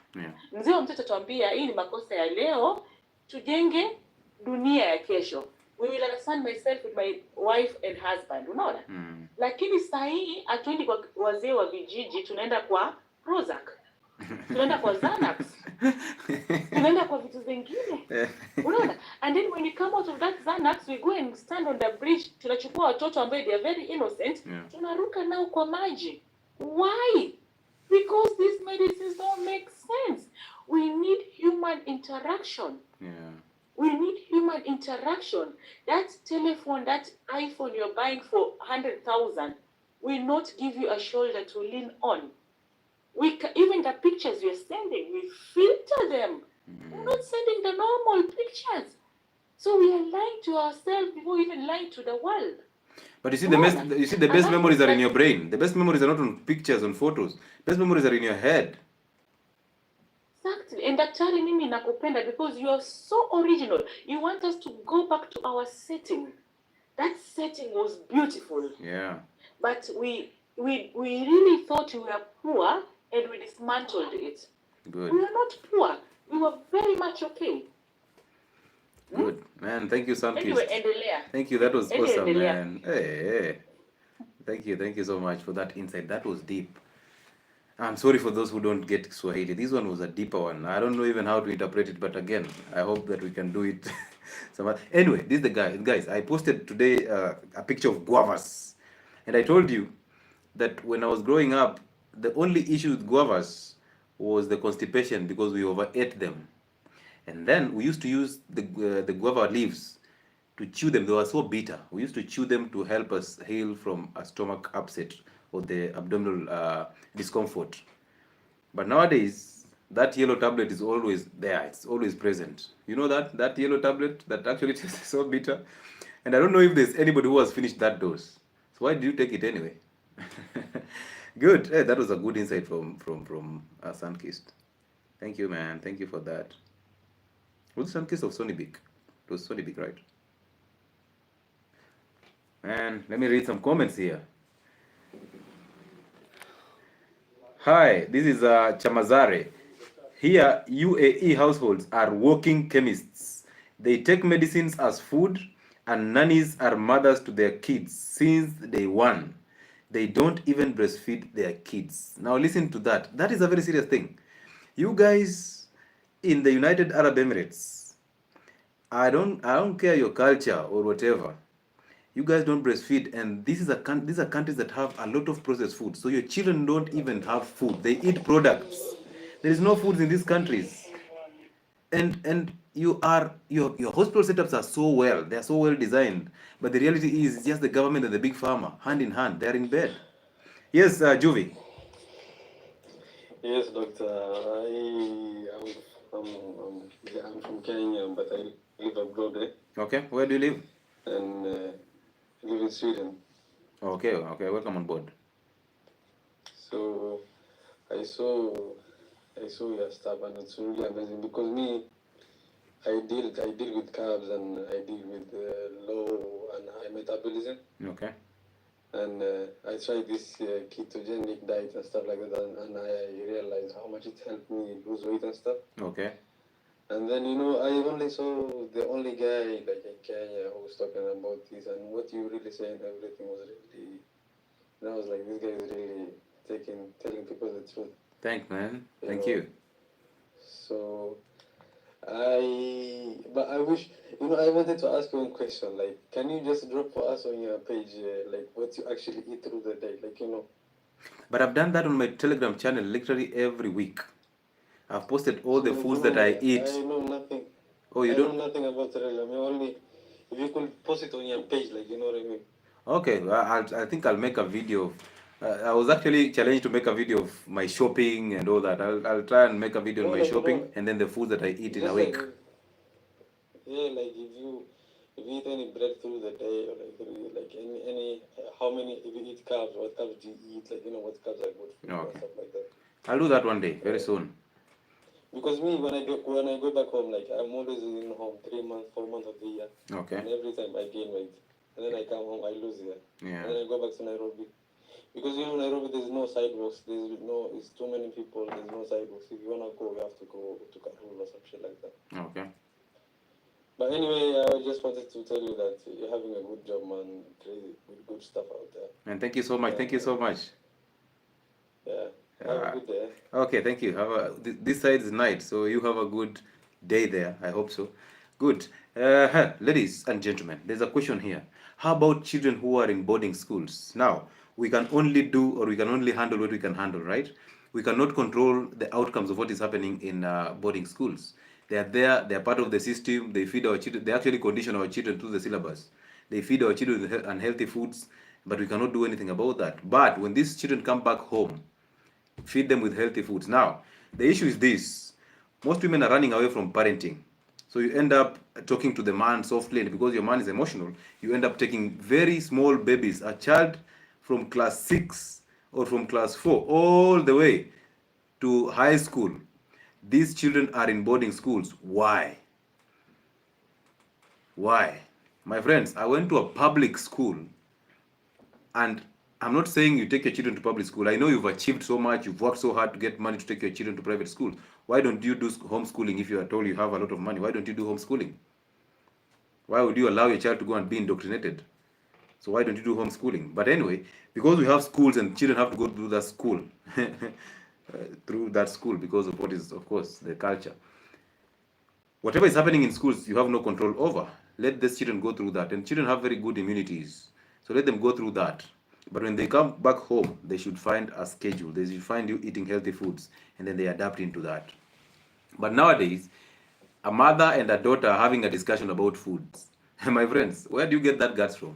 Mzee wa mtaa atatuambia hii ni makosa ya leo, tujenge dunia ya kesho. We will understand myself with my wife and husband, unaona? Lakini saa hii hatuendi kwa wazee wa vijiji, tunaenda kwa Prozac. Tunaenda kwa Xanax. Tunaenda kwa vitu vingine. Unaona? And then when we come out of that Xanax, we go and stand on the bridge. Tunachukua watoto ambao they are very innocent. Tunaruka nao kwa maji. Why? Because these medicines don't make sense. We need human interaction. We need human interaction. That telephone, that iPhone you're buying for 100,000 will not give you a shoulder to lean on. Even the pictures we're sending, we filter them. We're not sending the normal pictures. So we are lying to ourselves before we even lying to the world. But you see, the best memories are in your brain. The best memories are not on pictures, on photos. Best memories are in your head. Exactly. And Daktari mimi nakupenda because you are so original. You want us to go back to our setting. That setting was beautiful. Yeah. But we really thought we were poor and we dismantled it. Good. We were not poor. We were very much okay. Good. Man, thank you, Sunkist. Anyway, thank you. That was awesome, man. Hey. Thank you so much for that insight. That was deep. I'm sorry for those who don't get Swahili. This one was a deeper one. I don't know even how to interpret it, but again, I hope that we can do it. Anyway, this is the guy. Guys, I posted today a picture of guavas. And I told you that when I was growing up, the only issue with guavas was the constipation because we overate them. And then we used to use the guava leaves to chew them. They were so bitter. We used to chew them to help us heal from a stomach upset or the abdominal discomfort. But nowadays, that yellow tablet is always there. It's always present. You know that yellow tablet that actually tastes so bitter? And I don't know if there's anybody who has finished that dose. So why do you take it anyway? Good. Hey, that was a good insight from Sunkist. Thank you, man. Thank you for that. Was the Sunkist of Sonibik? It was Sonibik, right? And let me read some comments here. Hi, this is Chamazare. Here, UAE households are walking chemists. They take medicines as food, and nannies are mothers to their kids since day one. They don't even breastfeed their kids. Now listen to that. That is a very serious thing. You guys in the United Arab Emirates, I don't care your culture or whatever. You guys don't breastfeed, and these are countries that have a lot of processed food. So your children don't even have food. They eat products. There is no food in these countries. And your hospital setups are so well. They are so well designed. But the reality is just the government and the big pharma, hand in hand. They are in bed. Yes, Juvi. Yes, doctor. I'm from Kenya, but I live abroad. Okay, where do you live? And I live in Sweden. Okay, welcome on board. So I saw your stuff, and it's really amazing because me, I deal with carbs and I deal with low and high metabolism. Okay. And I tried this ketogenic diet and stuff like that, and I realized how much it helped me lose weight and stuff. Okay. And then, I only saw the only guy like in Kenya who was talking about this, and what you really saying, everything was really, and I was like, this guy is really telling people the truth. Thanks, man. Thank you. So, but I wish, I wanted to ask you one question, like, can you just drop for us on your page, like, what you actually eat through the day, like, But I've done that on my Telegram channel literally every week. I've posted all the foods that I eat. I know nothing. Oh, you don't? I know nothing about Telegram. Only if you could post it on your page, like, you know what I mean? Okay, I think I'll make a video. I was actually challenged to make a video of my shopping and all that. I'll try and make a video on my shopping and then the food that I eat in a week. Like, like if you eat any bread through the day, or like any how many, if you eat carbs, what carbs do you eat? Like, what carbs are good for you and stuff like that. I'll do that one day, very soon. Because me, when I go back home, like, I'm always in home 3 months, 4 months of the year. Okay. And every time I gain weight. And then I come home, I lose it. Yeah. And then I go back to Nairobi. Because Nairobi, there's no sidewalks. It's too many people. There's no sidewalks. If you wanna go, you have to go to Karul or some shit like that. Okay. But anyway, I just wanted to tell you that you're having a good job, man. Crazy, good stuff out there. And thank you so much. Thank you so much. Yeah. Have a good day. Okay, thank you. This side is night, so you have a good day there. I hope so. Good. Ladies and gentlemen, there's a question here. How about children who are in boarding schools? Now, we can only do or we can only handle what we can handle, right? We cannot control the outcomes of what is happening in boarding schools. They are there, they are part of the system, they feed our children, they actually condition our children to the syllabus. They feed our children with unhealthy foods, but we cannot do anything about that. But when these children come back home, feed them with healthy foods. Now, the issue is this. Most women are running away from parenting. So you end up talking to the man softly, and because your man is emotional, you end up taking very small babies, a child from class 6 or from class 4 all the way to high school. These children are in boarding schools. Why? Why? My friends, I went to a public school, and I'm not saying you take your children to public school. I know you've achieved so much, you've worked so hard to get money to take your children to private school. Why don't you do homeschooling if you are told you have a lot of money? Why don't you do homeschooling? Why would you allow your child to go and be indoctrinated? So why don't you do homeschooling? But anyway, because we have schools and children have to go through that school, because of what is, of course, the culture. Whatever is happening in schools, you have no control over. Let these children go through that. And children have very good immunities. So let them go through that. But when they come back home, they should find a schedule. They should find you eating healthy foods, and then they adapt into that. But nowadays, a mother and a daughter are having a discussion about foods. My friends, where do you get that guts from?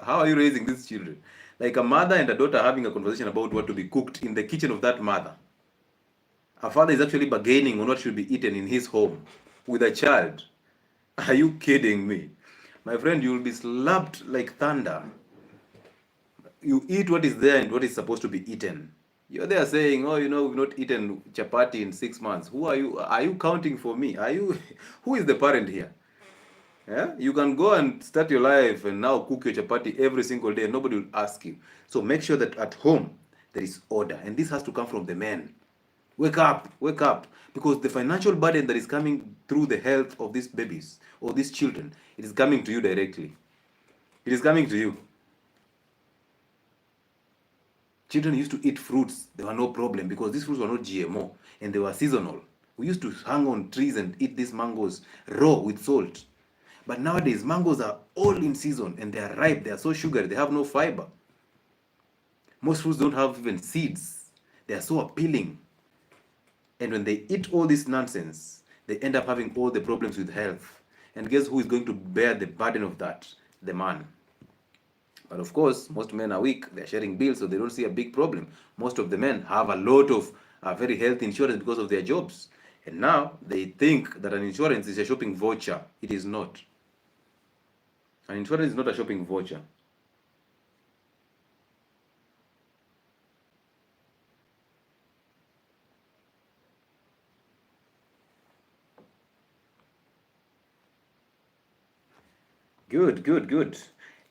How are you raising these children? Like a mother and a daughter having a conversation about what to be cooked in the kitchen of that mother. A father is actually bargaining on what should be eaten in his home with a child. Are you kidding me? My friend, you will be slapped like thunder. You eat what is there and what is supposed to be eaten. You're there saying, oh, we've not eaten chapati in 6 months. Who are you? Are you counting for me? Who is the parent here? Yeah? You can go and start your life and now cook your chapati every single day and nobody will ask you. So make sure that at home there is order. And this has to come from the men. Wake up, wake up. Because the financial burden that is coming through the health of these babies or these children, it is coming to you directly. It is coming to you. Children used to eat fruits. There were no problem because these fruits were not GMO and they were seasonal. We used to hang on trees and eat these mangoes raw with salt. But nowadays, mangoes are all in season and they are ripe. They are so sugary. They have no fiber. Most fruits don't have even seeds. They are so appealing. And when they eat all this nonsense, they end up having all the problems with health. And guess who is going to bear the burden of that? The man. But of course, most men are weak. They're sharing bills, so they don't see a big problem. Most of the men have a lot of very health insurance because of their jobs. And now they think that an insurance is a shopping voucher. It is not. An insurance is not a shopping voucher. Good, good, good.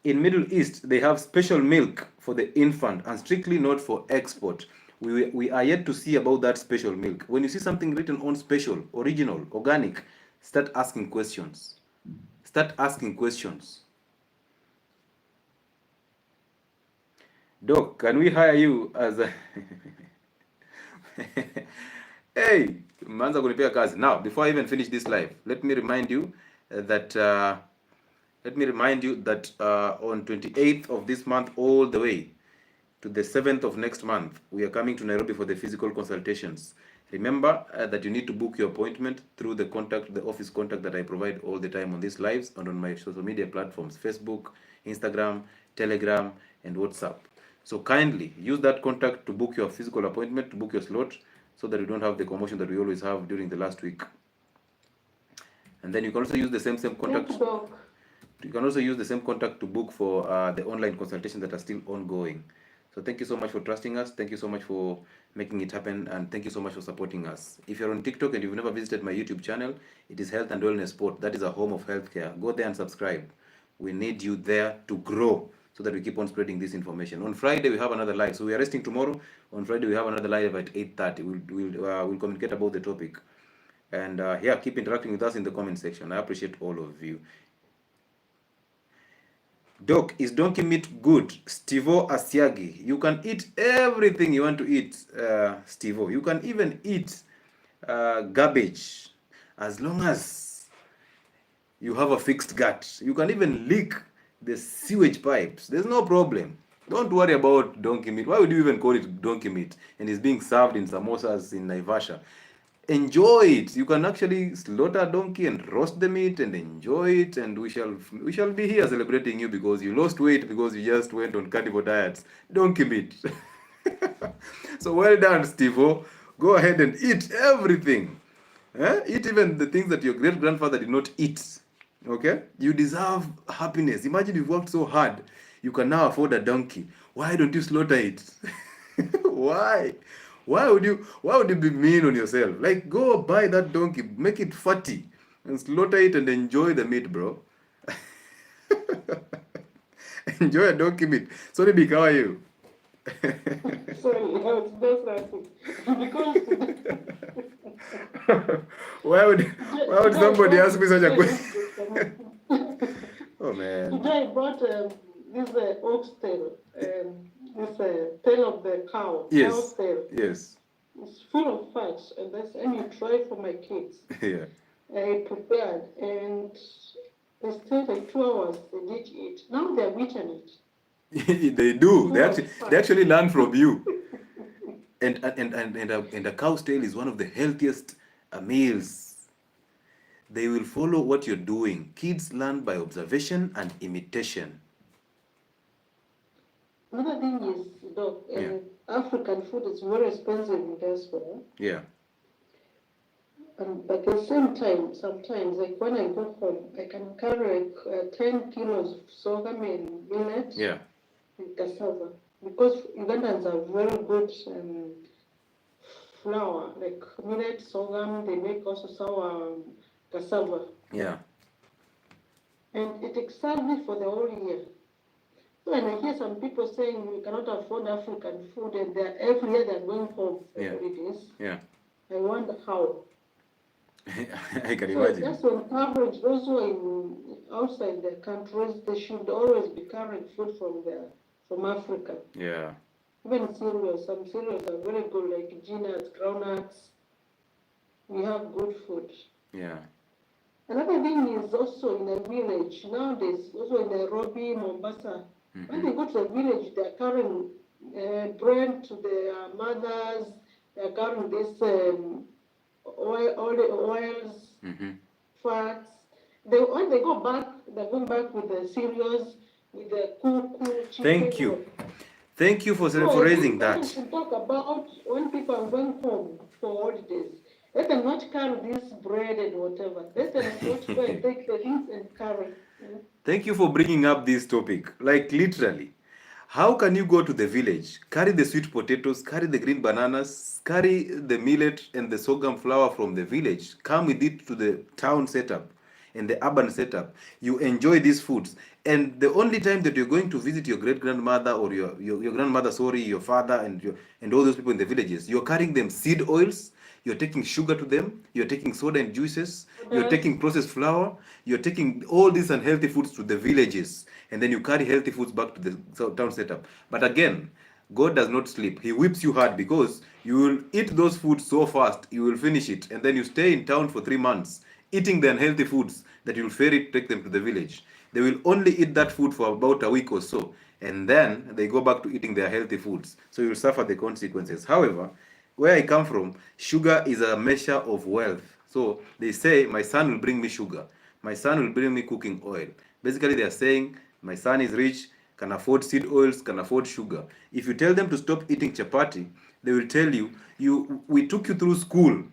In Middle East, they have special milk for the infant and strictly not for export. We are yet to see about that special milk. When you see something written on special, original, organic, start asking questions. Start asking questions. Doc, can we hire you as a... Hey, manza kunipea kazi. Now, before I even finish this live, let me remind you that on 28th of this month all the way to the 7th of next month, we are coming to Nairobi for the physical consultations. Remember that you need to book your appointment through the office contact that I provide all the time on these lives and on my social media platforms, Facebook, Instagram, Telegram, and WhatsApp. So kindly use that contact to book your physical appointment, to book your slot, so that you don't have the commotion that we always have during the last week. And then you can also use the same contact. You can also use the same contact to book for the online consultations that are still ongoing. So thank you so much for trusting us. Thank you so much for making it happen. And thank you so much for supporting us. If you're on TikTok and you've never visited my YouTube channel, it is Health and Wellness Sport. That is a home of healthcare. Go there and subscribe. We need you there to grow so that we keep on spreading this information. On Friday we have another live, so we are resting tomorrow. On Friday we have another live at 8:30. We'll communicate about the topic, and yeah, keep interacting with us in the comment section. I appreciate all of you. Doc, is donkey meat good? Stevo Asiagi. You can eat everything you want to eat, Stevo. You can even eat garbage as long as you have a fixed gut. You can even lick the sewage pipes. There's no problem. Don't worry about donkey meat. Why would you even call it donkey meat? And it's being served in samosas in Naivasha. Enjoy it. You can actually slaughter a donkey and roast the meat and enjoy it, and we shall be here celebrating you because you lost weight because you just went on carnivore diets. Donkey meat. So well done, Steve-O. Go ahead and eat everything. Eat even the things that your great grandfather did not eat. Okay? You deserve happiness. Imagine you've worked so hard. You can now afford a donkey. Why don't you slaughter it? Why? Why would you be mean on yourself? Like, go buy that donkey, make it fatty, and slaughter it and enjoy the meat, bro. Enjoy a donkey meat. Sorry, Big, how are you? Sorry, it's just nothing. Why would somebody ask me such a question? Oh man. Today I brought this oxtail, this tail of the cow. Yes. Cow tail. Yes. It's full of fat, and that's any try for my kids. Yeah. I prepared, and they stayed like 2 hours. They did eat. Now they're eating it. They do. They actually learn from you. And a cow's tail is one of the healthiest meals. They will follow what you're doing. Kids learn by observation and imitation. Another thing is, Doc, African food is very expensive in diaspora. Yeah. But at the same time, sometimes, like when I go home, I can carry 10 kilos of sorghum and millet. Yeah. And cassava. Because Ugandans are very good flour, like millet, sorghum, they make also sour cassava. Yeah. And it excites me for the whole year. So when I hear some people saying we cannot afford African food and every year they're going home for holidays, I wonder how. I can imagine. That's on average, those who are outside their countries, they should always be carrying food from Africa. Yeah. Even cereals, some cereals are very good, like peanuts, groundnuts. We have good food. Yeah. Another thing is also in a village nowadays, also in Nairobi, Mombasa. Mm-hmm. When they go to a village, they're carrying bread to their mothers. They're carrying this oils, fats. When they go back, they're going back with the cereals, with the cool chicken. Thank you. Thank you for raising that. We should talk about when people are going home for holidays. Let them not carry this bread and whatever. Let them not go and take the things and carry. Thank you for bringing up this topic. Like literally, how can you go to the village, carry the sweet potatoes, carry the green bananas, carry the millet and the sorghum flour from the village, come with it to the town setup and the urban setup? You enjoy these foods. And the only time that you're going to visit your great-grandmother or your grandmother, your father and all those people in the villages, you're carrying them seed oils, you're taking sugar to them, you're taking soda and juices, you're taking processed flour, you're taking all these unhealthy foods to the villages, and then you carry healthy foods back to the town setup. But again, God does not sleep. He whips you hard because you will eat those foods so fast, you will finish it, and then you stay in town for 3 months, eating the unhealthy foods that you'll ferry take them to the village. They will only eat that food for about a week or so, and then they go back to eating their healthy foods. So you'll suffer the consequences. However, where I come from, sugar is a measure of wealth. So they say, my son will bring me sugar. My son will bring me cooking oil. Basically, they are saying, my son is rich, can afford seed oils, can afford sugar. If you tell them to stop eating chapati, they will tell you, we took you through school.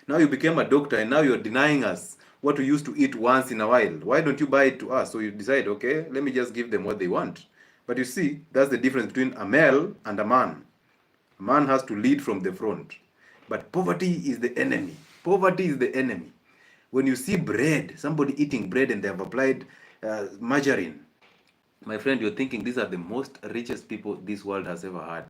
Now you became a doctor, and now you're denying us what we used to eat once in a while. Why don't you buy it to us? So you decide, okay, let me just give them what they want. But you see, that's the difference between a male and a man. A man has to lead from the front. But poverty is the enemy. Poverty is the enemy. When you see bread, somebody eating bread and they have applied margarine, My friend, you're thinking these are the most richest people this world has ever had.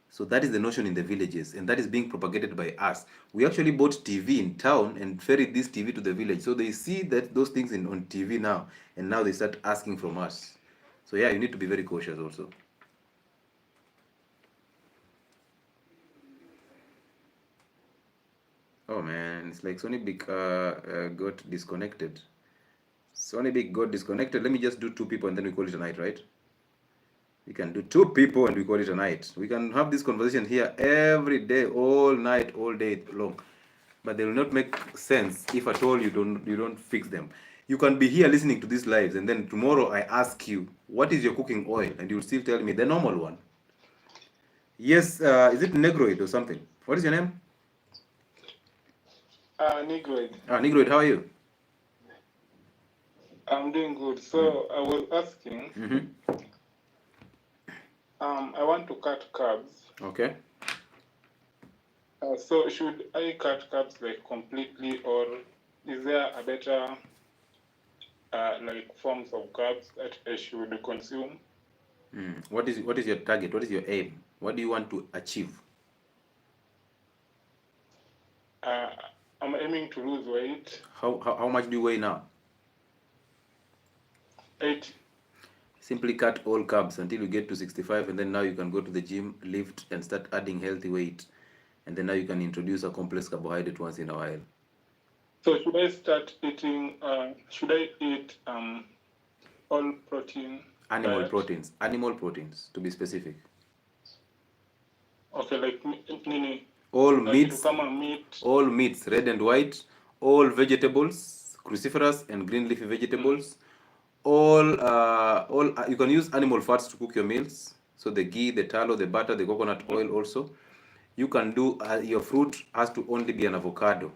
So that is the notion in the villages, and that is being propagated by us. We actually bought TV in town and ferried this TV to the village. So they see that those things on TV now, and now they start asking from us. So yeah, you need to be very cautious also. Oh man, it's like Sony Big got disconnected. Sony Big got disconnected. Let me just do 2 people and then we call it a night, right? We can do 2 people and we call it a night. We can have this conversation here every day, all night, all day long. But they will not make sense if at all you don't fix them. You can be here listening to these lives, and then tomorrow I ask you, what is your cooking oil? And you'll still tell me the normal one. Yes, is it Negroid or something? What is your name? Negroid. Negroid, how are you? I'm doing good. So I was asking, I want to cut carbs. Okay. So should I cut carbs like completely, or is there a better like forms of carbs that I should consume? What is your target? What is your aim? What do you want to achieve? I'm aiming to lose weight. How much do you weigh now? 80. Simply cut all carbs until you get to 65, and then now you can go to the gym, lift, and start adding healthy weight. And then now you can introduce a complex carbohydrate once in a while. So should I start eating, should I eat all protein? Animal proteins, to be specific. Okay, like all meats, red and white, all vegetables, cruciferous and green leafy vegetables, all you can use animal fats to cook your meals. So the ghee, the tallow, the butter, the coconut oil also. You can do, your fruit has to only be an avocado.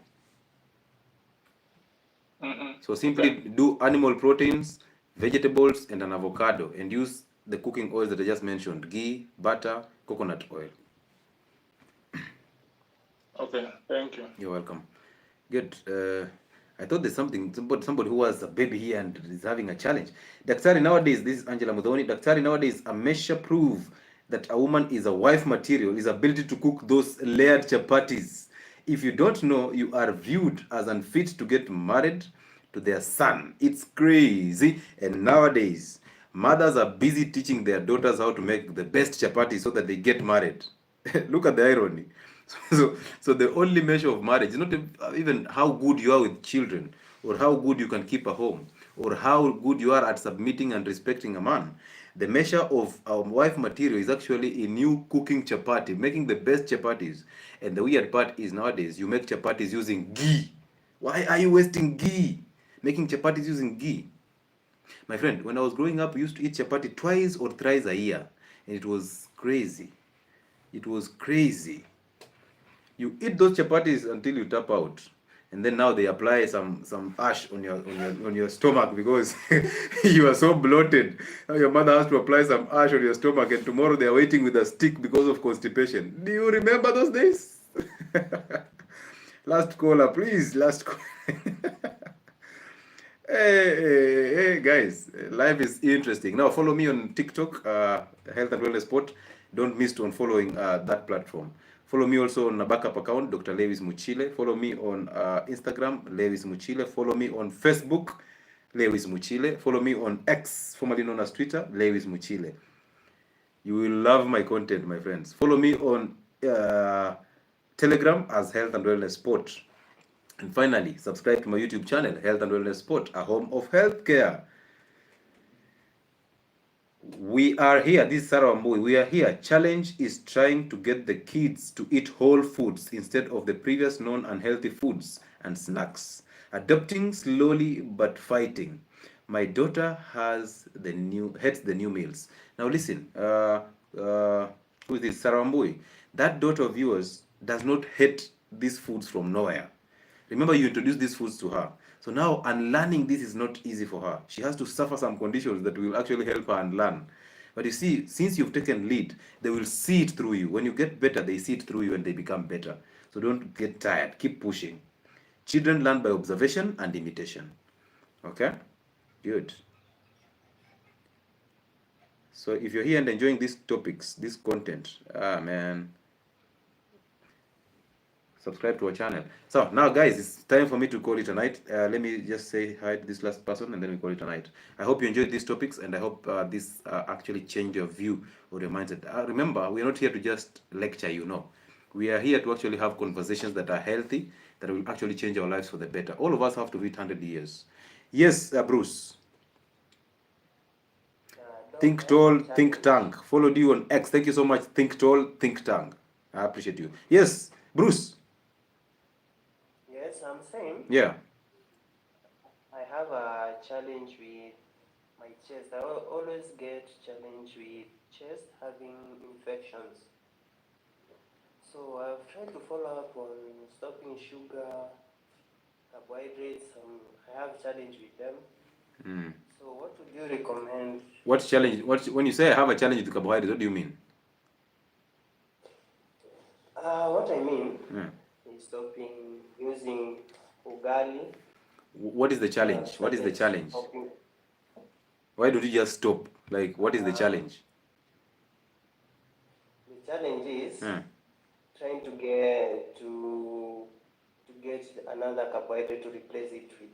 So simply do animal proteins, vegetables, and an avocado, and use the cooking oils that I just mentioned: ghee, butter, coconut oil. Okay, thank you. You're welcome. Good. I thought there's somebody who was a baby here and is having a challenge. Dietary nowadays, this is Angela Mudhoni. Dietary nowadays, a measure prove that a woman is a wife material is ability to cook those layered chapatis. If you don't know, you are viewed as unfit to get married to their son. It's crazy. And nowadays, mothers are busy teaching their daughters how to make the best chapati so that they get married. Look at the irony. So the only measure of marriage is not even how good you are with children, or how good you can keep a home, or how good you are at submitting and respecting a man. The measure of our wife material is actually in you cooking chapati, making the best chapatis. And the weird part is nowadays you make chapatis using ghee. Why are you wasting ghee? Making chapatis using ghee. My friend, when I was growing up, we used to eat chapati twice or thrice a year. And it was crazy. It was crazy. You eat those chapatis until you tap out, and then now they apply some ash on your stomach because you are so bloated. Now your mother has to apply some ash on your stomach, and tomorrow they are waiting with a stick because of constipation. Do you remember those days? Last caller, please. Last caller. Hey, guys, life is interesting. Now follow me on TikTok, Health and Wellness Sport. Don't miss on following that platform. Follow me also on a backup account, Dr. Lewis Muchile. Follow me on Instagram, Lewis Muchile. Follow me on Facebook, Lewis Muchile. Follow me on X, formerly known as Twitter, Lewis Muchile. You will love my content, my friends. Follow me on Telegram as Health and Wellness Sport. And finally, subscribe to my YouTube channel, Health and Wellness Sport, a home of healthcare. We are here. This is Sarah Wambui. We are here. Challenge is trying to get the kids to eat whole foods instead of the previous known unhealthy foods and snacks. Adopting slowly but fighting. My daughter hates the new meals. Now listen, who is this? Sarah Wambui. That daughter of yours does not hate these foods from nowhere. Remember, you introduced these foods to her. So now unlearning this is not easy for her. She has to suffer some conditions that will actually help her unlearn. But you see, since you've taken lead, they will see it through you. When you get better, they see it through you and they become better. So don't get tired. Keep pushing. Children learn by observation and imitation. Okay? Good. So if you're here and enjoying these topics, this content, man, subscribe to our channel. So now, guys, it's time for me to call it a night. Let me just say hi to this last person, and then we call it a night. I hope you enjoyed these topics, and I hope this actually changed your view or your mindset. Remember, we're not here to just lecture you, no. We are here to actually have conversations that are healthy, that will actually change our lives for the better. All of us have to hit 100 years. Yes, Bruce. Think Tall, Think Tank. Followed you on X. Thank you so much. Think Tall, Think Tank. I appreciate you. Yes, Bruce. Yes, I'm saying. Yeah. I have a challenge with my chest. I always get challenge with chest having infections. So I've tried to follow up on stopping sugar, carbohydrates. I have challenge with them. So what would you recommend? What challenge? When you say I have a challenge with carbohydrates, what do you mean? What I mean is stopping using ugali. What is the challenge? What is the challenge? Why don't you just stop? Like, what is the challenge? The challenge is trying to get another carbohydrate to replace it with.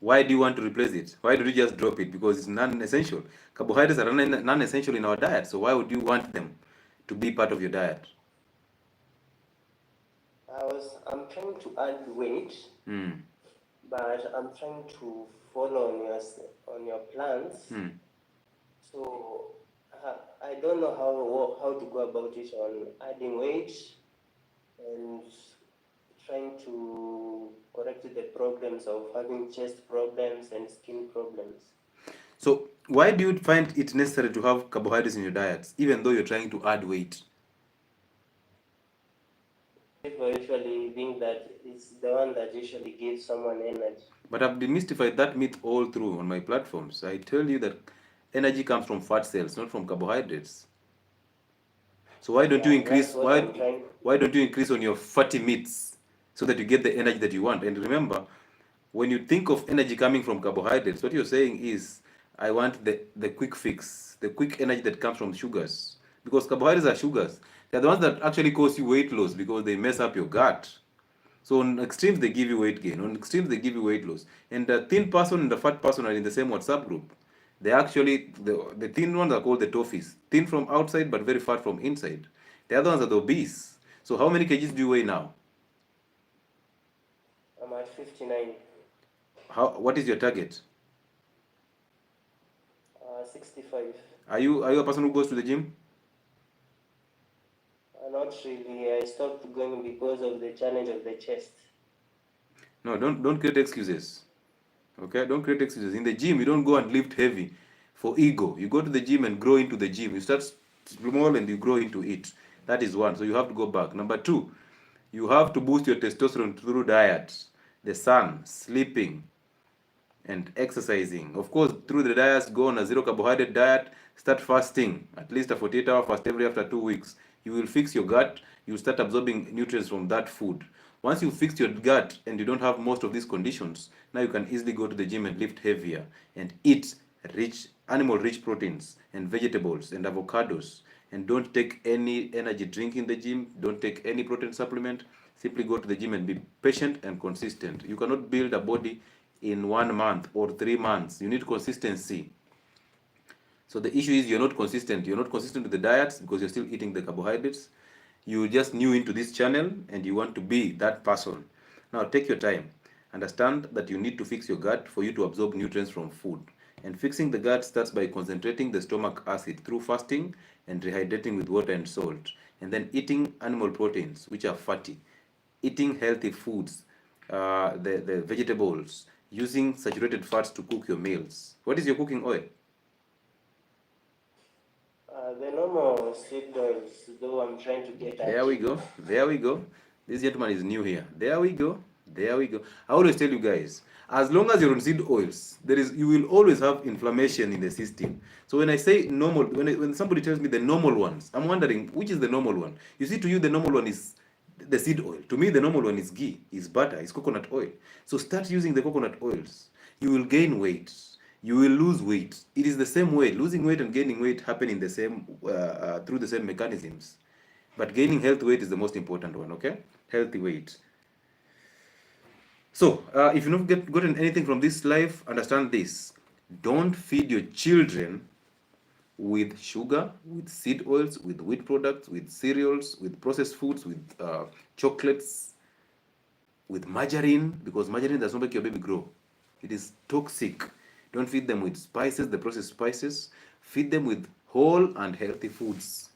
Why do you want to replace it? Why do you just drop it? Because it's non-essential. Carbohydrates are non-essential in our diet. So why would you want them to be part of your diet? I'm trying to add weight, but I'm trying to follow on your plans. So I don't know how to go about it on adding weight and trying to correct the problems of having chest problems and skin problems. So why do you find it necessary to have carbohydrates in your diets, even though you're trying to add weight? People usually think that it's the one that usually gives someone energy. But I've demystified that myth all through on my platforms. I tell you that energy comes from fat cells, not from carbohydrates. So why don't you increase? Why don't you increase on your fatty meats so that you get the energy that you want? And remember, when you think of energy coming from carbohydrates, what you're saying is, I want the quick fix, the quick energy that comes from sugars. Because carbohydrates are sugars. They're the ones that actually cause you weight loss because they mess up your gut. So on extremes, they give you weight gain. On extremes, they give you weight loss. And the thin person and the fat person are in the same WhatsApp group. They actually, the thin ones are called the toffees. Thin from outside, but very fat from inside. The other ones are the obese. So how many kgs do you weigh now? I'm at 59. What is your target? 65. Are you a person who goes to the gym? Not really. I stopped going because of the challenge of the chest. No, don't create excuses. Okay, don't create excuses. In the gym, you don't go and lift heavy for ego. You go to the gym and grow into the gym. You start small and you grow into it. That is one. So you have to go back. Number two, you have to boost your testosterone through diet, the sun, sleeping, and exercising. Of course, through the diet, go on a zero carbohydrate diet. Start fasting, at least a 48-hour fast after 2 weeks. You will fix your gut. You start absorbing nutrients from that food. Once you fix your gut and you don't have most of these conditions, now you can easily go to the gym and lift heavier and eat animal-rich proteins and vegetables and avocados. And don't take any energy drink in the gym. Don't take any protein supplement. Simply go to the gym and be patient and consistent. You cannot build a body in 1 month or 3 months. You need consistency. So the issue is you're not consistent. You're not consistent with the diets because you're still eating the carbohydrates. You just new into this channel and you want to be that person. Now take your time. Understand that you need to fix your gut for you to absorb nutrients from food. And fixing the gut starts by concentrating the stomach acid through fasting and rehydrating with water and salt. And then eating animal proteins, which are fatty. Eating healthy foods, the vegetables, using saturated fats to cook your meals. What is your cooking oil? The normal seed oils, though I'm trying to get. There we go. There we go. This gentleman is new here. There we go. There we go. I always tell you guys, as long as you're on seed oils, you will always have inflammation in the system. So when I say normal, when somebody tells me the normal ones, I'm wondering which is the normal one. You see, to you the normal one is the seed oil. To me, the normal one is ghee, is butter, is coconut oil. So start using the coconut oils. You will gain weight. you will lose weight. It is the same way. Losing weight and gaining weight happen in the same through the same mechanisms. But gaining healthy weight is the most important one, okay? Healthy weight. So, if you've not gotten anything from this life, understand this. Don't feed your children with sugar, with seed oils, with wheat products, with cereals, with processed foods, with chocolates, with margarine, because margarine does not make your baby grow. It is toxic. Don't feed them with spices, the processed spices. Feed them with whole and healthy foods.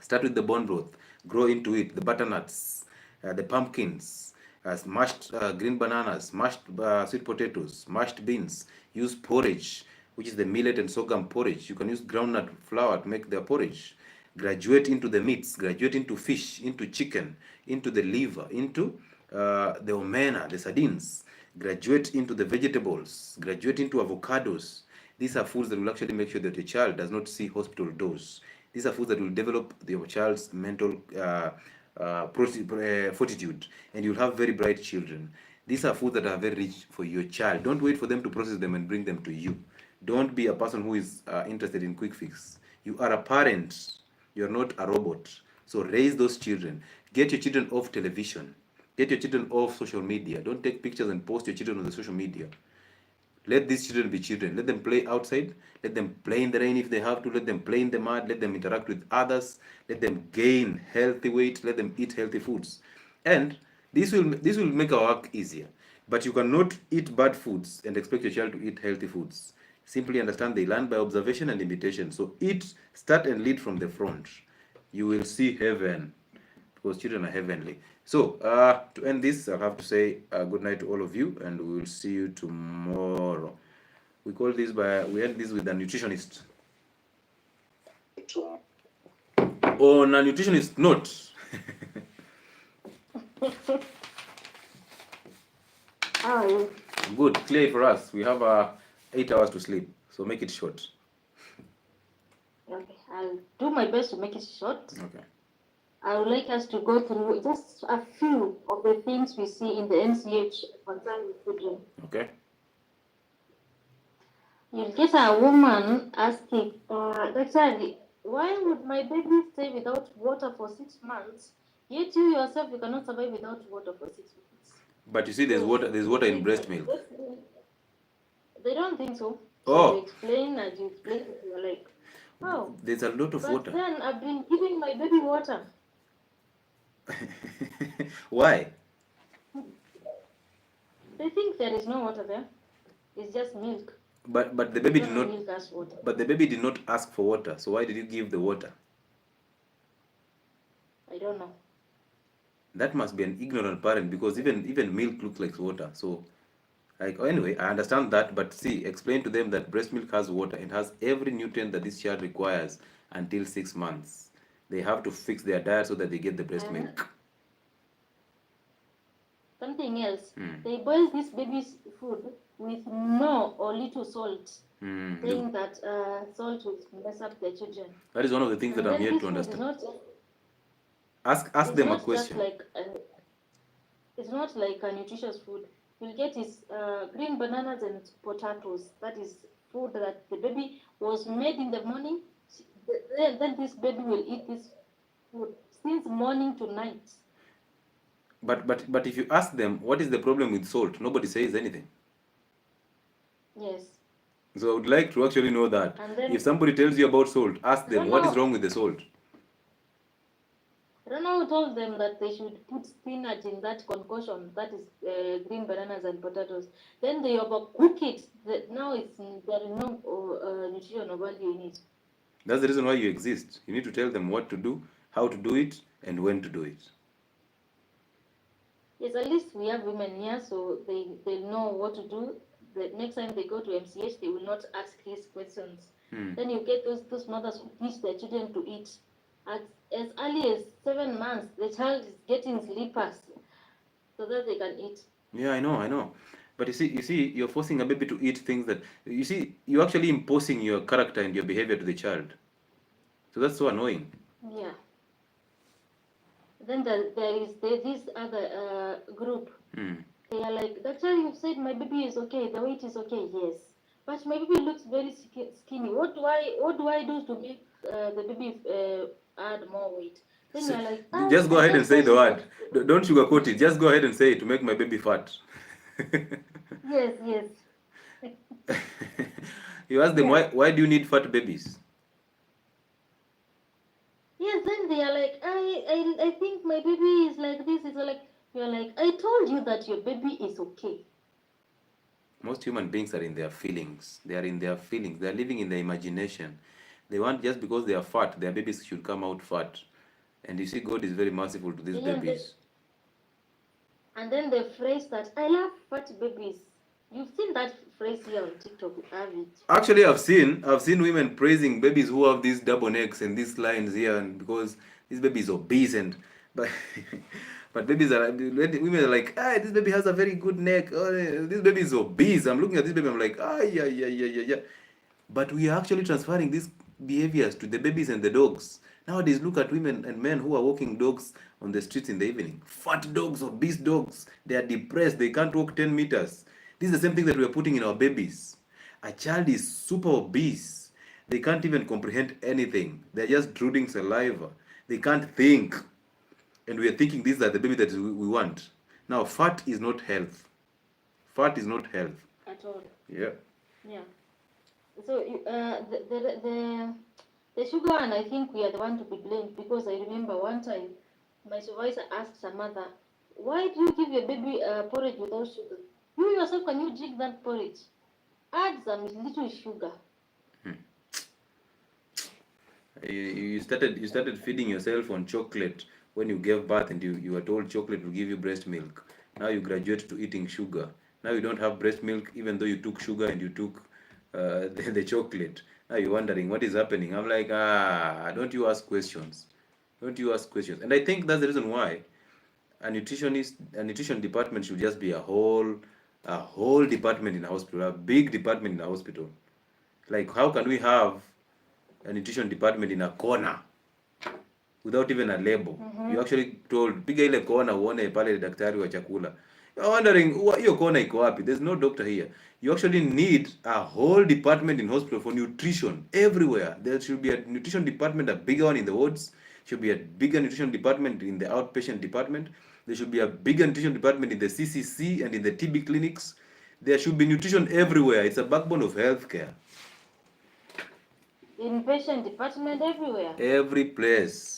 Start with the bone broth, grow into it, the butternuts, the pumpkins, mashed green bananas, mashed sweet potatoes, mashed beans. Use porridge, which is the millet and sorghum porridge. You can use groundnut flour to make their porridge. Graduate into the meats, graduate into fish, into chicken, into the liver, into the omena, the sardines. Graduate into the vegetables, graduate into avocados. These are foods that will actually make sure that your child does not see hospital doors. These are foods that will develop your child's mental fortitude, and you'll have very bright children. These are foods that are very rich for your child. Don't wait for them to process them and bring them to you. Don't be a person who is interested in quick fix. You are a parent. You're not a robot. So raise those children. Get your children off television. Get your children off social media. Don't take pictures and post your children on the social media. Let these children be children. Let them play outside. Let them play in the rain if they have to. Let them play in the mud. Let them interact with others. Let them gain healthy weight. Let them eat healthy foods. And this will make our work easier. But you cannot eat bad foods and expect your child to eat healthy foods. Simply understand they learn by observation and imitation. So start and lead from the front. You will see heaven, because children are heavenly. So, to end this, I'll have to say good night to all of you, and we will see you tomorrow. We end this with a nutritionist. On a nutritionist note. Good, clear for us. We have 8 hours to sleep, so make it short. Okay, I'll do my best to make it short. Okay. I would like us to go through just a few of the things we see in the NCH concerning children. Okay. You'll get a woman asking, Dietary, why would my baby stay without water for 6 months? Yet you yourself, you cannot survive without water for 6 months. But you see, there's water in breast milk. They don't think so. Oh. So you explain, you're like, oh. There's a lot of water. But then I've been giving my baby water. Why? They think there is no water there. It's just milk. But the baby did not. But the baby did not ask for water. So why did you give the water? I don't know. That must be an ignorant parent, because even milk looks like water. So, anyway, I understand that. But see, explain to them that breast milk has water and has every nutrient that this child requires until 6 months. They have to fix their diet so that they get the breast milk. Something else. They boil this baby's food with no or little salt, saying that salt will mess up their children. That is one of the things that I'm yet to understand. Ask them a question. It's not like a nutritious food. You'll get is green bananas and potatoes. That is food that the baby was made in the morning. Then this baby will eat this food since morning to night. But if you ask them what is the problem with salt, nobody says anything. Yes. So I would like to actually know that. If somebody tells you about salt, ask them what is wrong with the salt. I don't know who told them that they should put spinach in that concoction, that is green bananas and potatoes. Then they overcook it. Now there is no nutritional value in it. That's the reason why you exist. You need to tell them what to do, how to do it, and when to do it. Yes, at least we have women here, so they know what to do. The next time they go to MCH, they will not ask these questions. Then you get those mothers who teach their children to eat. As early as 7 months, the child is getting slippers so that they can eat. Yeah, I know. But you see, you're forcing a baby to eat things that, you're actually imposing your character and your behavior to the child. So that's so annoying. Yeah. Then there is this other group. They are like, Doctor, you said my baby is okay, the weight is okay. Yes. but my baby looks very skinny. What do I do to make the baby add more weight? Then you're like, just go I ahead and can't say force the you word. Don't sugarcoat it. Just go ahead and say it to make my baby fat. Yes. You ask them, Yeah. why do you need fat babies? Yes, then they are like, I think my baby is like this. It's like, you're like, I told you that your baby is okay. Most human beings are in their feelings. They are in their feelings. They are living in their imagination. They want, just because they are fat, their babies should come out fat. And you see, God is very merciful to these babies. And then the phrase that I love fat babies. You've seen that phrase here on TikTok, have it? Actually, I've seen women praising babies who have these double necks and these lines here, and because this baby is obese, and but but babies are, women are like, this baby has a very good neck. Oh, this baby is obese. I'm looking at this baby, I'm like, yeah. But we are actually transferring these behaviors to the babies and the dogs. Nowadays, look at women and men who are walking dogs on the streets in the evening. Fat dogs, obese dogs. They are depressed. They can't walk 10 meters. This is the same thing that we are putting in our babies. A child is super obese. They can't even comprehend anything. They're just drooling saliva. They can't think. And we are thinking these are the baby that we want. Now, fat is not health. Fat is not health. At all. Yeah. Yeah. So the sugar one, I think we are the one to be blamed, because I remember one time my supervisor asked her mother, why do you give your baby porridge without sugar? You yourself, can you drink that porridge? Add some little sugar. You started feeding yourself on chocolate when you gave birth, and you were told chocolate will give you breast milk. Now you graduate to eating sugar. Now you don't have breast milk, even though you took sugar and you took the chocolate. Now you're wondering what is happening. I'm like, don't you ask questions. Don't you ask questions. And I think that's the reason why a nutrition department should just be a whole department in a hospital, a big department in a hospital. Like, how can we have a nutrition department in a corner without even a label? You actually told, piga ile corner uone pale daktari wa chakula. You're wondering, hiyo corner iko wapi? There's no doctor here. You actually need a whole department in hospital for nutrition everywhere. There should be a nutrition department, a bigger one in the wards. Should be a bigger nutrition department in the outpatient department. There should be a bigger nutrition department in the CCC and in the TB clinics. There should be nutrition everywhere. It's a backbone of healthcare. Inpatient department everywhere. Every place.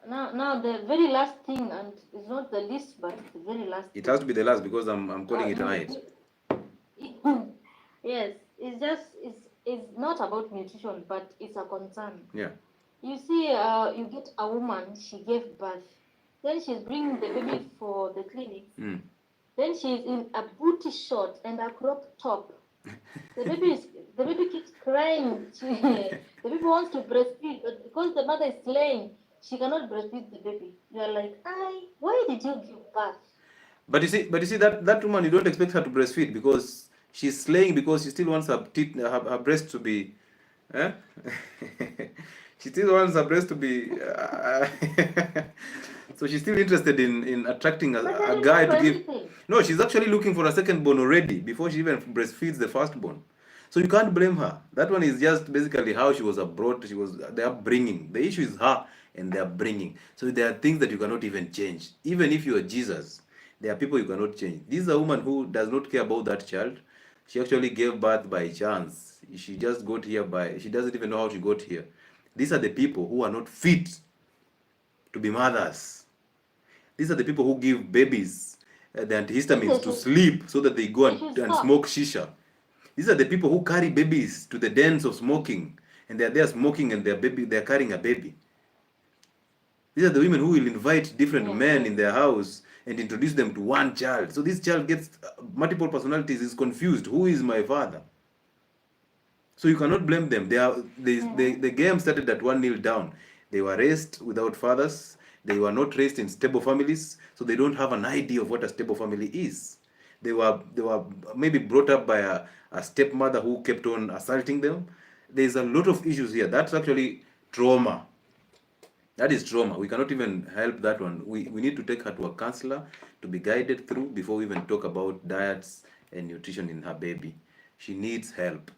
Now the very last thing, and it's not the least, but the very last. It has to be the last because I'm calling it tonight. Yes, it's not about nutrition, but it's a concern. Yeah. You see, you get a woman, she gave birth, then she's bringing the baby for the clinic. Then she's in a booty short and a crop top. The baby keeps crying. The baby wants to breastfeed, but because the mother is slaying, she cannot breastfeed the baby. You are like, why did you give birth? But you see that woman, you don't expect her to breastfeed because she's slaying, because she still wants her breast to be. She still wants her breast to be. So she's still interested in attracting a guy to give. No, she's actually looking for a second born already before she even breastfeeds the firstborn. So you can't blame her. That one is just basically how she was brought. The upbringing. The issue is her and their upbringing. So there are things that you cannot even change. Even if you are Jesus, there are people you cannot change. This is a woman who does not care about that child. She actually gave birth by chance. She just got here she doesn't even know how she got here. These are the people who are not fit to be mothers. These are the people who give babies the antihistamines to sleep so that they go and smoke shisha. These are the people who carry babies to the dens of smoking, and they're there smoking, and they're carrying a baby. These are the women who will invite different men in their house and introduce them to one child. So this child gets multiple personalities, is confused. Who is my father? So you cannot blame them. The game started at 1-0 down. They were raised without fathers. They were not raised in stable families, so they don't have an idea of what a stable family is. They were maybe brought up by a stepmother who kept on assaulting them. There's a lot of issues here. That's actually trauma. That is trauma. We cannot even help that one. We need to take her to a counselor to be guided through before we even talk about diets and nutrition in her baby. She needs help.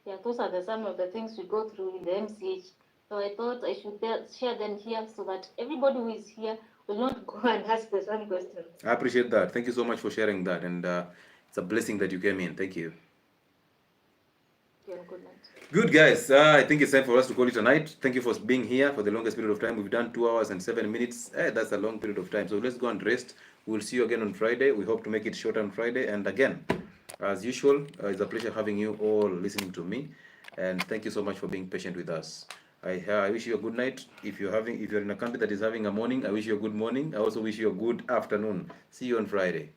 Yeah, those are some of the things we go through in the MCH. So I thought I should share them here so that everybody who is here will not go and ask the same questions. I appreciate that. Thank you so much for sharing that. And it's a blessing that you came in. Thank you. Good night. Good, guys. I think it's time for us to call it a night. Thank you for being here for the longest period of time. We've done 2 hours and 7 minutes. That's a long period of time. So let's go and rest. We'll see you again on Friday. We hope to make it short on Friday. And again, as usual, it's a pleasure having you all listening to me. And thank you so much for being patient with us. I wish you a good night. If you're in a country that is having a morning, I wish you a good morning. I also wish you a good afternoon. See you on Friday.